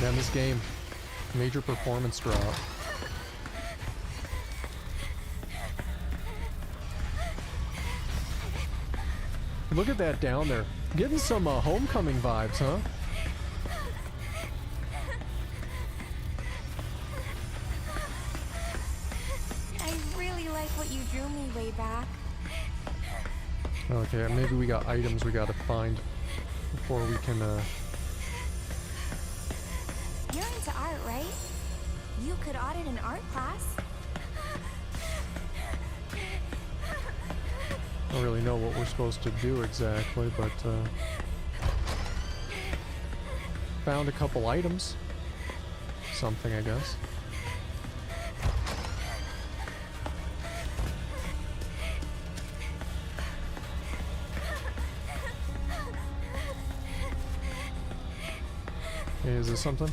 Man, this game, major performance drop. Look at that down there. Getting some Homecoming vibes, huh? I really like what you drew me way back. Okay, maybe we got items we gotta find before we can, You're into art, right? You could audit an art class. I don't really know what we're supposed to do exactly, but found a couple items. Something, I guess. Hey, is this something?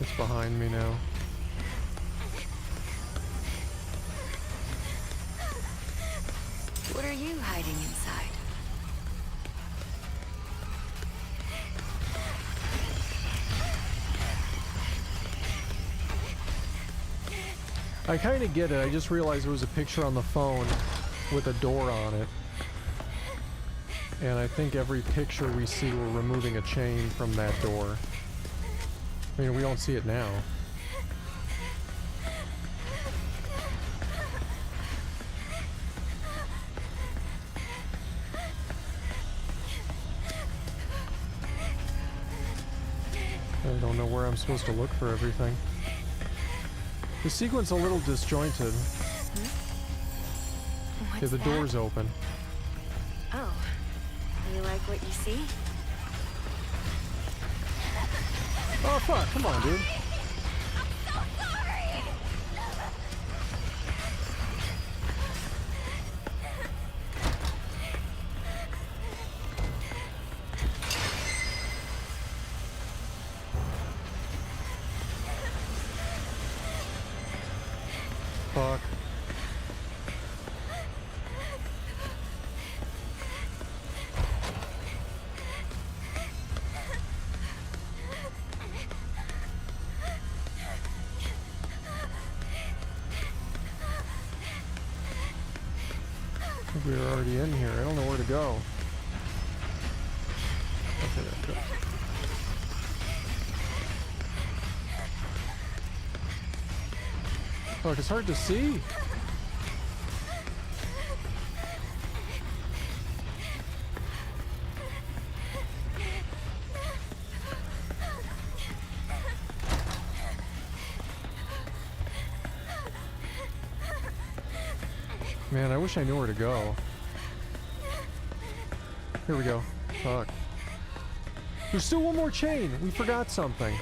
It's behind me now. What are you hiding inside? I kind of get it. I just realized there was a picture on the phone with a door on it. And I think every picture we see, we're removing a chain from that door. I mean, we don't see it now. I don't know where I'm supposed to look for everything. The sequence a little disjointed. What's Okay, the that? door's open. Oh, you like what you see? Oh fuck, come on, dude. Fuck. I think we were already in here. I don't know where to go. Okay, there we go. Fuck, it's hard to see. Man, I wish I knew where to go. Here we go. Fuck. There's still one more chain. We forgot something.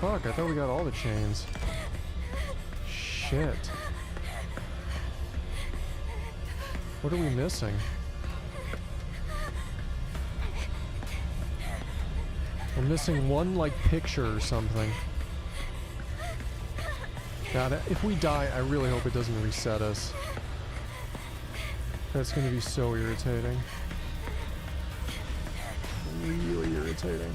Fuck, I thought we got all the chains. Shit. What are we missing? We're missing one, like, picture or something. God, if we die, I really hope it doesn't reset us. That's gonna be so irritating. Really irritating.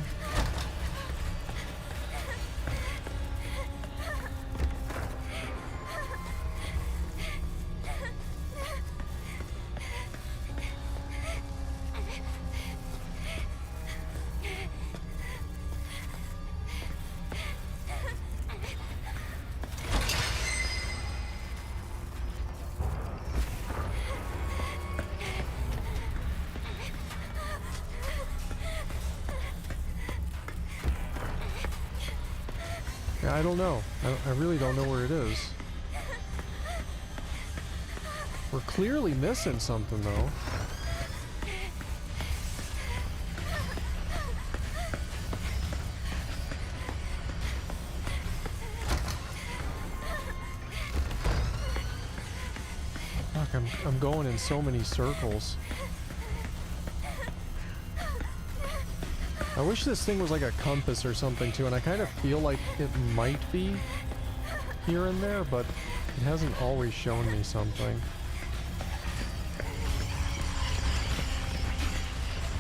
I don't know. I really don't know where it is. We're clearly missing something, though. Fuck, I'm going in so many circles. I wish this thing was like a compass or something too, and I kind of feel like it might be here and there, but it hasn't always shown me something.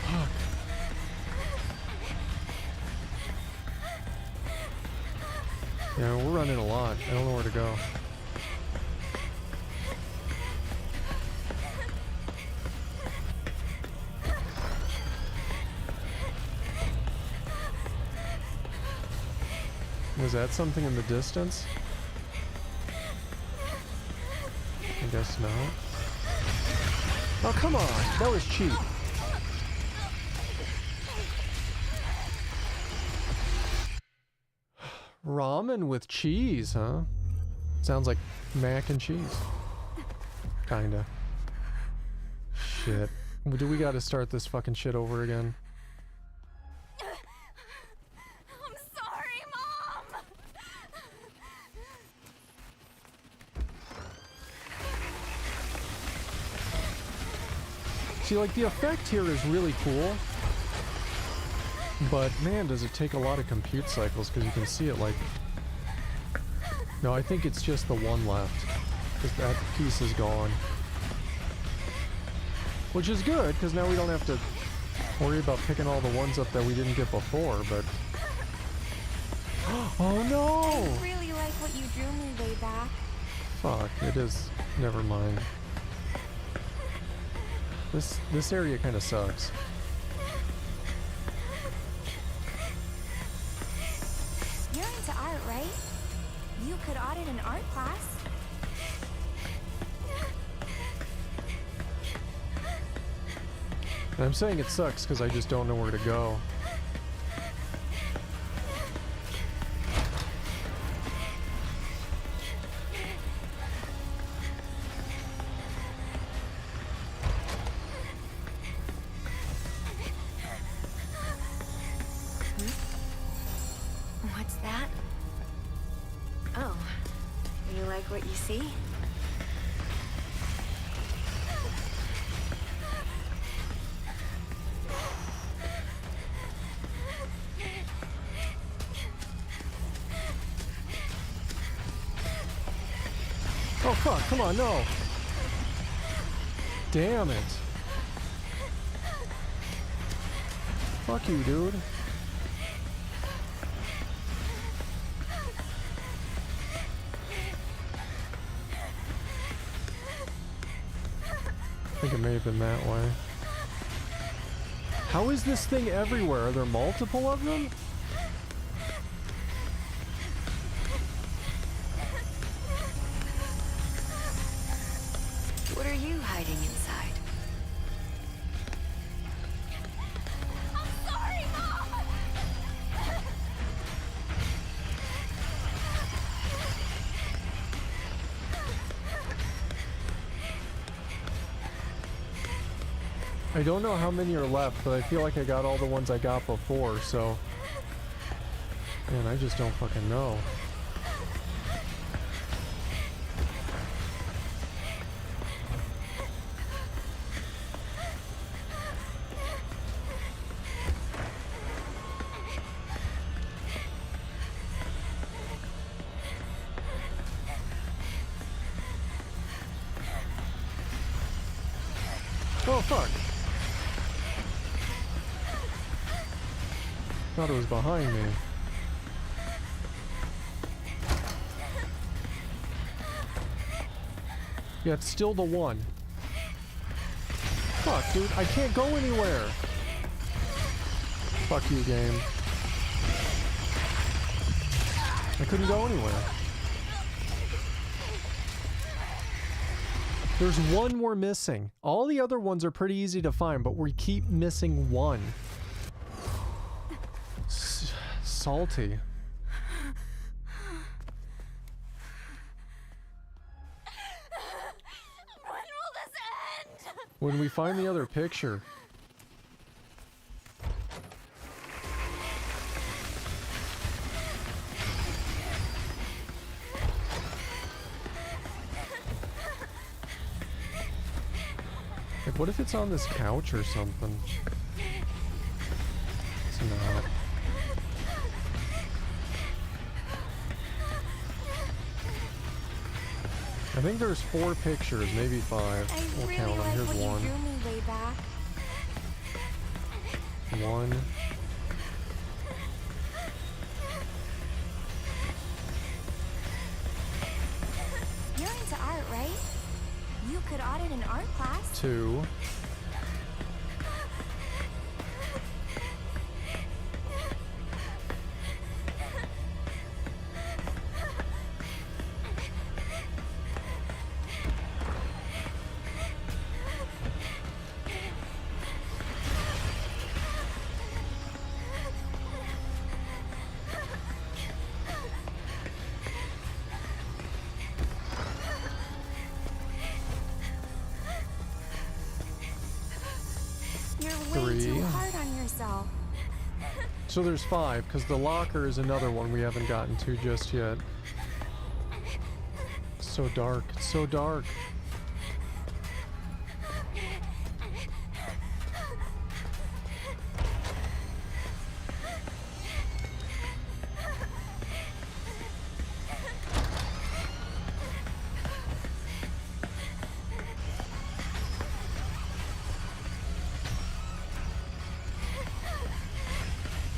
Fuck. Yeah, we're running a lot. I don't know where to go. Was that something in the distance? I guess not. Oh, come on! That was cheap. Ramen with cheese, huh? Sounds like mac and cheese. Kinda. Shit. Do we gotta start this fucking shit over again? See, like, the effect here is really cool, but man, does it take a lot of compute cycles, because you can see it, like... No, I think it's just the one left, because that piece is gone. Which is good, because now we don't have to worry about picking all the ones up that we didn't get before, but... Oh no! I really like what you drew me way back. Fuck, it is... Never mind. This area kind of sucks. You're into art, right? You could audit an art class. And I'm saying it sucks because I just don't know where to go. like what you see? Oh fuck, come on, no. Damn it. Fuck you, dude. I think it may have been that way. How is this thing everywhere? Are there multiple of them? What are you hiding inside? I'm sorry, Mom! I don't know how many are left, but I feel like I got all the ones I got before, so... Man, I just don't fucking know. Oh, fuck. Thought it was behind me. Yeah, it's still the one. Fuck, dude, I can't go anywhere. Fuck you, game. I couldn't go anywhere. There's one we're missing. All the other ones are pretty easy to find, but we keep missing one. Salty. When will this end? When we find the other picture. Like, what if it's on this couch or something? It's not. I think there's 4 pictures, maybe 5. We'll count them. Here's one. drew me way back. 1. You're into art, right? You could audit an art class. 2. You're way 3. too hard on yourself. So there's 5, because the locker is another one we haven't gotten to just yet. It's so dark. It's so dark.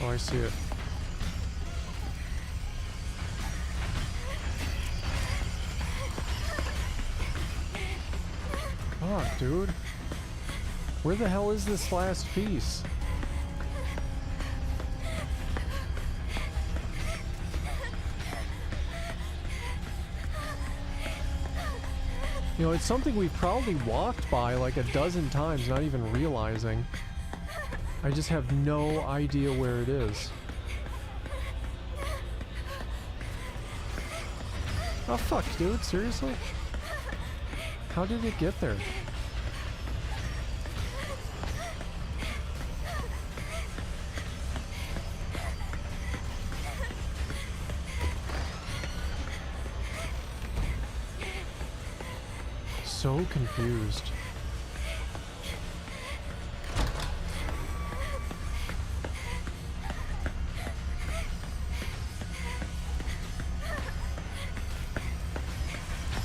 Oh, I see it. Fuck, dude. Where the hell is this last piece? You know, it's something we've probably walked by like a dozen times, not even realizing. I just have no idea where it is. Oh fuck, dude, seriously? How did it get there? so confused.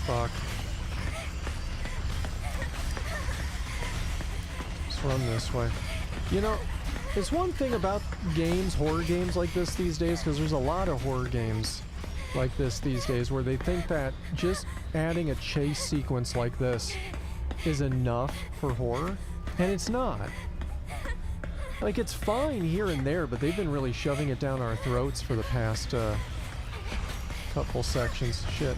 Fuck. Let's run this way. You know, it's one thing about games, horror games like this these days, because there's a lot of horror games like this these days where they think that just adding a chase sequence like this is enough for horror, and it's not. Like, it's fine here and there, but they've been really shoving it down our throats for the past couple sections. Shit.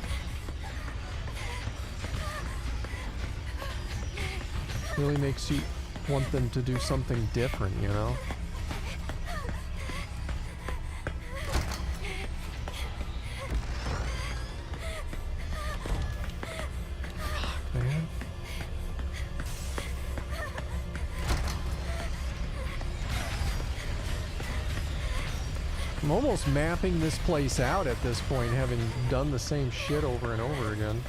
Really makes you want them to do something different, you know? Man. I'm almost mapping this place out at this point, having done the same shit over and over again.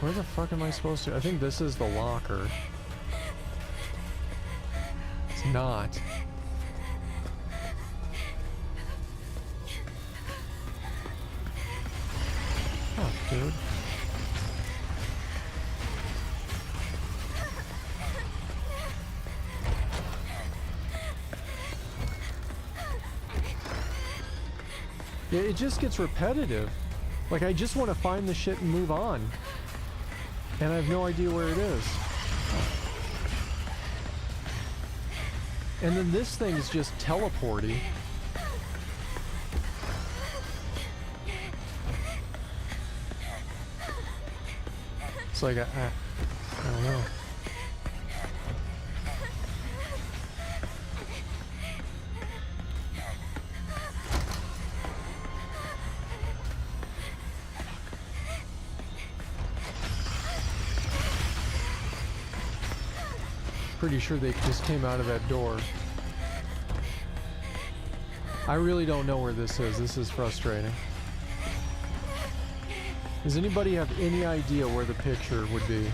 Where the fuck am I supposed to? I think this is the locker. It's not. Oh, dude. Yeah, it just gets repetitive. Like, I just want to find the shit and move on. And I have no idea where it is. And then this thing's just teleporty. It's like, I don't know. Pretty sure they just came out of that door. I really don't know where this is. This is frustrating. Does anybody have any idea where the picture would be?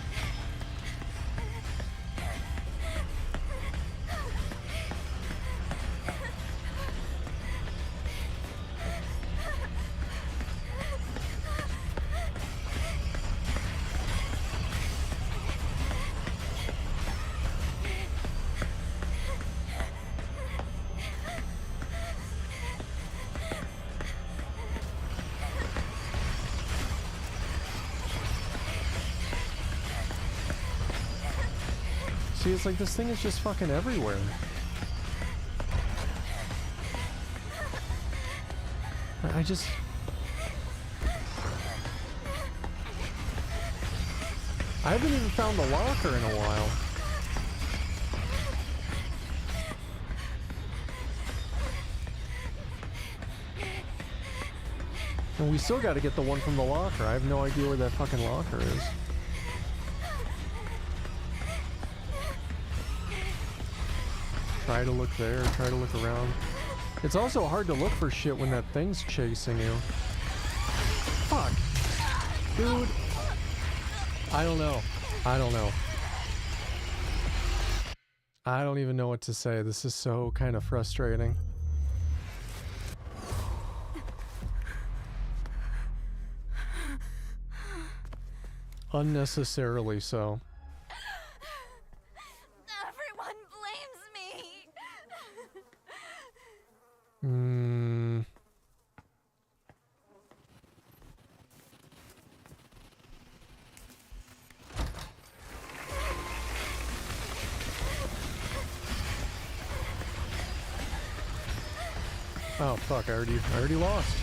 See, it's like this thing is just fucking everywhere. I just... I haven't even found the locker in a while. And we still got to get the one from the locker. I have no idea where that fucking locker is. Try to look there, try to look around. It's also hard to look for shit when that thing's chasing you. Fuck. Dude. I don't know. I don't know. I don't even know what to say. This is so kind of frustrating. Unnecessarily so. Everyone blames me. Oh fuck, I already lost.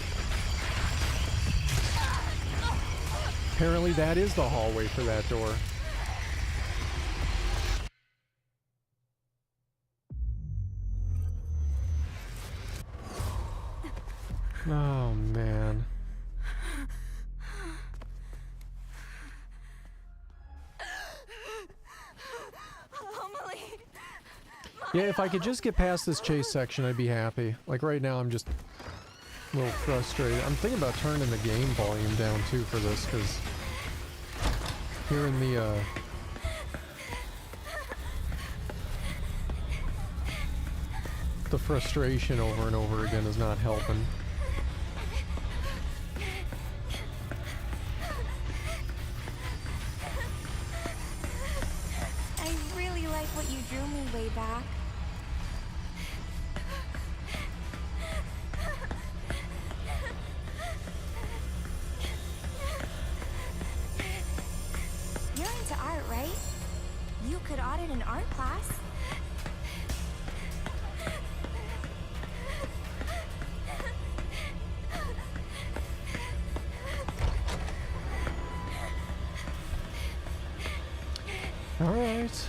Apparently that is the hallway for that door. Oh man. Yeah, if I could just get past this chase section, I'd be happy. Like right now, I'm just a little frustrated. I'm thinking about turning the game volume down too for this, because hearing the frustration over and over again is not helping. I really like what you drew me way back. You're into art, right? You could audit an art class. All right.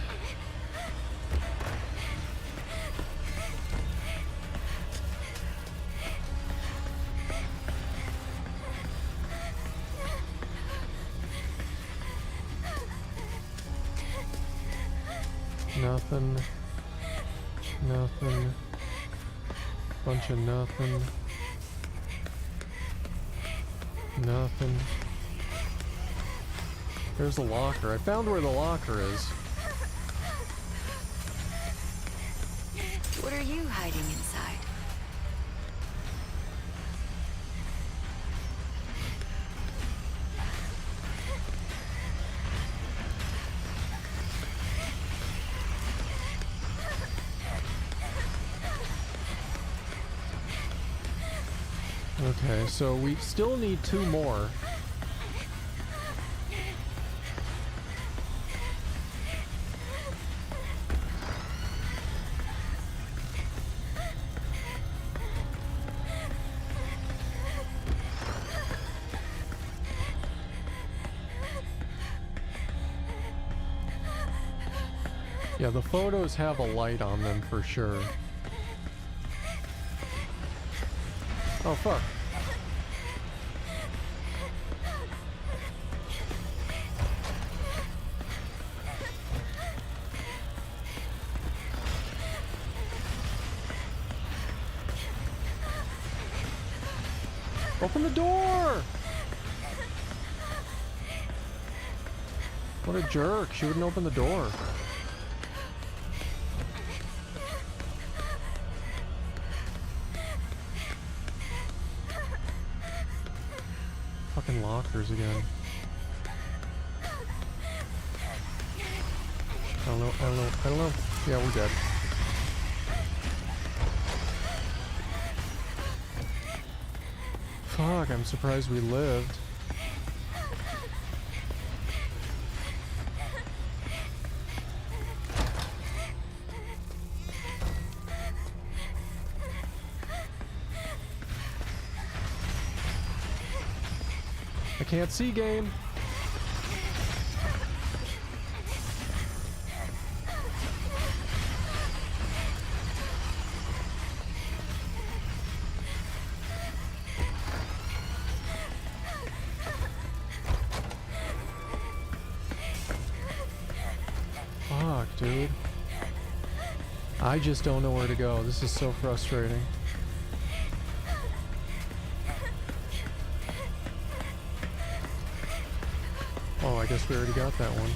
Nothing. Nothing. Bunch of nothing. Nothing. There's the locker. I found where the locker is. What are you hiding inside? Okay, so we still need 2 more. Yeah, the photos have a light on them for sure. Oh, fuck. Open the door! What a jerk. She wouldn't open the door. Fucking lockers again. I don't know. Yeah, we're dead. Fuck, I'm surprised we lived. I can't see, game. Fuck, dude. I just don't know where to go. This is so frustrating. Oh, I guess we already got that one.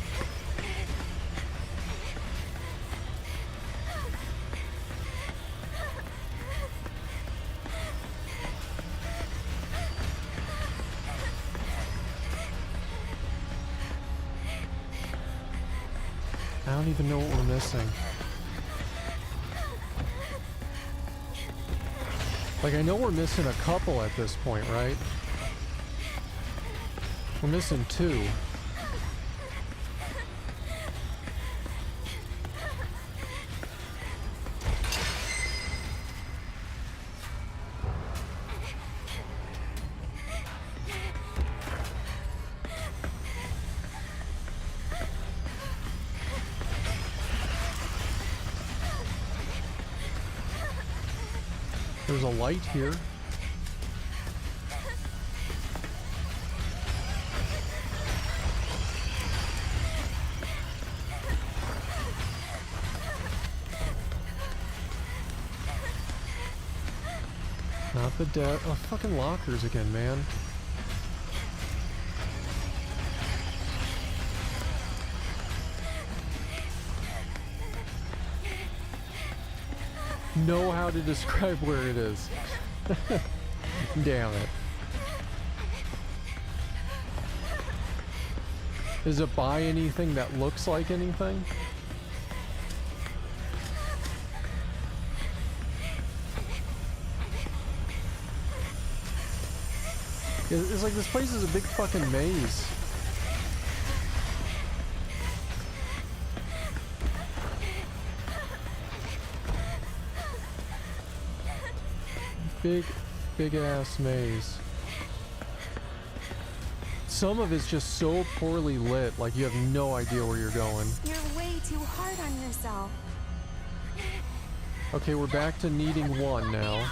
I don't even know what we're missing. Like, I know we're missing a couple at this point, right? We're missing 2. There's a light here. Not the dead. Oh, fucking lockers again, man. Know how to describe where it is. Damn it. Does it buy anything that looks like anything? It's like this place is a big fucking maze. Big ass maze. Some of it's just so poorly lit, like you have no idea where you're going. You're way too hard on yourself. Okay, we're back to needing one now.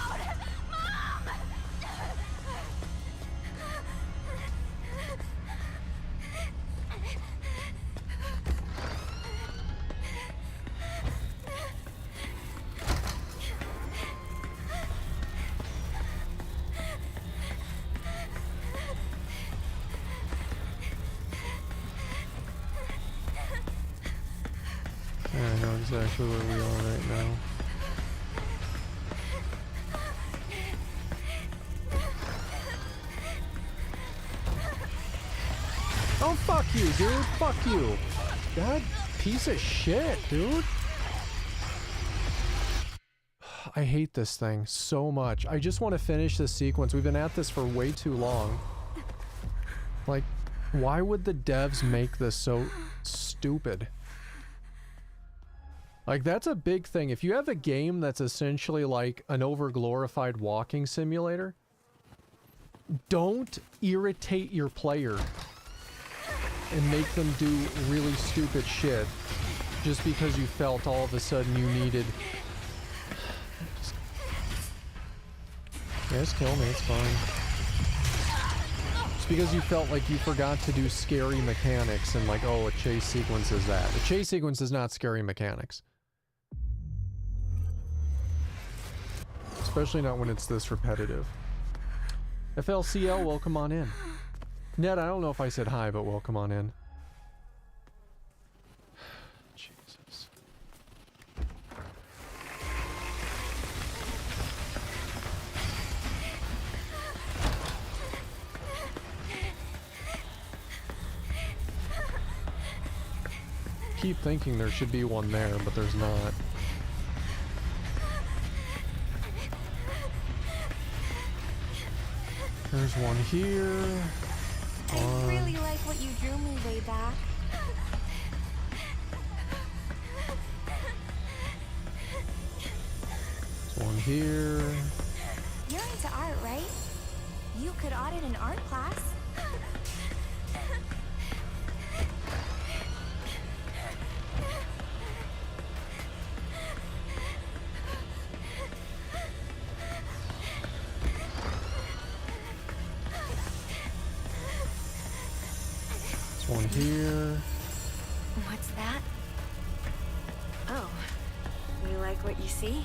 I know exactly where we are right now. Oh, fuck you, dude. Fuck you. God, piece of shit, dude. I hate this thing so much. I just want to finish this sequence. We've been at this for way too long. Like, why would the devs make this so stupid? Like, that's a big thing. If you have a game that's essentially like an over-glorified walking simulator, don't irritate your player and make them do really stupid shit just because you felt all of a sudden you needed... Yeah, just kill me, it's fine. Just because you felt like you forgot to do scary mechanics and like, oh, a chase sequence is that. A chase sequence is not scary mechanics. Especially not when it's this repetitive. FLCL, welcome on in. Ned, I don't know if I said hi, but welcome on in. Jesus. Keep thinking there should be one there, but there's not. There's one here. I really like what you drew me way back. There's one here. You're into art, right? You could audit an art class. One here. What's that? Oh, you like what you see?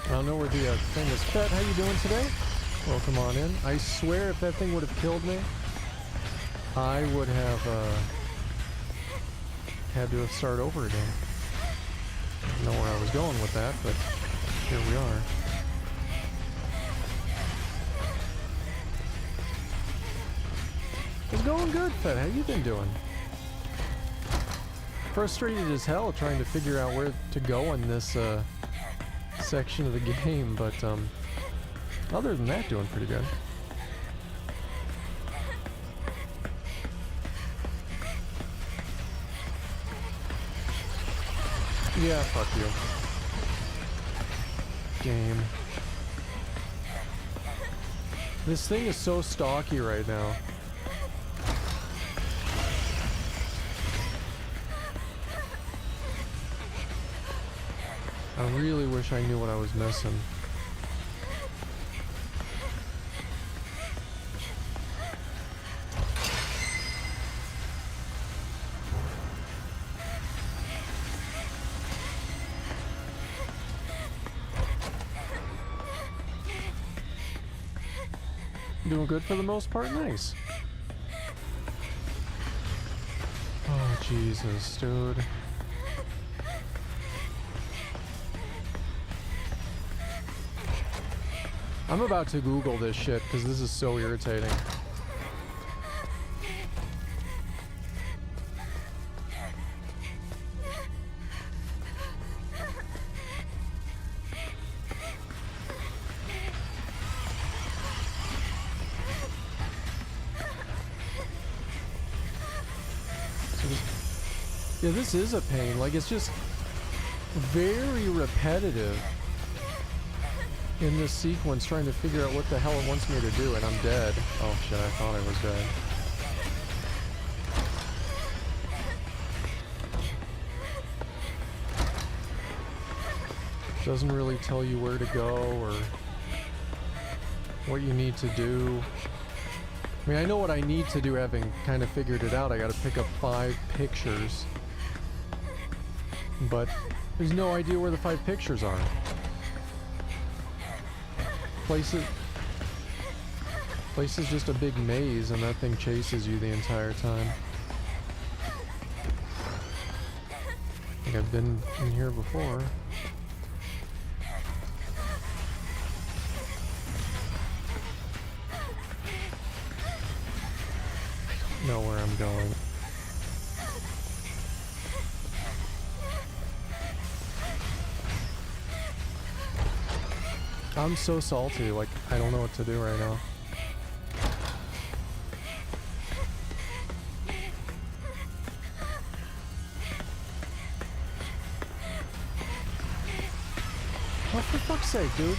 I don't know where the thing is. Pet, how you doing today? Welcome on in. I swear if that thing would have killed me, I would have had to have started over again. I don't know where I was going with that, but here we are. It's going good, Pet. How you been doing? Frustrated as hell trying to figure out where to go in this section of the game, but other than that, doing pretty good. Yeah, fuck you. Game. This thing is so stocky right now. I really wish I knew what I was missing. Doing good for the most part? Nice. Oh, Jesus, dude. I'm about to Google this shit because this is so irritating. Yeah, this is a pain. Like, it's just very repetitive in this sequence, trying to figure out what the hell it wants me to do, and I'm dead. Oh shit, I thought I was dead. Doesn't really tell you where to go or what you need to do. I mean, I know what I need to do, having kind of figured it out. I gotta pick up 5 pictures. But there's no idea where the 5 pictures are. Place is just a big maze, and that thing chases you the entire time. I think I've been in here before. I don't know where I'm going. I'm so salty, like, I don't know what to do right now. Oh, for fuck's sake, dude.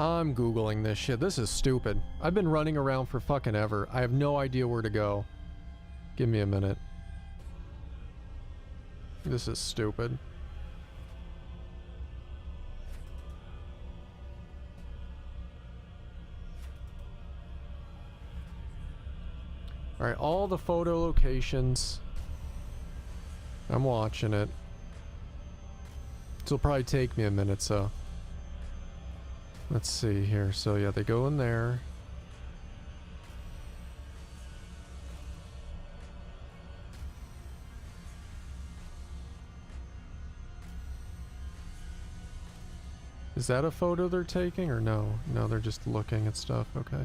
I'm Googling this shit. This is stupid. I've been running around for fucking ever. I have no idea where to go. Give me a minute. This is stupid. Alright, all the photo locations. I'm watching it. It'll probably take me a minute, so... Let's see here. So yeah, they go in there. Is that a photo they're taking or no? No, they're just looking at stuff. Okay.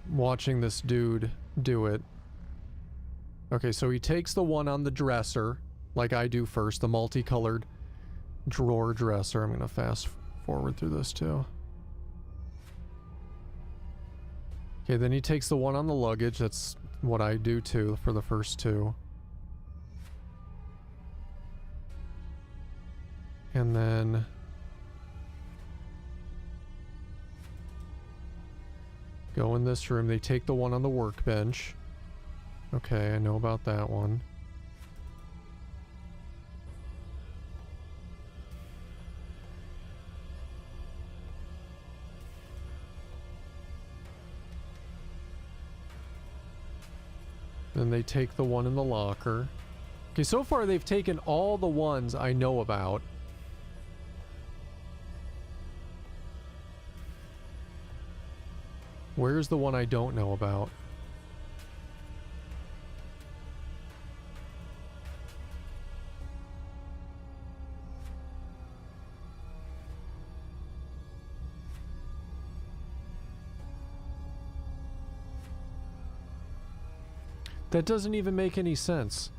Watching this dude do it. Okay, so he takes the one on the dresser. Like I do first, the multicolored drawer dresser. I'm gonna fast forward through this too. Okay, then he takes the one on the luggage. That's what I do too for the first 2. And then... go in this room. They take the one on the workbench. Okay, I know about that one. Then they take the one in the locker. Okay, so far they've taken all the ones I know about. Where's the one I don't know about? That doesn't even make any sense.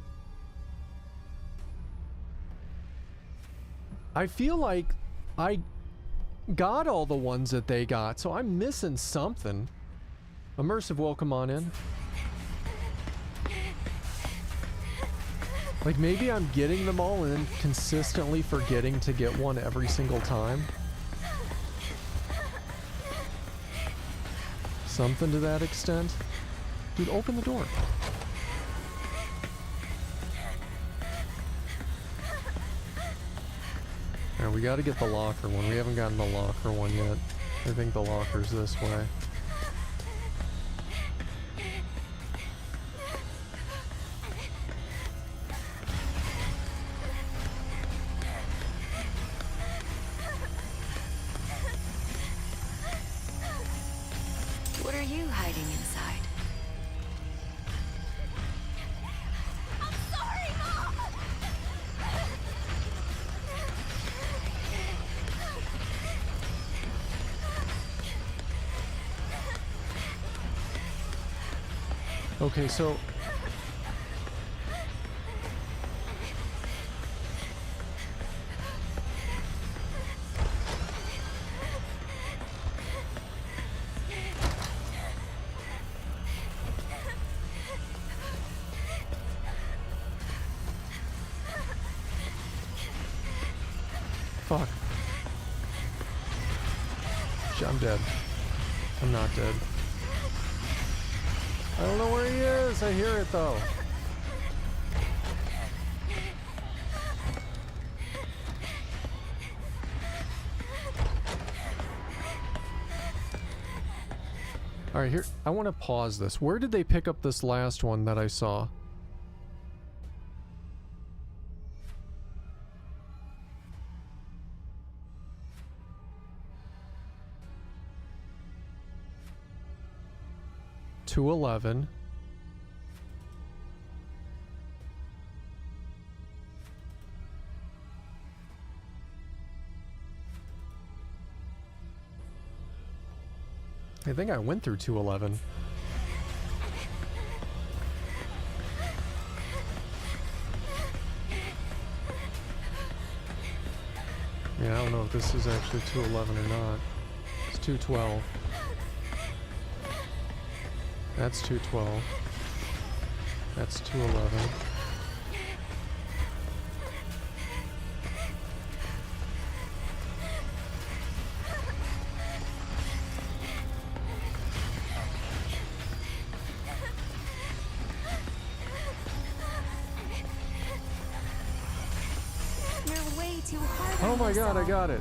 I feel like I got all the ones that they got, so I'm missing something. Immersive, welcome on in. Like, maybe I'm getting them all and then consistently forgetting to get one every single time. Something to that extent. Dude, open the door. Alright, we gotta get the locker one. We haven't gotten the locker one yet. I think the locker's this way. What are you hiding inside? I'm sorry, Mom! Okay, so... Fuck. I'm dead. I'm not dead. I don't know where he is. I hear it though. Alright, here. I want to pause this. Where did they pick up this last one that I saw? $211. I think I went through 211. Yeah, I don't know if this is actually 211 or not. It's 212. That's 212. That's 211. You're way too hard Oh on my god, I yourself. got it.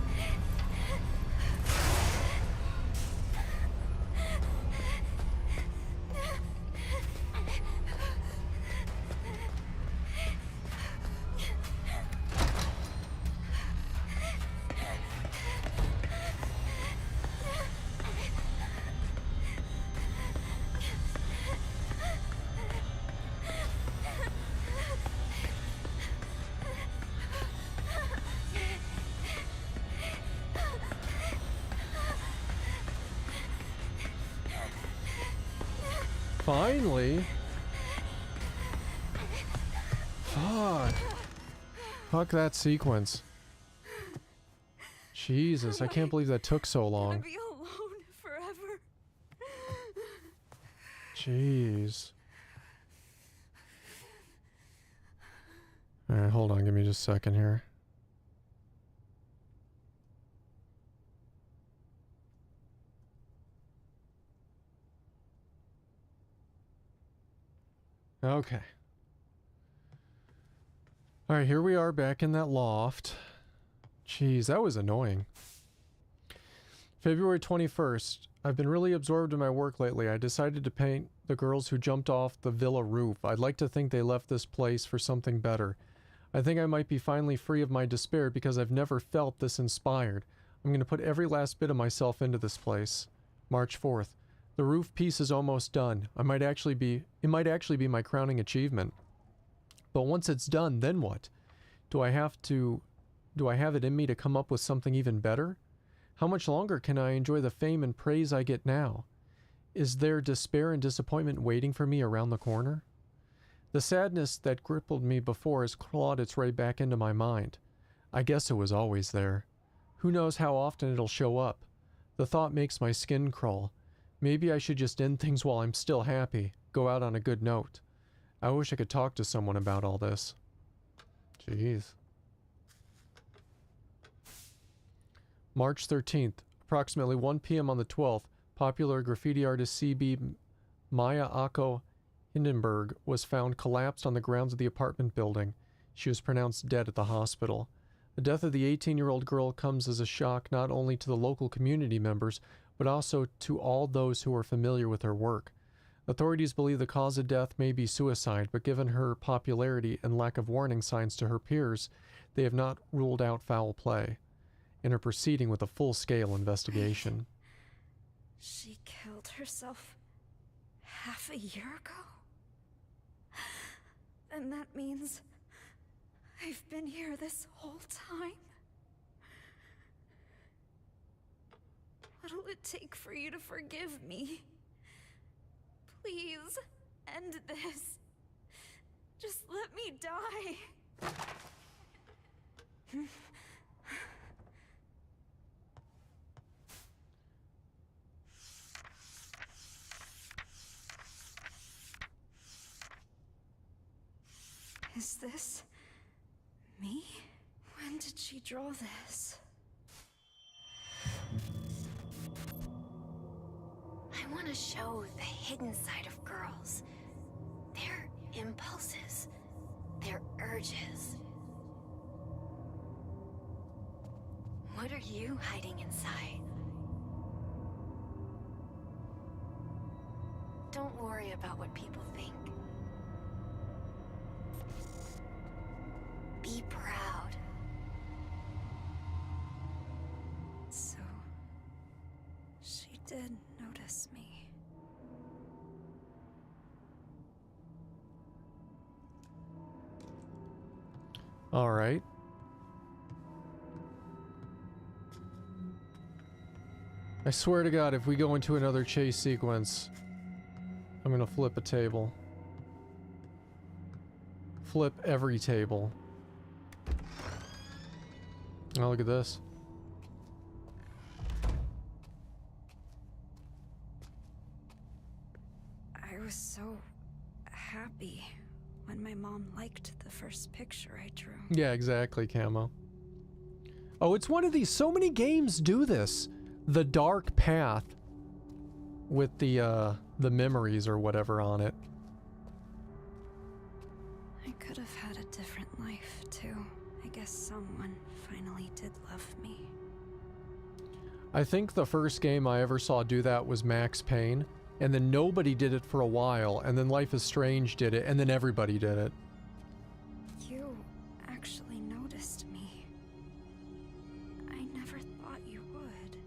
Finally. Fuck. Fuck that sequence. Jesus, I can't believe that took so Gonna long. be alone forever. Jeez. Alright, hold on, give me just a second here. Okay. Alright, here we are back in that loft. Jeez, that was annoying. February 21st. I've been really absorbed in my work lately. I decided to paint the girls who jumped off the villa roof. I'd like to think they left this place for something better. I think I might be finally free of my despair because I've never felt this inspired. I'm going to put every last bit of myself into this place. March 4th. The roof piece is almost done. It might actually be my crowning achievement. But once it's done, then what? Do I have it in me to come up with something even better? How much longer can I enjoy the fame and praise I get now? Is there despair and disappointment waiting for me around the corner? The sadness that crippled me before has clawed its way back into my mind. I guess it was always there. Who knows how often it'll show up? The thought makes my skin crawl. Maybe I should just end things while I'm still happy. Go out on a good note. I wish I could talk to someone about all this. Jeez. March 13th, approximately 1 p.m. on the 12th, popular graffiti artist C.B. Maya Ako Hindenburg was found collapsed on the grounds of the apartment building. She was pronounced dead at the hospital. The death of the 18-year-old girl comes as a shock not only to the local community members, but also to all those who are familiar with her work. Authorities believe the cause of death may be suicide, but given her popularity and lack of warning signs to her peers, they have not ruled out foul play and are proceeding with a full-scale investigation. She killed herself half a year ago? And that means I've been here this whole time? What'll it take for you to forgive me? Please, end this. Just let me die. Is this me? When did she draw this? I want to show the hidden side of girls. Their impulses, their urges. What are you hiding inside? Don't worry about what people think. Be proud. So, she did notice me. All right. I swear to God, if we go into another chase sequence, I'm gonna flip a table. Flip every table. Oh, look at this. I was so happy when my mom liked the first picture I drew. Yeah, exactly, Camo. Oh, it's one of these. So many games do this. The Dark Path with the memories or whatever on it. I could have had a different life, too. I guess someone finally did love me. I think the first game I ever saw do that was Max Payne, and then nobody did it for a while, and then Life is Strange did it, and then everybody did it. You actually noticed me. I never thought you would.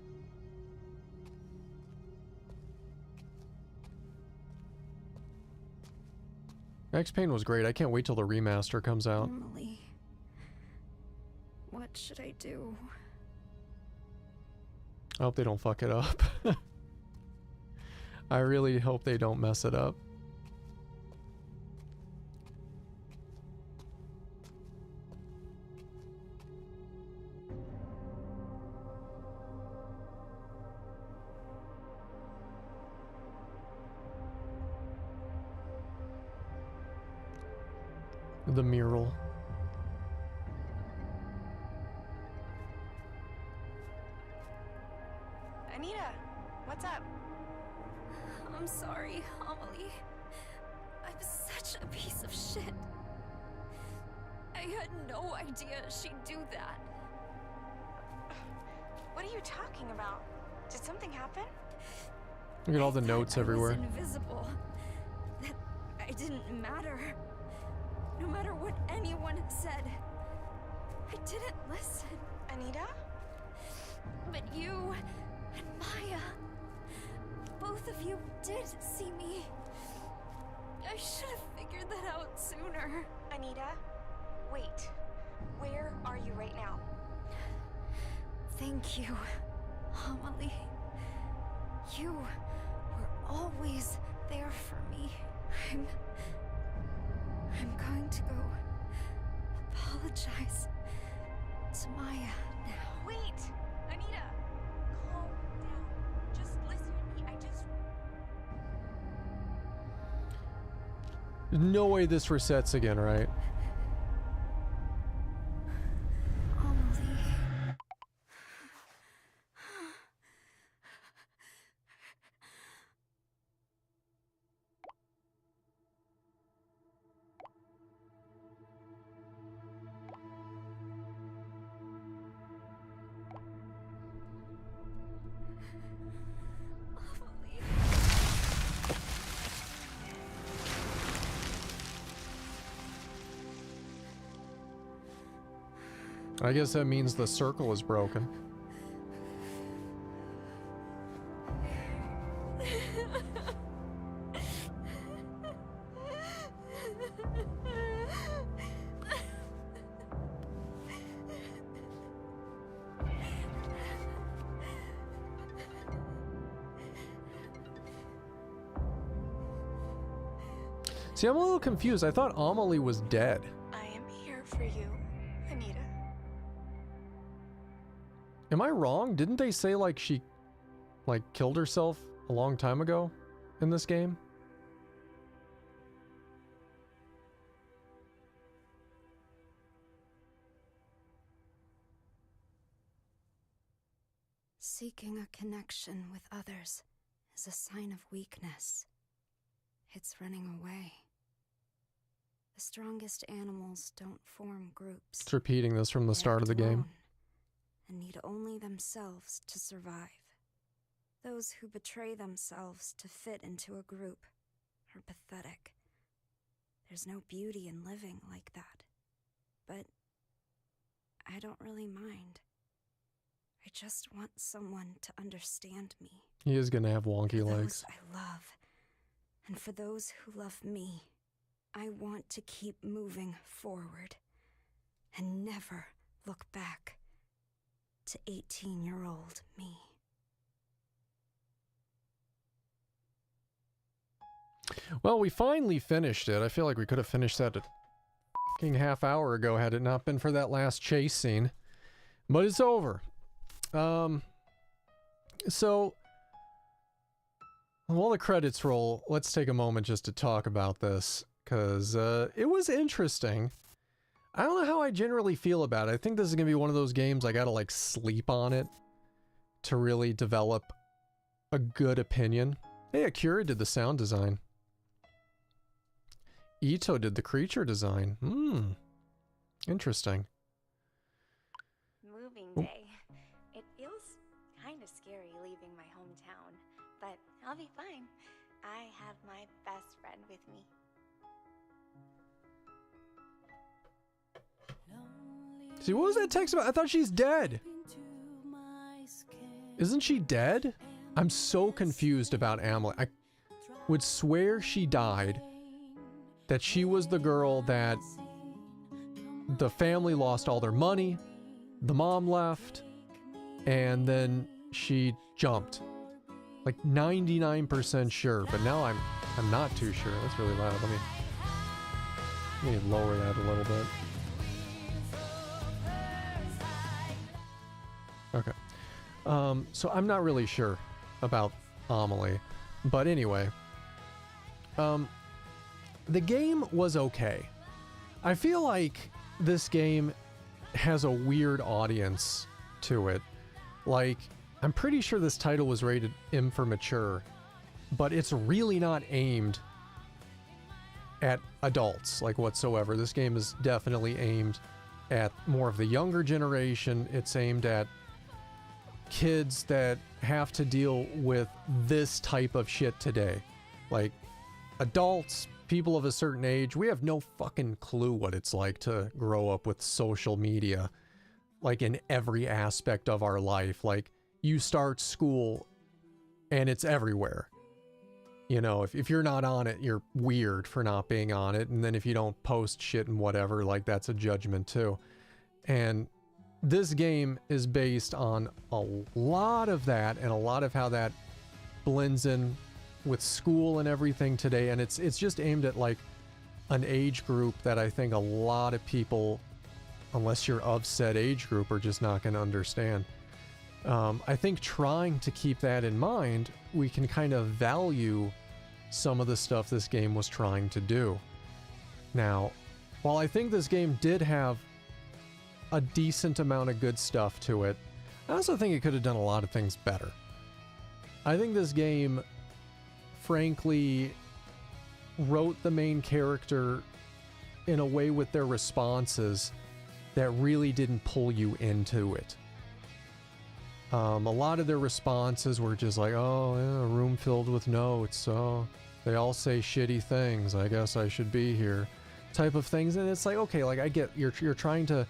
Max Payne was great. I can't wait till the remaster comes out. Emily, what should I do? I hope they don't fuck it up. I really hope they don't mess it up. The mural. Anita, what's up? I'm sorry, Amelie. I'm such a piece of shit. I had no idea she'd do that. What are you talking about? Did something happen? Look at all the notes everywhere. I was invisible. That I didn't matter. No matter what anyone said. I didn't listen. Anita? But you and Maya, both of you did see me. I should have figured that out sooner. Anita? Wait. Where are you right now? Thank you, Amelie. You were always there for me. I'm going to go apologize to Maya now. Wait! Anita! Calm down. Just listen to me. No way this resets again, right? Amelie. I guess that means the circle is broken. See, I'm a little confused. I thought Amelie was dead. I am here for you, Anita. Am I wrong? Didn't they say like she killed herself a long time ago in this game? Seeking a connection with others is a sign of weakness. It's running away. The strongest animals don't form groups. It's repeating this from the start of the game. And need only themselves to survive. Those who betray themselves to fit into a group are pathetic. There's no beauty in living like that. But I don't really mind. I just want someone to understand me. He is gonna have wonky legs. Those I love. And for those who love me, I want to keep moving forward and never look back to 18-year-old me. Well, we finally finished it. I feel like we could have finished that a fucking half hour ago had it not been for that last chase scene. But it's over. So while the credits roll, let's take a moment just to talk about this, because it was interesting. I don't know how I generally feel about it. I think this is going to be one of those games I gotta like sleep on it to really develop a good opinion. Hey, Akira did the sound design. Ito did the creature design. Interesting. Moving day. It feels kind of scary leaving my hometown, but I'll be fine. I have my best friend with me. See, what was that text about? I thought she's dead. Isn't she dead? I'm so confused about Amelie. I would swear she died. That she was the girl that the family lost all their money, the mom left, and then she jumped. Like 99% sure, but now I'm not too sure. That's really loud. Let me lower that a little bit. Okay. So I'm not really sure about Amelie, but anyway, the game was okay. I feel like this game has a weird audience to it. Like, I'm pretty sure this title was rated M for mature, but it's really not aimed at adults, like, whatsoever. This game is definitely aimed at more of the younger generation. It's aimed at kids that have to deal with this type of shit today. Like, adults, people of a certain age, we have no fucking clue what it's like to grow up with social media, like, in every aspect of our life. Like, you start school and it's everywhere. You know, if you're not on it, you're weird for not being on it. And then if you don't post shit and whatever, like, that's a judgment too. And this game is based on a lot of that, and a lot of how that blends in with school and everything today. And it's just aimed at like an age group that I think a lot of people unless you're of said age group, are just not going to understand. I think trying to keep that in mind, we can kind of value some of the stuff this game was trying to do. Now, while I think this game did have a decent amount of good stuff to it, I also think it could have done a lot of things better. I think this game, frankly, wrote the main character in a way with their responses that really didn't pull you into it. A lot of their responses were just like, oh, yeah, a room filled with notes. Oh, they all say shitty things. I guess I should be here. Type of things. And it's like, okay, like I get you're trying to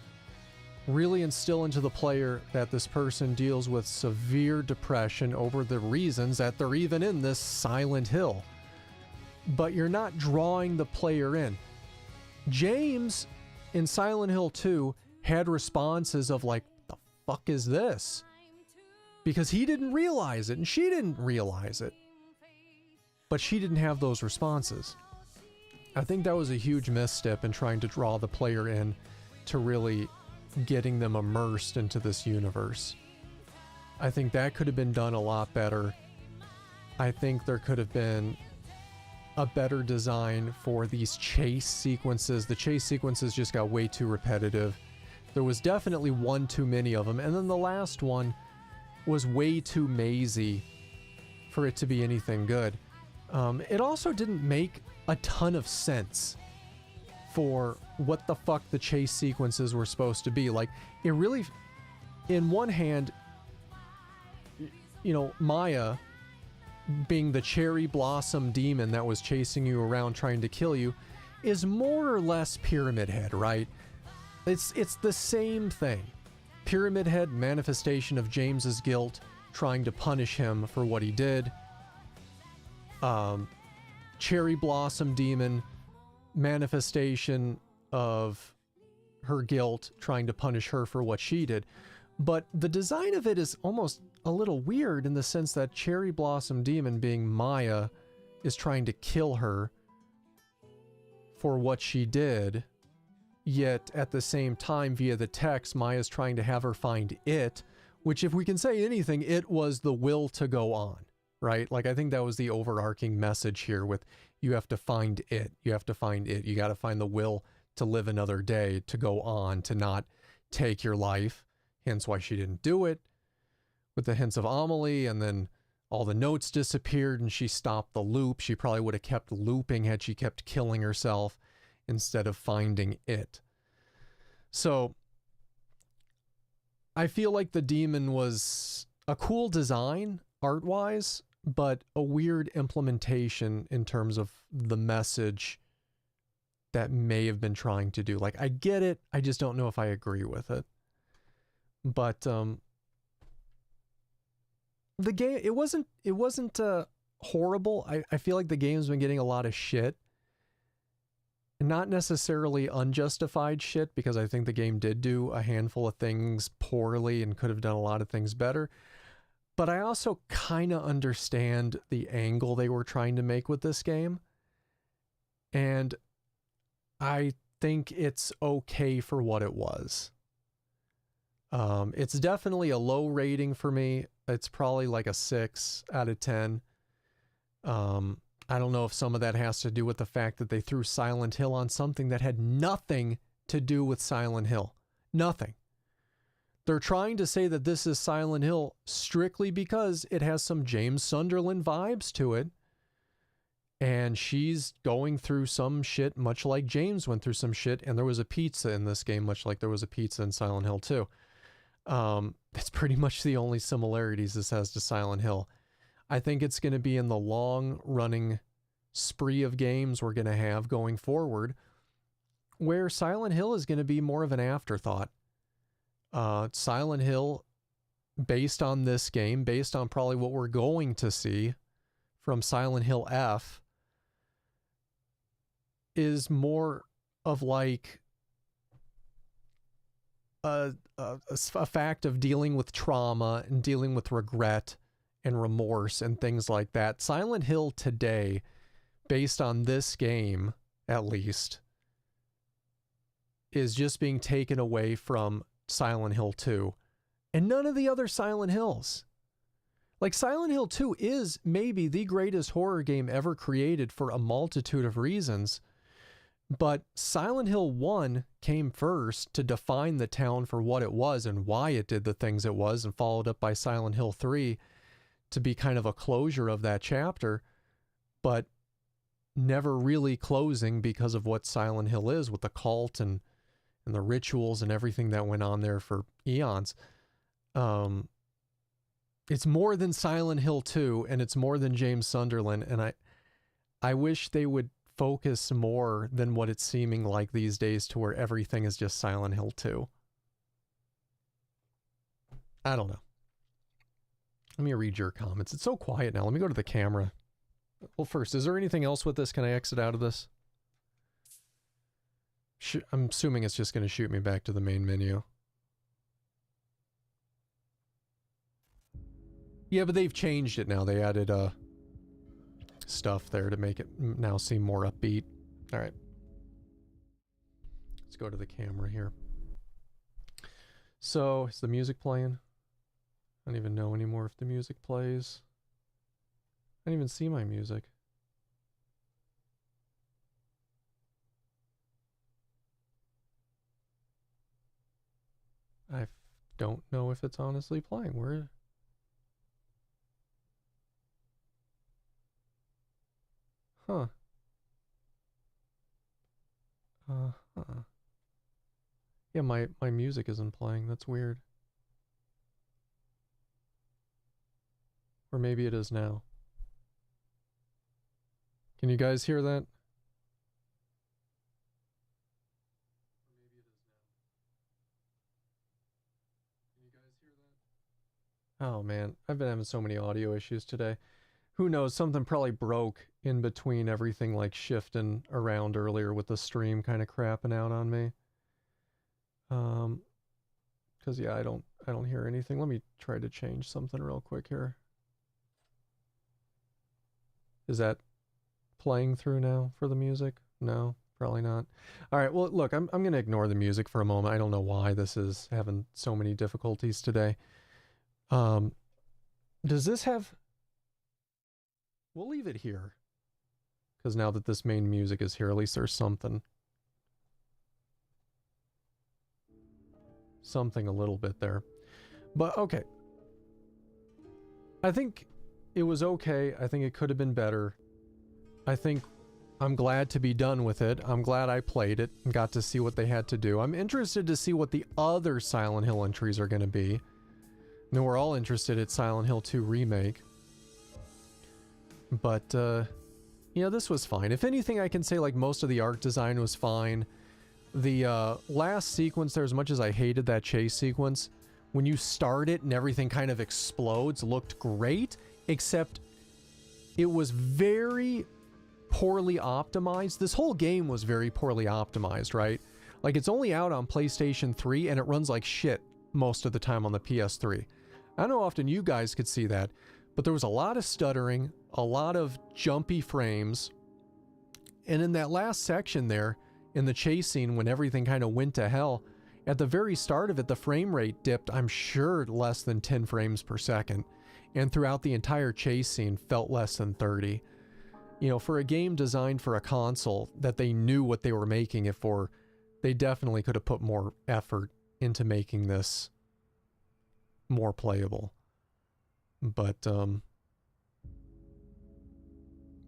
really instill into the player that this person deals with severe depression over the reasons that they're even in this Silent Hill. But you're not drawing the player in. James in Silent Hill 2 had responses of like, the fuck is this? Because he didn't realize it and she didn't realize it. But she didn't have those responses. I think that was a huge misstep in trying to draw the player in to really getting them immersed into this universe. I think that could have been done a lot better. I think there could have been a better design for these chase sequences. The chase sequences just got way too repetitive. There was definitely one too many of them, and then the last one was way too mazy for it to be anything good. It also didn't make a ton of sense for what the fuck the chase sequences were supposed to be. Like, it really, in one hand, you know, Maya being the cherry blossom demon that was chasing you around trying to kill you is more or less Pyramid Head, right? It's the same thing. Pyramid Head, manifestation of James's guilt, trying to punish him for what he did. Cherry Blossom Demon, manifestation of her guilt, trying to punish her for what she did. But the design of it is almost a little weird in the sense that Cherry Blossom Demon, being Maya, is trying to kill her for what she did. Yet, at the same time, via the text, Maya's trying to have her find it, which, if we can say anything, it was the will to go on, right? Like, I think that was the overarching message here with, you have to find it. You have to find it. You got to find the will to live another day, to go on, to not take your life. Hence why she didn't do it. With the hints of Amelie, and then all the notes disappeared and she stopped the loop. She probably would have kept looping had she kept killing herself instead of finding it. So I feel like the demon was a cool design art-wise, but a weird implementation in terms of the message that may have been trying to do. Like, I get it, I just don't know if I agree with it. But the game, it wasn't horrible. I feel like the game's been getting a lot of shit. Not necessarily unjustified shit, because I think the game did do a handful of things poorly and could have done a lot of things better. But I also kind of understand the angle they were trying to make with this game. And I think it's okay for what it was. It's definitely a low rating for me. It's probably like a 6 out of 10. I don't know if some of that has to do with the fact that they threw Silent Hill on something that had nothing to do with Silent Hill. Nothing. They're trying to say that this is Silent Hill strictly because it has some James Sunderland vibes to it. And she's going through some shit much like James went through some shit, and there was a pizza in this game much like there was a pizza in Silent Hill 2. That's pretty much the only similarities this has to Silent Hill. I think it's going to be in the long-running spree of games we're going to have going forward, where Silent Hill is going to be more of an afterthought. Silent Hill, based on this game, based on probably what we're going to see from Silent Hill F, is more of like a fact of dealing with trauma and dealing with regret and remorse and things like that. Silent Hill today, based on this game, at least, is just being taken away from Silent Hill 2 and none of the other Silent Hills. Like, Silent Hill 2 is maybe the greatest horror game ever created for a multitude of reasons, but Silent Hill 1 came first to define the town for what it was and why it did the things it was, and followed up by Silent Hill 3 to be kind of a closure of that chapter, but never really closing because of what Silent Hill is with the cult and the rituals and everything that went on there for eons. It's more than Silent Hill 2, and it's more than James Sunderland, and I wish they would focus more than what it's seeming like these days, to where everything is just Silent Hill 2. I don't know. Let me read your comments. It's so quiet now. Let me go to the camera. Well, first, is there anything else with this? Can I exit out of this? I'm assuming it's just going to shoot me back to the main menu. Yeah, but they've changed it now. They added stuff there to make it now seem more upbeat. All right. Let's go to the camera here. So, is the music playing? I don't even know anymore if the music plays. I don't even see my music. I don't know if it's honestly playing. Where? Huh. Uh-huh. Yeah, my music isn't playing. That's weird. Or maybe it is now. Can you guys hear that? Oh man, I've been having so many audio issues today. Who knows, something probably broke in between everything, like shifting around earlier with the stream kind of crapping out on me. Cause yeah, I don't hear anything. Let me try to change something real quick here. Is that playing through now for the music? No, probably not. All right, well, look, I'm going to ignore the music for a moment. I don't know why this is having so many difficulties today. Does this have... We'll leave it here. Because now that this main music is here, at least there's something. Something a little bit there. But, okay. I think it was okay. I think it could have been better. I think I'm glad to be done with it. I'm glad I played it and got to see what they had to do. I'm interested to see what the other Silent Hill entries are going to be. I mean, we're all interested at Silent Hill 2 Remake. But, you know, this was fine. If anything, I can say, like, most of the art design was fine. The last sequence there, as much as I hated that chase sequence, when you start it and everything kind of explodes, looked great, except it was very poorly optimized. This whole game was very poorly optimized, right? Like, it's only out on PlayStation 3, and it runs like shit most of the time on the PS3. I don't know how often you guys could see that, but there was a lot of stuttering, a lot of jumpy frames, and in that last section there, in the chase scene when everything kind of went to hell, at the very start of it, the frame rate dipped, I'm sure, less than 10 frames per second, and throughout the entire chase scene felt less than 30. You know, for a game designed for a console that they knew what they were making it for, they definitely could have put more effort into making this more playable. But,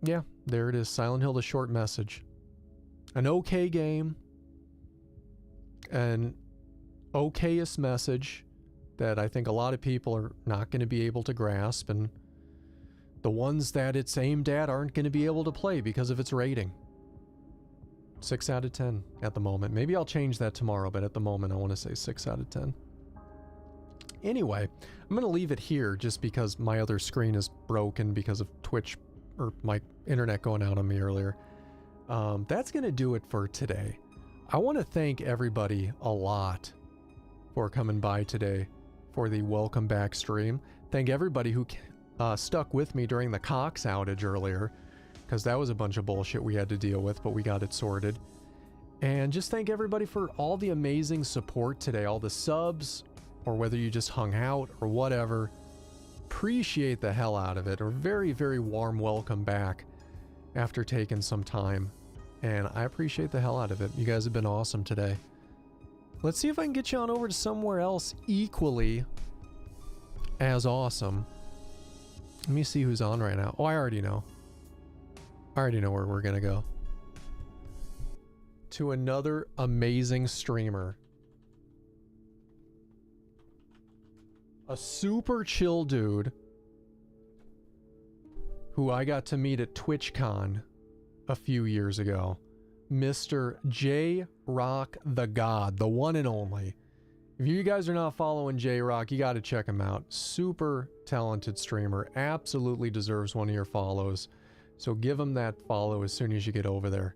yeah, there it is. Silent Hill: The Short Message. An okay game. An okayest message that I think a lot of people are not going to be able to grasp, and the ones that it's aimed at aren't going to be able to play because of its rating. 6 out of 10 at the moment. Maybe I'll change that tomorrow, but at the moment I want to say 6 out of 10. Anyway, I'm going to leave it here just because my other screen is broken because of Twitch, or my internet going out on me earlier. That's going to do it for today. I want to thank everybody a lot for coming by today for the welcome back stream. Thank everybody who stuck with me during the Cox outage earlier, because that was a bunch of bullshit we had to deal with, but we got it sorted. And just thank everybody for all the amazing support today, all the subs, or whether you just hung out or whatever. Appreciate the hell out of it. A very, very warm welcome back after taking some time. And I appreciate the hell out of it. You guys have been awesome today. Let's see if I can get you on over to somewhere else equally as awesome. Let me see who's on right now. Oh, I already know. I already know where we're gonna go. To another amazing streamer. A super chill dude who I got to meet at TwitchCon a few years ago. Mr. J Rock the God, the one and only. If you guys are not following J Rock, you got to check him out. Super talented streamer, absolutely deserves one of your follows. So give him that follow as soon as you get over there.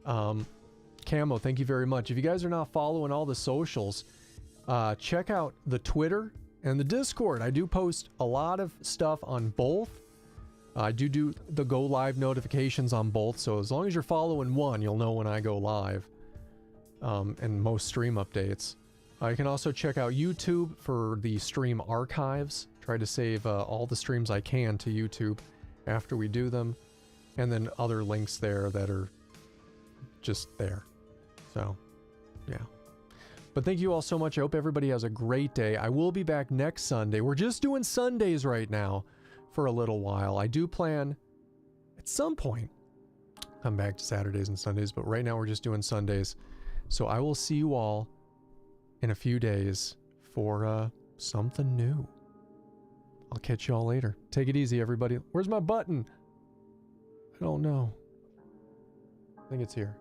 Camo, thank you very much. If you guys are not following all the socials, check out the Twitter and the Discord. I do post a lot of stuff on both. I do the go live notifications on both, so as long as you're following one, you'll know when I go live, and most stream updates. You can also check out YouTube for the stream archives. Try to save all the streams I can to YouTube after we do them, and then other links there that are just there. So, yeah. But thank you all so much. I hope everybody has a great day. I will be back next Sunday. We're just doing Sundays right now for a little while. I do plan at some point come back to Saturdays and Sundays, but right now we're just doing Sundays. So I will see you all in a few days for something new. I'll catch you all later. Take it easy, everybody. Where's my button? I don't know. I think it's here.